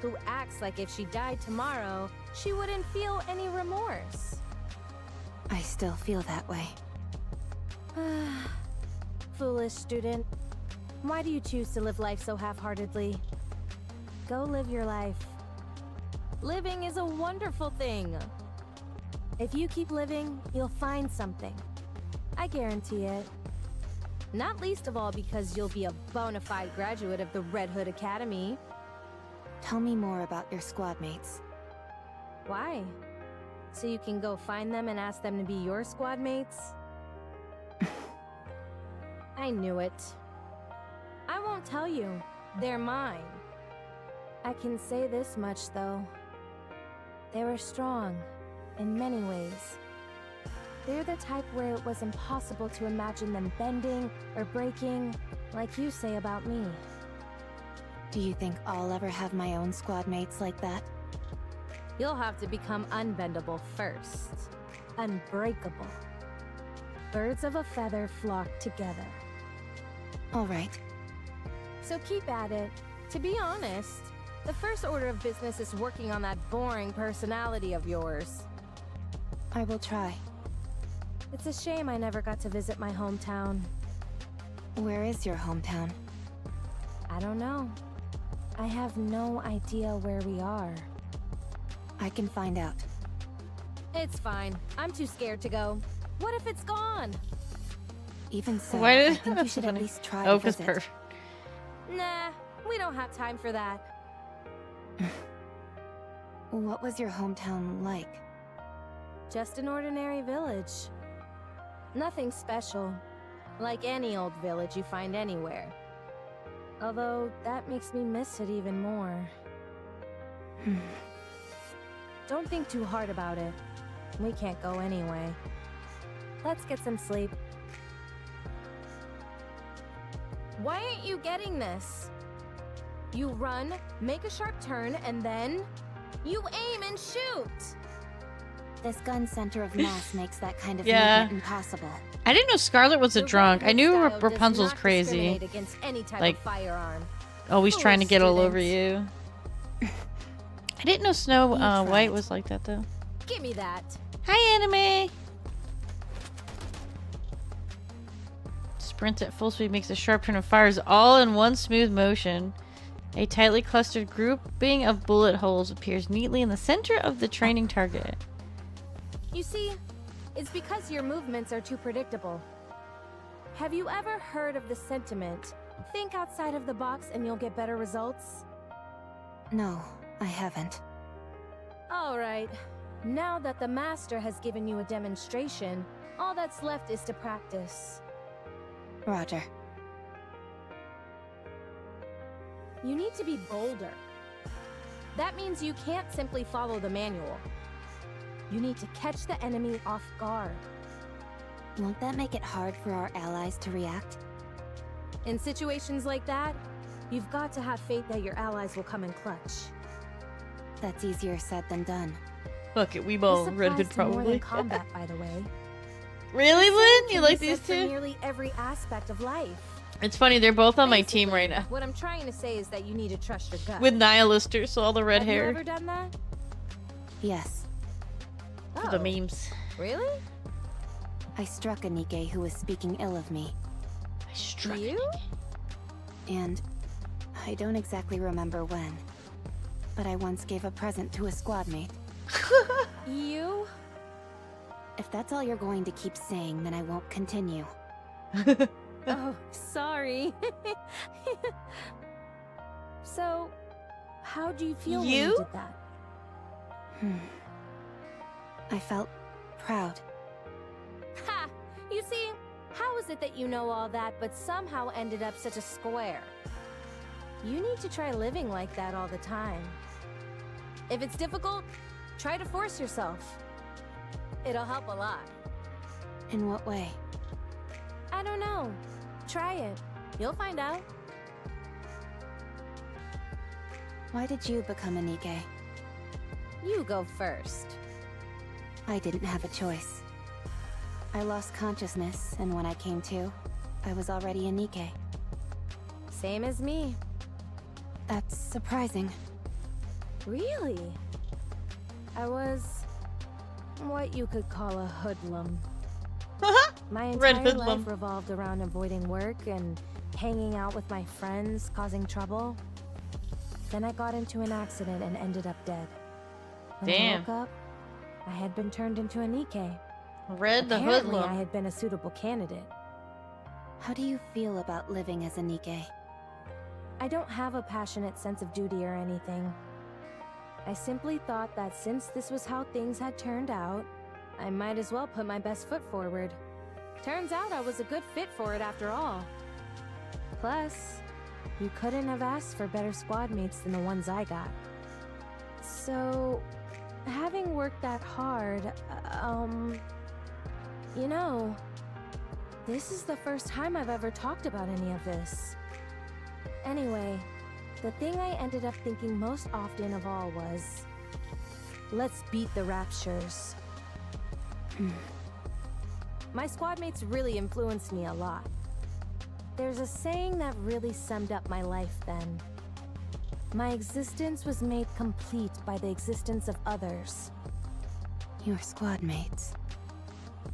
Who acts like if she died tomorrow, she wouldn't feel any remorse. I still feel that way. Foolish student. Why do you choose to live life so half-heartedly? Go live your life. Living is a wonderful thing. If you keep living, you'll find something. I guarantee it. Not least of all because you'll be a bona fide graduate of the Red Hood Academy. Tell me more about your squad mates. Why? So you can go find them and ask them to be your squad mates? I knew it. I won't tell you. They're mine. I can say this much, though. They were strong, in many ways. They're the type where it was impossible to imagine them bending or breaking, like you say about me. Do you think I'll ever have my own squad mates like that? You'll have to become unbendable first. Unbreakable. Birds of a feather flock together. All right. So keep at it. To be honest, the first order of business is working on that boring personality of yours. I will try. It's a shame I never got to visit my hometown. Where is your hometown? I don't know. I have no idea where we are. I can find out. It's fine. I'm too scared to go. What if it's gone? Even so, Why I did think you should at least try Oh, to because visit. perfect. Nah, we don't have time for that. What was your hometown like? Just an ordinary village. Nothing special. Like any old village you find anywhere. Although, that makes me miss it even more. Don't think too hard about it. We can't go anyway. Let's get some sleep. Why aren't you getting this? You run, make a sharp turn, and then... you aim and shoot! This gun center of mass makes that kind of Yeah. movement impossible. I didn't know Scarlet was a The drunk. I Red knew Hood style does Rapunzel's not crazy. discriminate against any type Like, of firearm. Always trying to Foolish get all over student. you. I didn't know Snow tried. White was like that though. Give me that. Hi, Anime! Sprint at full speed makes a sharp turn and fires all in one smooth motion. A tightly clustered grouping of bullet holes appears neatly in the center of the training target. You see, it's because your movements are too predictable. Have you ever heard of the sentiment, think outside of the box and you'll get better results? No, I haven't. Alright, now that the master has given you a demonstration, all that's left is to practice. Roger. You need to be bolder. That means you can't simply follow the manual. You need to catch the enemy off guard. Won't that make it hard for our allies to react? In situations like that, you've got to have faith that your allies will come in clutch. That's easier said than done. Fuck it, we This both Red applies Hood to more than probably. combat, by the way. Really, The same Lynn? You can like be these said for two? nearly every aspect of life. It's funny, they're both on my team right Basically, now. What I'm trying to say is that you need to trust your gut. With Nihilisters, so all the red Have you hair. ever done that? Yes. For the memes. Really? I struck a Nikke who was speaking ill of me. I struck You? And I don't exactly remember when. But I once gave a present to a squad mate. You? If that's all you're going to keep saying, then I won't continue. Oh, sorry. So, how do you feel when You? you did that? I felt proud. Ha! You see, how is it that you know all that but somehow ended up such a square? You need to try living like that all the time. If it's difficult, try to force yourself. It'll help a lot. In what way? I don't know. Try it. You'll find out. Why did you become a Nikke? You go first. I didn't have a choice. I lost consciousness, and when I came to, I was already a Nikke. Same as me. That's surprising. Really? I was what you could call a hoodlum. My Red entire hoodlum. life revolved around avoiding work and hanging out with my friends, causing trouble. Then I got into an accident and ended up dead. When I Damn. woke up, I had been turned into a Nikke. Red the Apparently, I hoodlum. had been a suitable candidate. How do you feel about living as a Nikke? I don't have a passionate sense of duty or anything. I simply thought that since this was how things had turned out, I might as well put my best foot forward. Turns out I was a good fit for it after all. Plus, you couldn't have asked for better squad mates than the ones I got. So, having worked that hard, you know, this is the first time I've ever talked about any of this. Anyway, the thing I ended up thinking most often of all was, let's beat the Raptures. My squad mates really influenced me a lot. There's a saying that really summed up my life then. My existence was made complete by the existence of others. Your squad mates.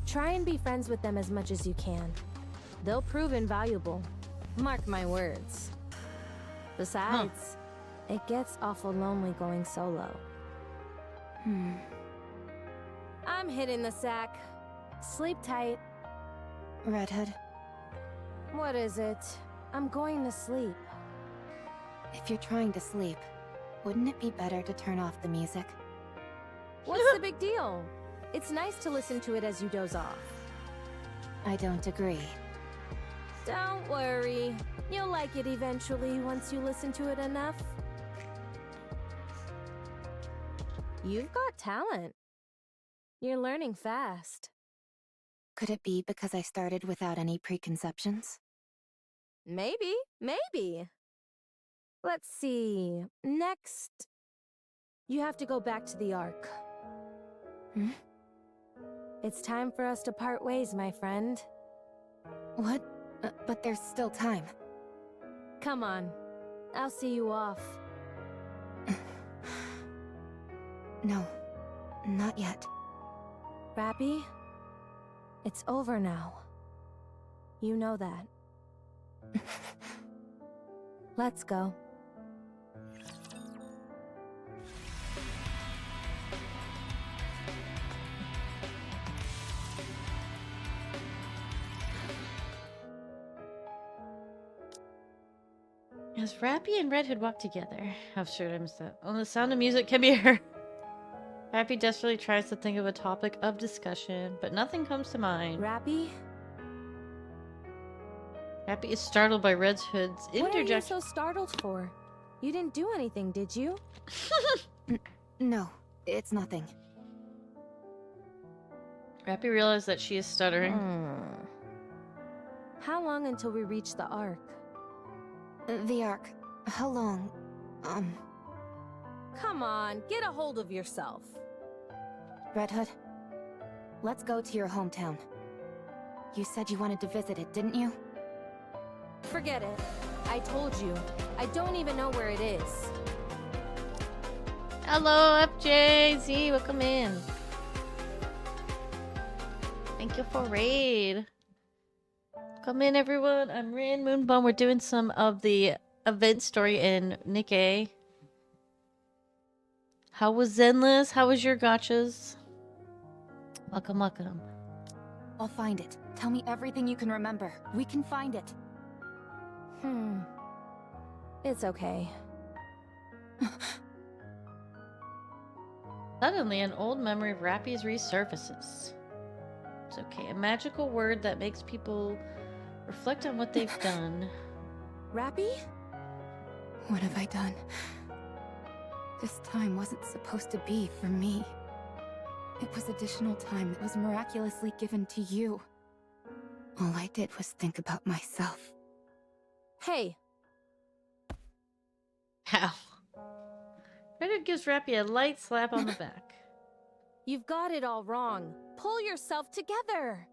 Try and be friends with them as much as you can. They'll prove invaluable. Mark my words. Besides, it gets awful lonely going solo. I'm hitting the sack. Sleep tight. Red Hood, What is it? I'm going to sleep. if you're trying to sleep, wouldn't it be better to turn off the music? What's the big deal? It's nice to listen to it as you doze off. I don't agree. Don't worry. You'll like it eventually once you listen to it enough. You've got talent. You're learning fast. Could it be because I started without any preconceptions? Maybe. Let's see. Next, you have to go back to the Ark. It's time for us to part ways, my friend. What? But there's still time. Come on. I'll see you off. No, not yet. Rapi, it's over now. You know that. Let's go. As Rapi and Red Hood walk together. Oh, shoot, I missed that. Oh, the sound of music can be heard. Rapi desperately tries to think of a topic of discussion, but nothing comes to mind. Rapi? Rapi is startled by Red Hood's interjection. What are you so startled for? You didn't do anything, did you? No, it's nothing. Rapi realizes that she is stuttering. How long until we reach the Ark? The Ark. How long? Come on, get a hold of yourself. Red Hood, let's go to your hometown. You said you wanted to visit it, didn't you? Forget it. I told you. I don't even know where it is. Hello, FJZ. Welcome in. Thank you for raid. Come in, everyone. I'm Rin Moonbone. We're doing some of the event story in Nikke. How was Zenless? How was your gotchas? Welcome, welcome. I'll find it. Tell me everything you can remember. We can find it. It's okay. Suddenly, an old memory of Rapi's resurfaces. It's okay. A magical word that makes people reflect on what they've done. Rapi? What have I done? This time wasn't supposed to be for me. It was additional time that was miraculously given to you. All I did was think about myself. Hey. How? Red gives Rapi a light slap on the back. You've got it all wrong. Pull yourself together.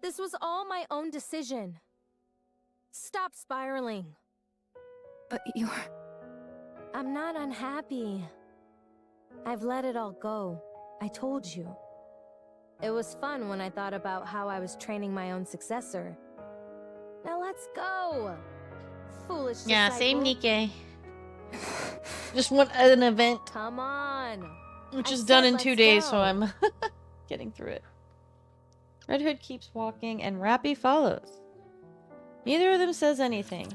This was all my own decision. Stop spiraling. But you're... I'm not unhappy. I've let it all go. I told you. It was fun when I thought about how I was training my own successor. Now let's go. Foolish Yeah, disciple. same Nikke. Just want an event. Come on. Which I is done said in 2 let's days, go. so I'm getting through it. Red Hood keeps walking, and Rapi follows. Neither of them says anything.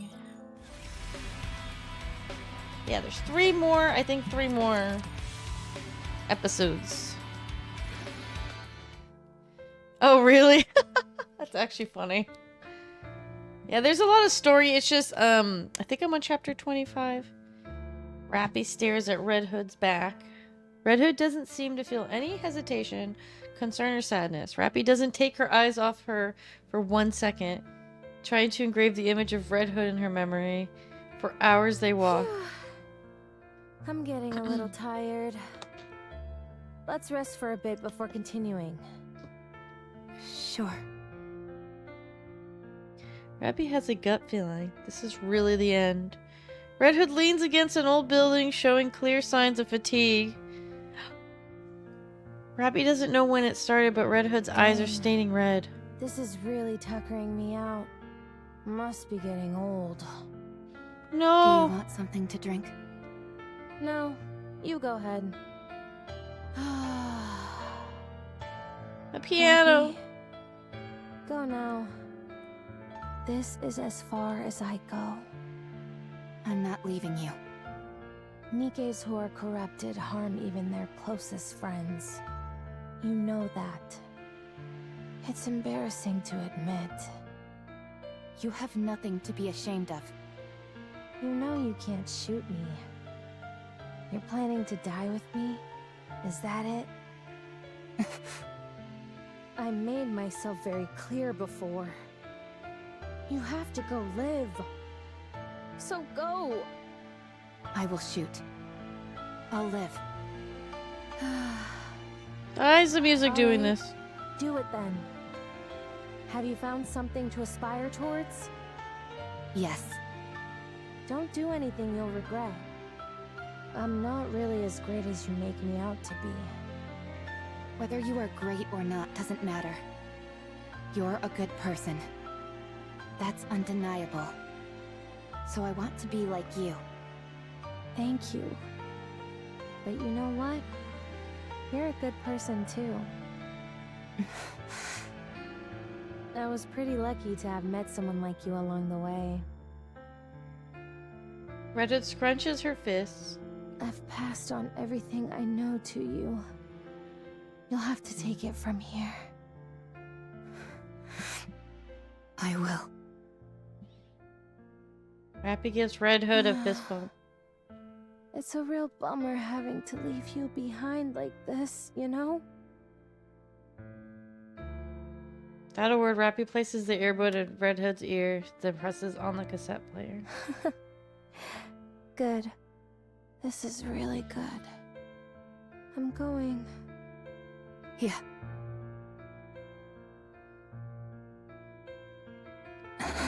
Yeah, there's 3 more, I think 3 more episodes. Oh, really? That's actually funny. Yeah, there's a lot of story. It's just, I think I'm on chapter 25. Rapi stares at Red Hood's back. Red Hood doesn't seem to feel any hesitation, concern, or sadness. Rapi doesn't take her eyes off her for 1 second, trying to engrave the image of Red Hood in her memory. For hours they walk. I'm getting a little tired. Let's rest for a bit before continuing. Sure. Rapi has a gut feeling this is really the end. Red Hood leans against an old building, showing clear signs of fatigue. Rapi doesn't know when it started, but Red Hood's eyes are staining red. This is really tuckering me out. Must be getting old. No. Do you want something to drink? No, you go ahead. A piano. Rapi, go now. This is as far as I go. I'm not leaving you. Nikkes who are corrupted harm even their closest friends. You know that. It's embarrassing to admit. You have nothing to be ashamed of. You know you can't shoot me. You're planning to die with me? Is that it? I made myself very clear before. You have to go live. So go! I will shoot. I'll live. Why is the music doing this? Do it then. Have you found something to aspire towards? Yes. Don't do anything you'll regret. I'm not really as great as you make me out to be. Whether you are great or not doesn't matter. You're a good person. That's undeniable. So I want to be like you. Thank you. But you know what? You're a good person too. I was pretty lucky to have met someone like you along the way. Red Hood scrunches her fists. I've passed on everything I know to you. You'll have to take it from here. I will. Rapi gives Red Hood a fist bump. It's a real bummer having to leave you behind like this, you know? Without a word, Rapi places the earbud in Red Hood's ear, then presses on the cassette player. Good. This is really good. I'm going. Yeah.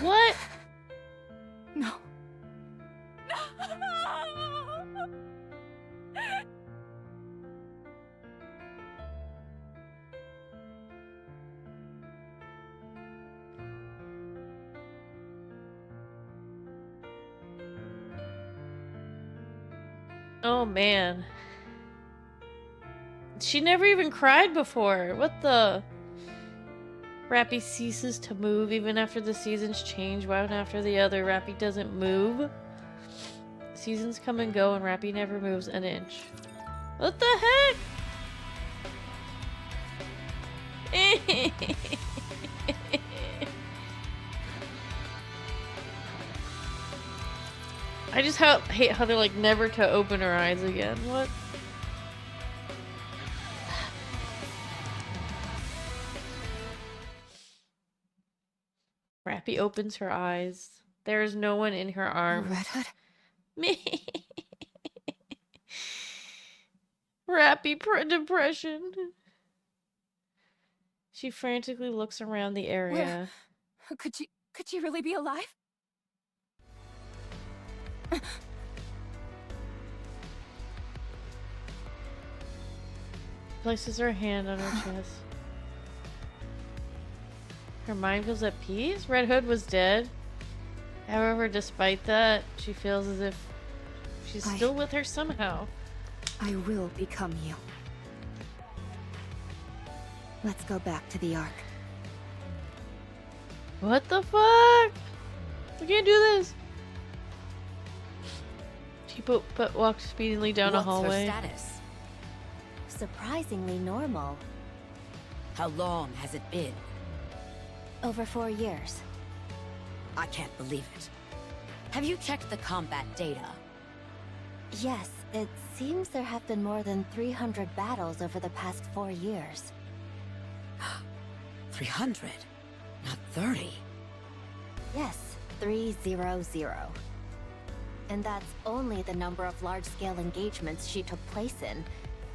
What? No. Oh man. She never even cried before. What the? Rapi ceases to move even after the seasons change. One after the other, Rapi doesn't move. Seasons come and go and Rapi never moves an inch. What the heck? I just hate how they're like never to open her eyes again. What? Rapi opens her eyes. There is no one in her arms. Red Hood? Me. Rapi depression. She frantically looks around the area. Could she really be alive? Places her hand on her chest. Her mind feels at peace? Red Hood was dead. However, despite that, she feels as if she's still with her somehow. I will become you. Let's go back to the Ark. What the fuck? We can't do this. She but walked speedily down a hallway. What's her status? Surprisingly normal. How long has it been? Over 4 years. I can't believe it. Have you checked the combat data? Yes, it seems there have been more than 300 battles over the past 4 years. 300? Not 30? Yes, 300. And that's only the number of large-scale engagements she took place in.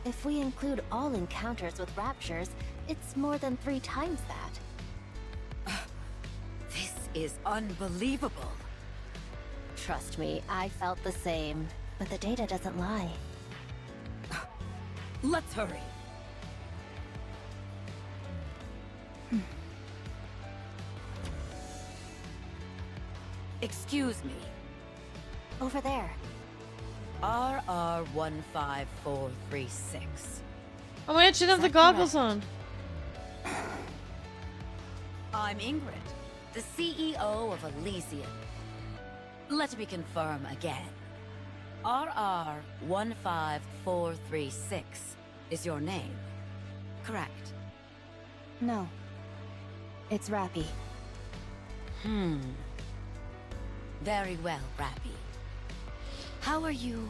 If we include all encounters with raptures, it's more than 3 times that. This is unbelievable. Trust me, I felt the same. But the data doesn't lie. Let's hurry. Excuse me. Over there. RR15436. Oh my god, she doesn't have the goggles on. I'm Ingrid, the CEO of Elysian. Let me confirm again. RR15436 is your name, correct? No. It's Rapi. Very well, Rapi. How are you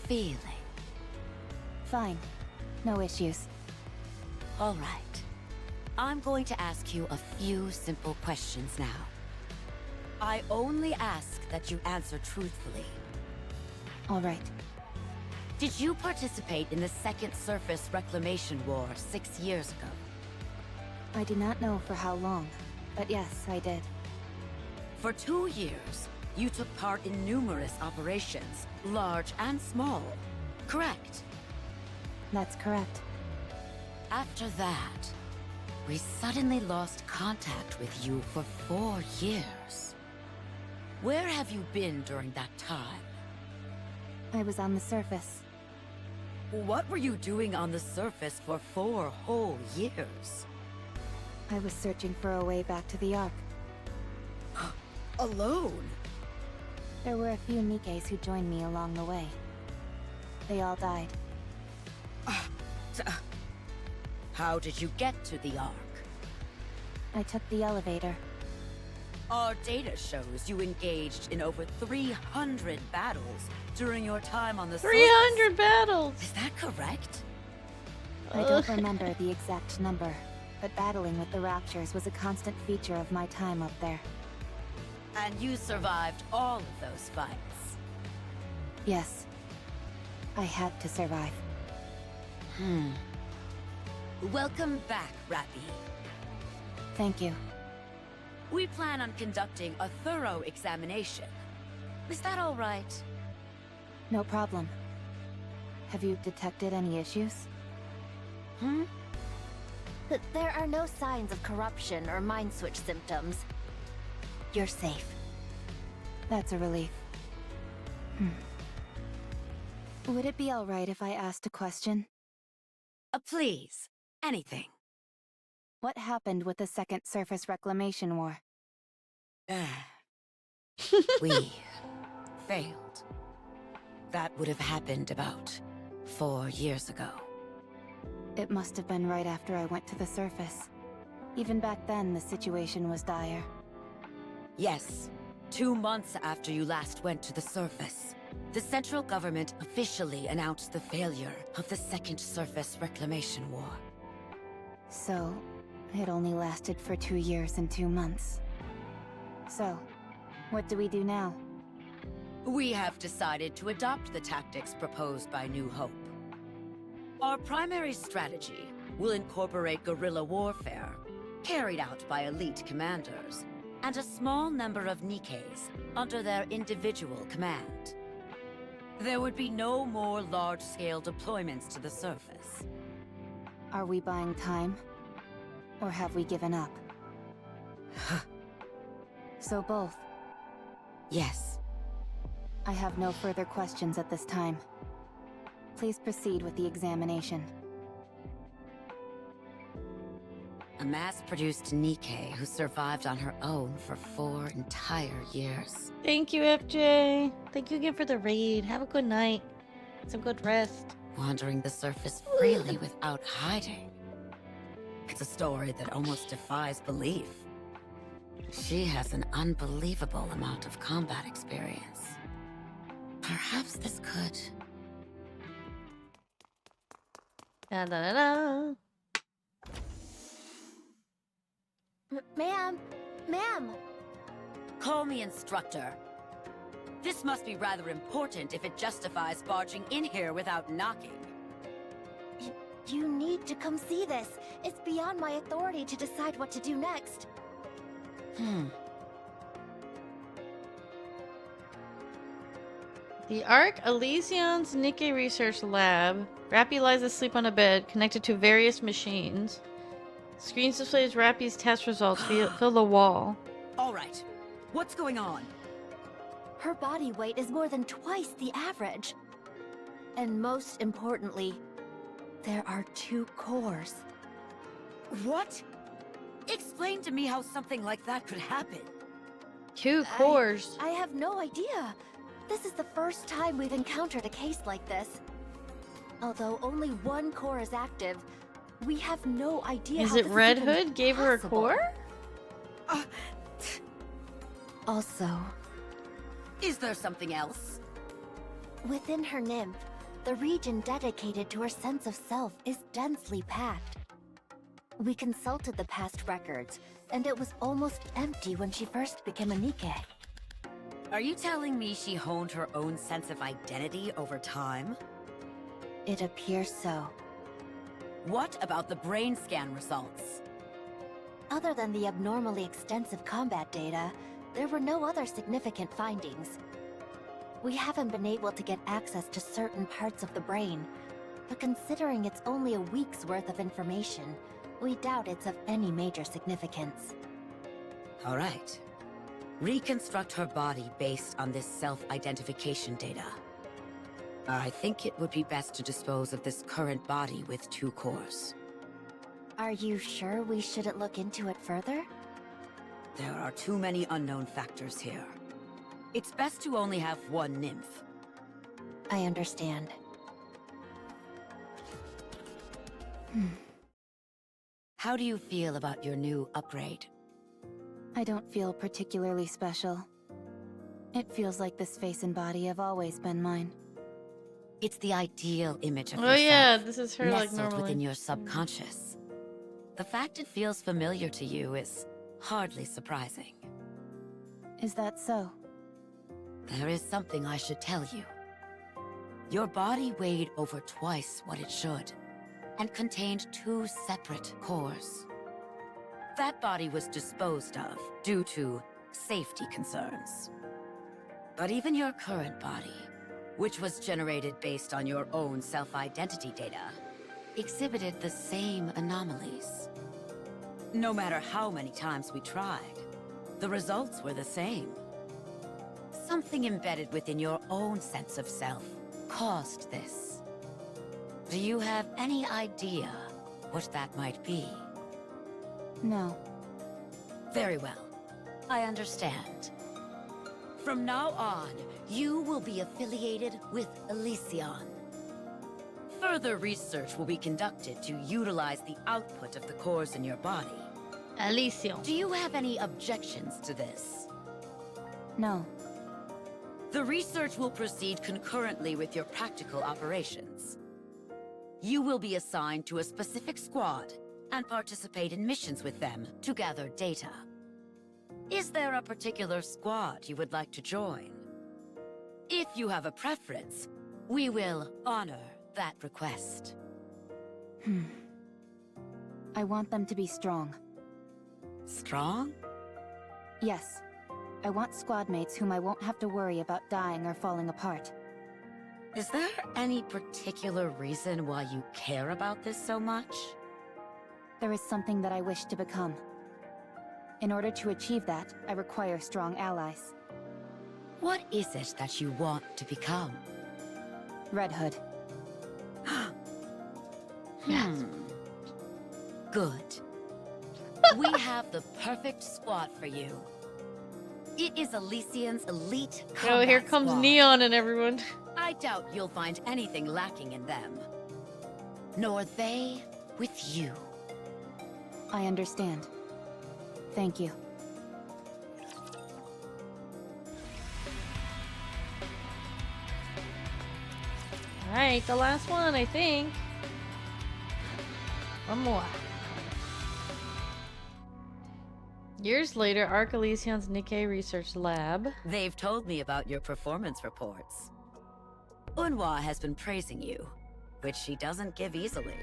feeling? Fine. No issues. All right. I'm going to ask you a few simple questions now. I only ask that you answer truthfully. All right. Did you participate in the Second Surface Reclamation War 6 years ago? I do not know for how long, but yes, I did. For 2 years, you took part in numerous operations, large and small, correct? That's correct. After that, we suddenly lost contact with you for 4 years. Where have you been during that time? I was on the surface. What were you doing on the surface for 4 whole years? I was searching for a way back to the Ark. Alone? There were a few Nikkes who joined me along the way. They all died. How did you get to the Ark? I took the elevator. Our data shows you engaged in over 300 battles during your time on the surface. 300 battles! Is that correct? I don't remember the exact number, but battling with the Raptures was a constant feature of my time up there. And you survived all of those fights? Yes. I had to survive. Welcome back, Rapi. Thank you. We plan on conducting a thorough examination. Is that all right? No problem. Have you detected any issues? There are no signs of corruption or mind switch symptoms. You're safe. That's a relief. Would it be alright if I asked a question? Please. Anything. What happened with the Second Surface Reclamation War? We failed. That would have happened about 4 years ago. It must have been right after I went to the surface. Even back then, the situation was dire. Yes. 2 months after you last went to the surface, the central government officially announced the failure of the Second Surface Reclamation War. So, it only lasted for 2 years and 2 months. So, what do we do now? We have decided to adopt the tactics proposed by New Hope. Our primary strategy will incorporate guerrilla warfare, carried out by elite commanders, and a small number of Nikkes under their individual command. There would be no more large-scale deployments to the surface. Are we buying time? Or have we given up? So both. Yes. I have no further questions at this time. Please proceed with the examination. A mass-produced Nikke who survived on her own for 4 entire years. Thank you, FJ. Thank you again for the raid. Have a good night. Some good rest. Wandering the surface freely without hiding. It's a story that almost defies belief. She has an unbelievable amount of combat experience. Perhaps this could... Da da da da. Ma'am! Ma'am! Call me instructor. This must be rather important if it justifies barging in here without knocking. You need to come see this. It's beyond my authority to decide what to do next. The Ark Elysion's Nikke Research Lab. Rapi lies asleep on a bed connected to various machines. Screens displays Rapi's test results fill the wall. All right. What's going on? Her body weight is more than twice the average. And most importantly, there are 2 cores. What? Explain to me how something like that could happen. 2 cores. I have no idea. This is the first time we've encountered a case like this. Although only 1 core is active, we have no idea Is how it this Red even Hood gave her a possible. core? Also, Is there something else? within her nymph, the region dedicated to her sense of self is densely packed. We consulted the past records, and it was almost empty when she first became a Nikke. Are you telling me she honed her own sense of identity over time? It appears so. What about the brain scan results? Other than the abnormally extensive combat data, there were no other significant findings. We haven't been able to get access to certain parts of the brain, but considering it's only a week's worth of information, we doubt it's of any major significance. All right. Reconstruct her body based on this self-identification data. I think it would be best to dispose of this current body with 2 cores. Are you sure we shouldn't look into it further? There are too many unknown factors here. It's best to only have 1 nymph. I understand. How do you feel about your new upgrade? I don't feel particularly special. It feels like this face and body have always been mine. It's the ideal image of Oh yourself, yeah, this is her like nestled normally. within your subconscious. The fact it feels familiar to you is hardly surprising. Is that so? There is something I should tell you. Your body weighed over twice what it should, and contained 2 separate cores. That body was disposed of due to safety concerns. But even your current body, which was generated based on your own self-identity data, exhibited the same anomalies. No matter how many times we tried, the results were the same. Something embedded within your own sense of self caused this. Do you have any idea what that might be? No. Very well. I understand. From now on, you will be affiliated with Elysion. Further research will be conducted to utilize the output of the cores in your body. Elysion. Do you have any objections to this? No. The research will proceed concurrently with your practical operations. You will be assigned to a specific squad and participate in missions with them to gather data. Is there a particular squad you would like to join? If you have a preference, we will honor that request. I want them to be strong. Strong? Yes. I want squad mates whom I won't have to worry about dying or falling apart. Is there any particular reason why you care about this so much? There is something that I wish to become. In order to achieve that, I require strong allies. What is it that you want to become? Red Hood. Good. We have the perfect squad for you. It is Elysian's elite combat Oh, here comes squad. Neon and everyone. I doubt you'll find anything lacking in them. Nor they with you. I understand. Thank you. Alright, the last one, I think. One more. Years later, Ark Elysion's Nikke research lab. They've told me about your performance reports. Unhwa has been praising you, which she doesn't give easily.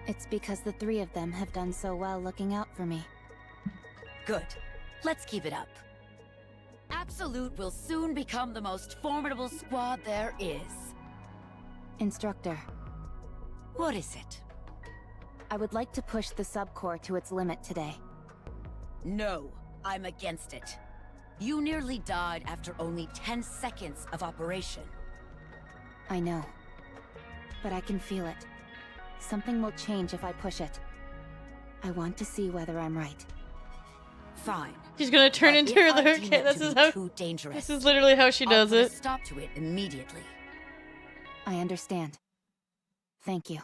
It's because the three of them have done so well looking out for me. Good. Let's keep it up. Absolute will soon become the most formidable squad there is. Instructor, What is it? I would like to push the subcore to its limit today. No, I'm against it. You nearly died after only 10 seconds of operation. I know. But I can feel it. Something will change if I push it. I want to see whether I'm right. Fine. She's gonna turn But into if her. I Okay, deem it this to is be how. too dangerous, This is literally how she I'll does put a it. stop to it immediately. I understand. Thank you.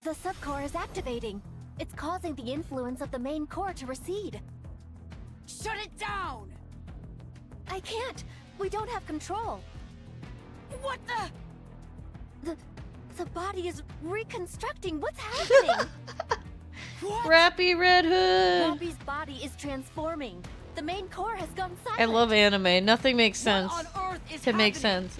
The subcore is activating. It's causing the influence of the main core to recede. Shut it down! I can't. We don't have control. What the? The body is reconstructing. What's happening? Rapi Red Hood. Rapi's body is transforming. The main core has gone silent. I love anime. Nothing makes sense What on earth is to make happening? sense.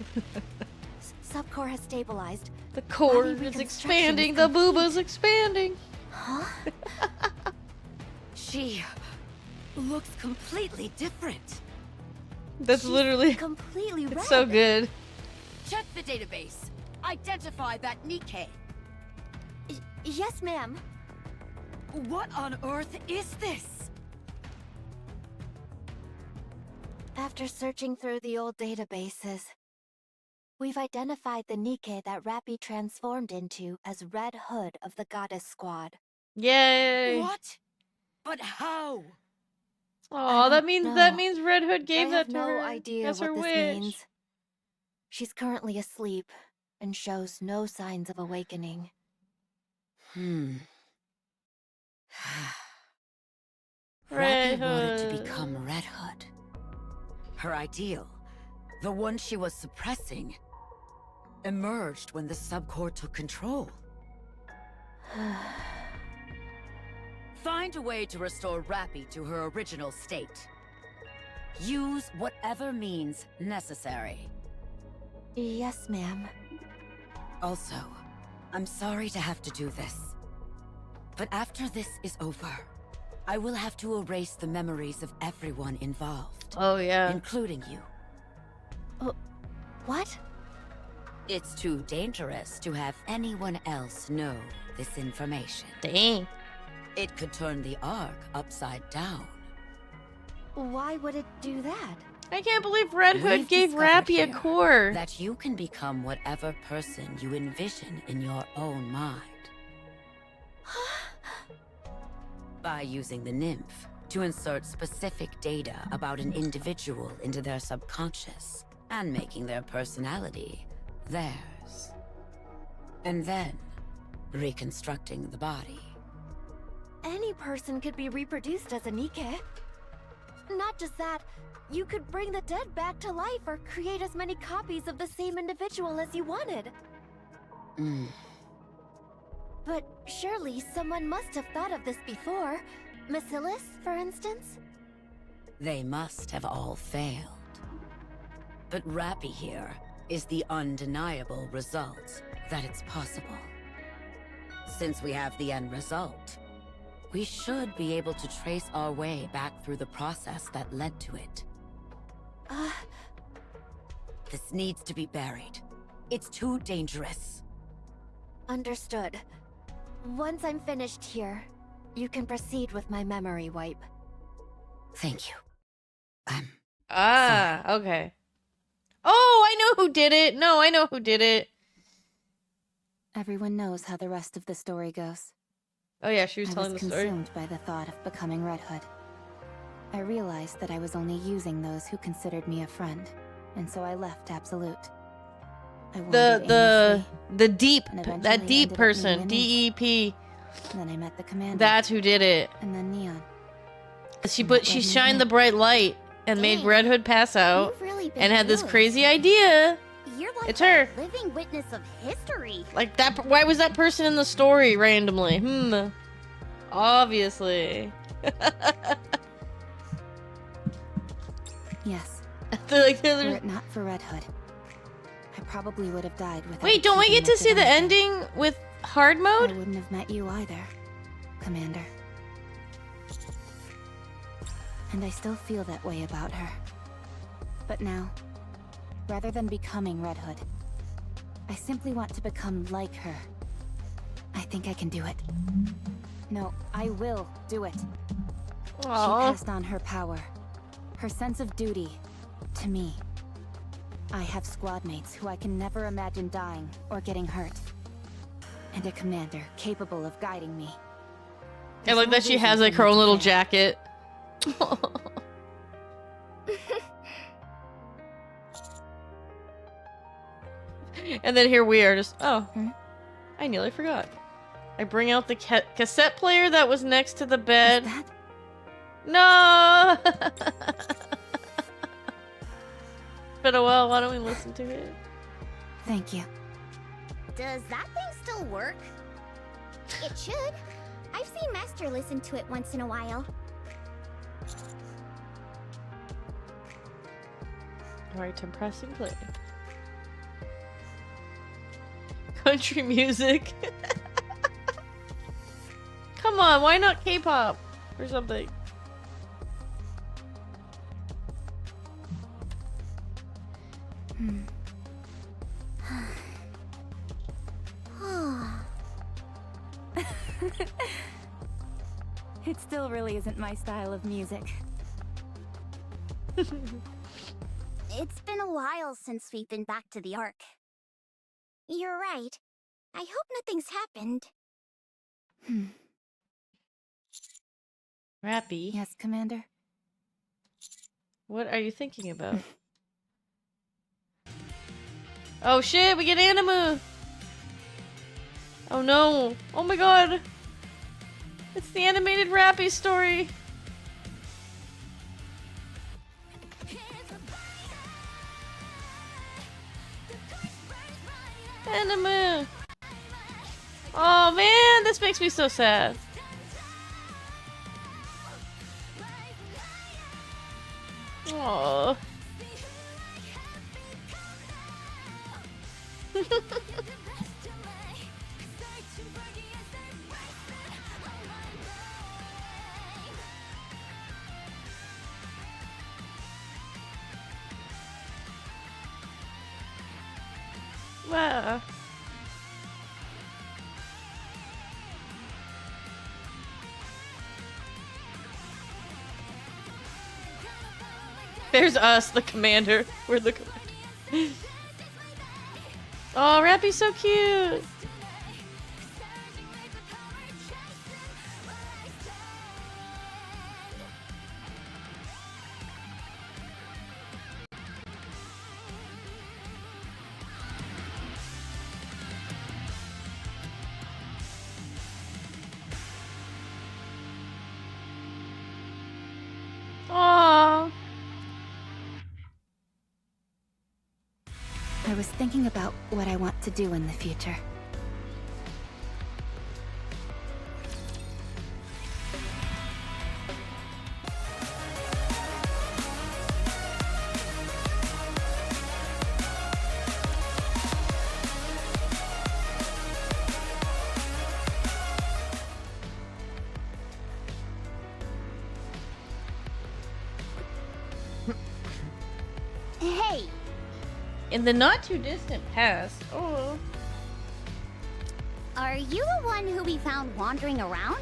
Subcore has stabilized. The core Body is reconstruction expanding. is The complete. booba's expanding. Huh? She looks completely different. That's She's literally. completely red. It's so good. Check the database. Identify that Nikke. Yes, ma'am. What on earth is this? After searching through the old databases, we've identified the Nikke that Rapi transformed into as Red Hood of the Goddess Squad. Yay! What? But how? Oh, that means know. Red Hood gave I that have to no her. idea That's her what this wish. means. She's currently asleep and shows no signs of awakening. Rapi Red wanted to Hood. become Red Hood. Her ideal, the one she was suppressing, emerged when the subcore took control. Find a way to restore Rapi to her original state. Use whatever means necessary. Yes, ma'am. Also, I'm sorry to have to do this. But after this is over, I will have to erase the memories of everyone involved. Oh, yeah. Including you. What? It's too dangerous to have anyone else know this information. Dang. It could turn the Ark upside down. Why would it do that? I can't believe Red Hood We've gave discovered Rapi a here core. that you can become whatever person you envision in your own mind. By using the nymph to insert specific data about an individual into their subconscious and making their personality theirs. And then reconstructing the body. Any person could be reproduced as a Nikke. Not just that, you could bring the dead back to life or create as many copies of the same individual as you wanted. But surely someone must have thought of this before. Bacillus, for instance? They must have all failed. But Rapi here is the undeniable result that it's possible. Since we have the end result, we should be able to trace our way back through the process that led to it. This needs to be buried. It's too dangerous. Understood. Once I'm finished here, you can proceed with my memory wipe. Thank you. Okay. Oh, I know who did it. No, I know who did it. Everyone knows how the rest of the story goes. Oh yeah, she was I telling was the story. consumed by the thought of becoming Red Hood. I realized that I was only using those who considered me a friend, and so I left Absolute. I wandered The deep, and eventually that deep ended up person, meeting DEP. Then I met the commander. That's who did it. And then Neon. She And that she led me shined here. the bright light and made Dang, Red Hood pass out You've really been and had this good. crazy idea. You're like It's her. a living witness of history. Like that. Why was that person in the story randomly? Obviously. Yes. They're like, Were it not for Red Hood, I probably would have died without. wait, don't we achieving get to much see of the anything. ending with hard I mode? wouldn't have met you either, Commander. And I still feel that way about her. But now, rather than becoming Red Hood, I simply want to become like her. I think I can do it. No, I will do it. She passed on her power, her sense of duty, to me. I have squad mates who I can never imagine dying or getting hurt. And a commander capable of guiding me. I like that she has like her own little jacket. And then here we are just, I nearly forgot. I bring out the cassette player that was next to the bed. No! It's been a while, why don't we listen to it? Thank you. Does that thing still work? It should. I've seen Master listen to it once in a while. Alright, I'm pressing play. Country music. Come on, why not K-pop or something? It still really isn't my style of music. It's been a while since we've been back to the Ark. You're right. I hope nothing's happened. Rapi? Yes, Commander? What are you thinking about? Oh shit, we get Anima! Oh no! Oh my god! It's the animated Rapi story! Anima! Oh man, this makes me so sad. Aww. Wow. There's us, the commander. We're the commander. Oh, Rapi's so cute. Aww. I was thinking about what I want to do in the future. Hey! In the not too distant past. Oh. Are you the one who we found wandering around?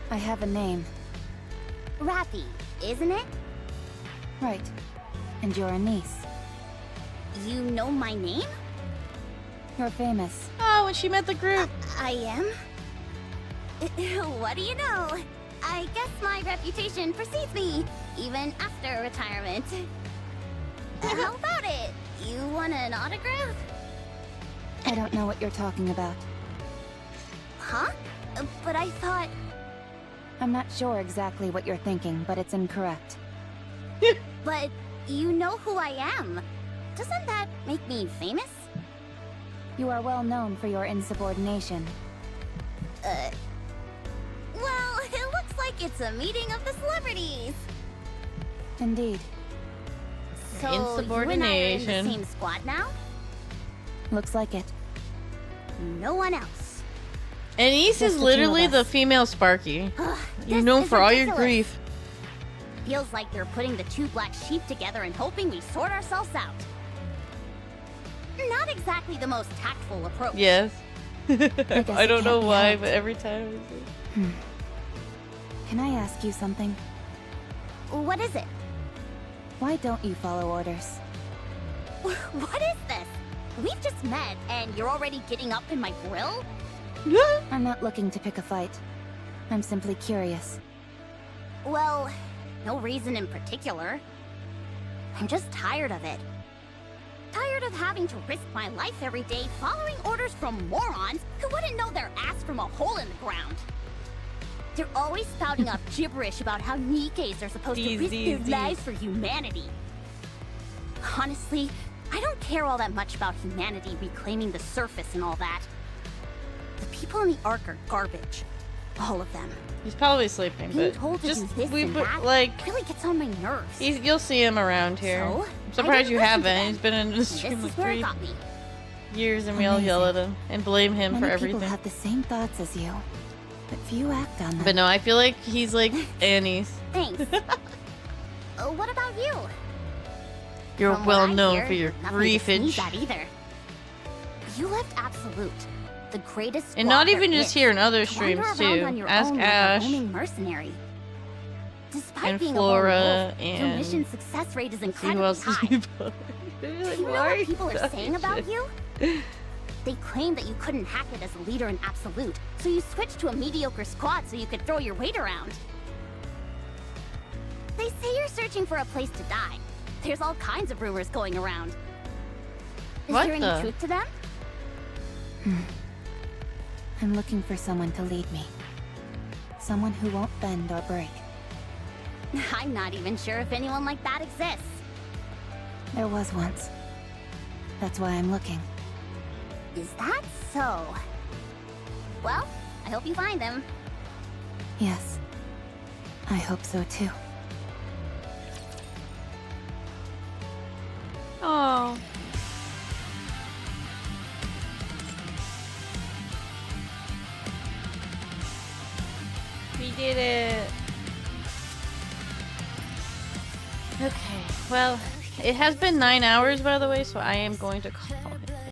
I have a name. Rapi, isn't it? Right. And you're a niece. You know my name? You're famous. Oh, when she met the group. I am? What do you know? I guess my reputation precedes me, even after retirement. How about it? You want an autograph? I don't know what you're talking about. Huh? But I thought... I'm not sure exactly what you're thinking, but it's incorrect. But you know who I am. Doesn't that make me famous? You are well known for your insubordination. Well, it looks like it's a meeting of the celebrities. Indeed. So, you and I are in Insubordination. the same squad now? Looks like it. No one else. Anise Just is the two literally of the us. female Sparky. Ugh, You're this known is for all your ridiculous. grief. Feels like they're putting the two black sheep together and hoping we sort ourselves out. Not exactly the most tactful approach. Yes. I don't it know can't be why, helped. but every time it's like... Can I ask you something? What is it? Why don't you follow orders? What is this? We've just met, and you're already getting up in my grill? I'm not looking to pick a fight. I'm simply curious. Well, no reason in particular. I'm just tired of it. Tired of having to risk my life every day following orders from morons who wouldn't know their ass from a hole in the ground. They're always spouting up gibberish about how Nikkes are supposed to risk their lives for humanity. Honestly, I don't care all that much about humanity reclaiming the surface and all that. The people in the Ark are garbage. All of them. He's probably sleeping, Being but told to just do this and that like really gets on my nerves. you'll see him around here. So, I'm surprised I you didn't listen to haven't. them. He's been in the And stream this like is where it 3 got me. years, and we all yell at him and blame him Many for people everything. have the same thoughts as you, but few act on them. But no, I feel like he's like Annie's. Thanks. What about you? You're From well what I known hear, for your nothing to sneeze griefage. at either. You left Absolute, the greatest And not squad even there just is, here in other to wander streams around too. on your Ask own like a Ash roaming mercenary. Despite and being a Flora lone wolf, your and mission success rate is see who incredibly else is high. involved. Do you know what people are saying about you? They claim that you couldn't hack it as a leader in Absolute, so you switched to a mediocre squad so you could throw your weight around. They say you're searching for a place to die. There's all kinds of rumors going around. Is What there any the? truth to them? I'm looking for someone to lead me. Someone who won't bend or break. I'm not even sure if anyone like that exists. There was once. That's why I'm looking. Is that so? Well, I hope you find them. Yes. I hope so too. Oh. We did it. Okay, well, it has been 9 hours, by the way, so I am going to call it.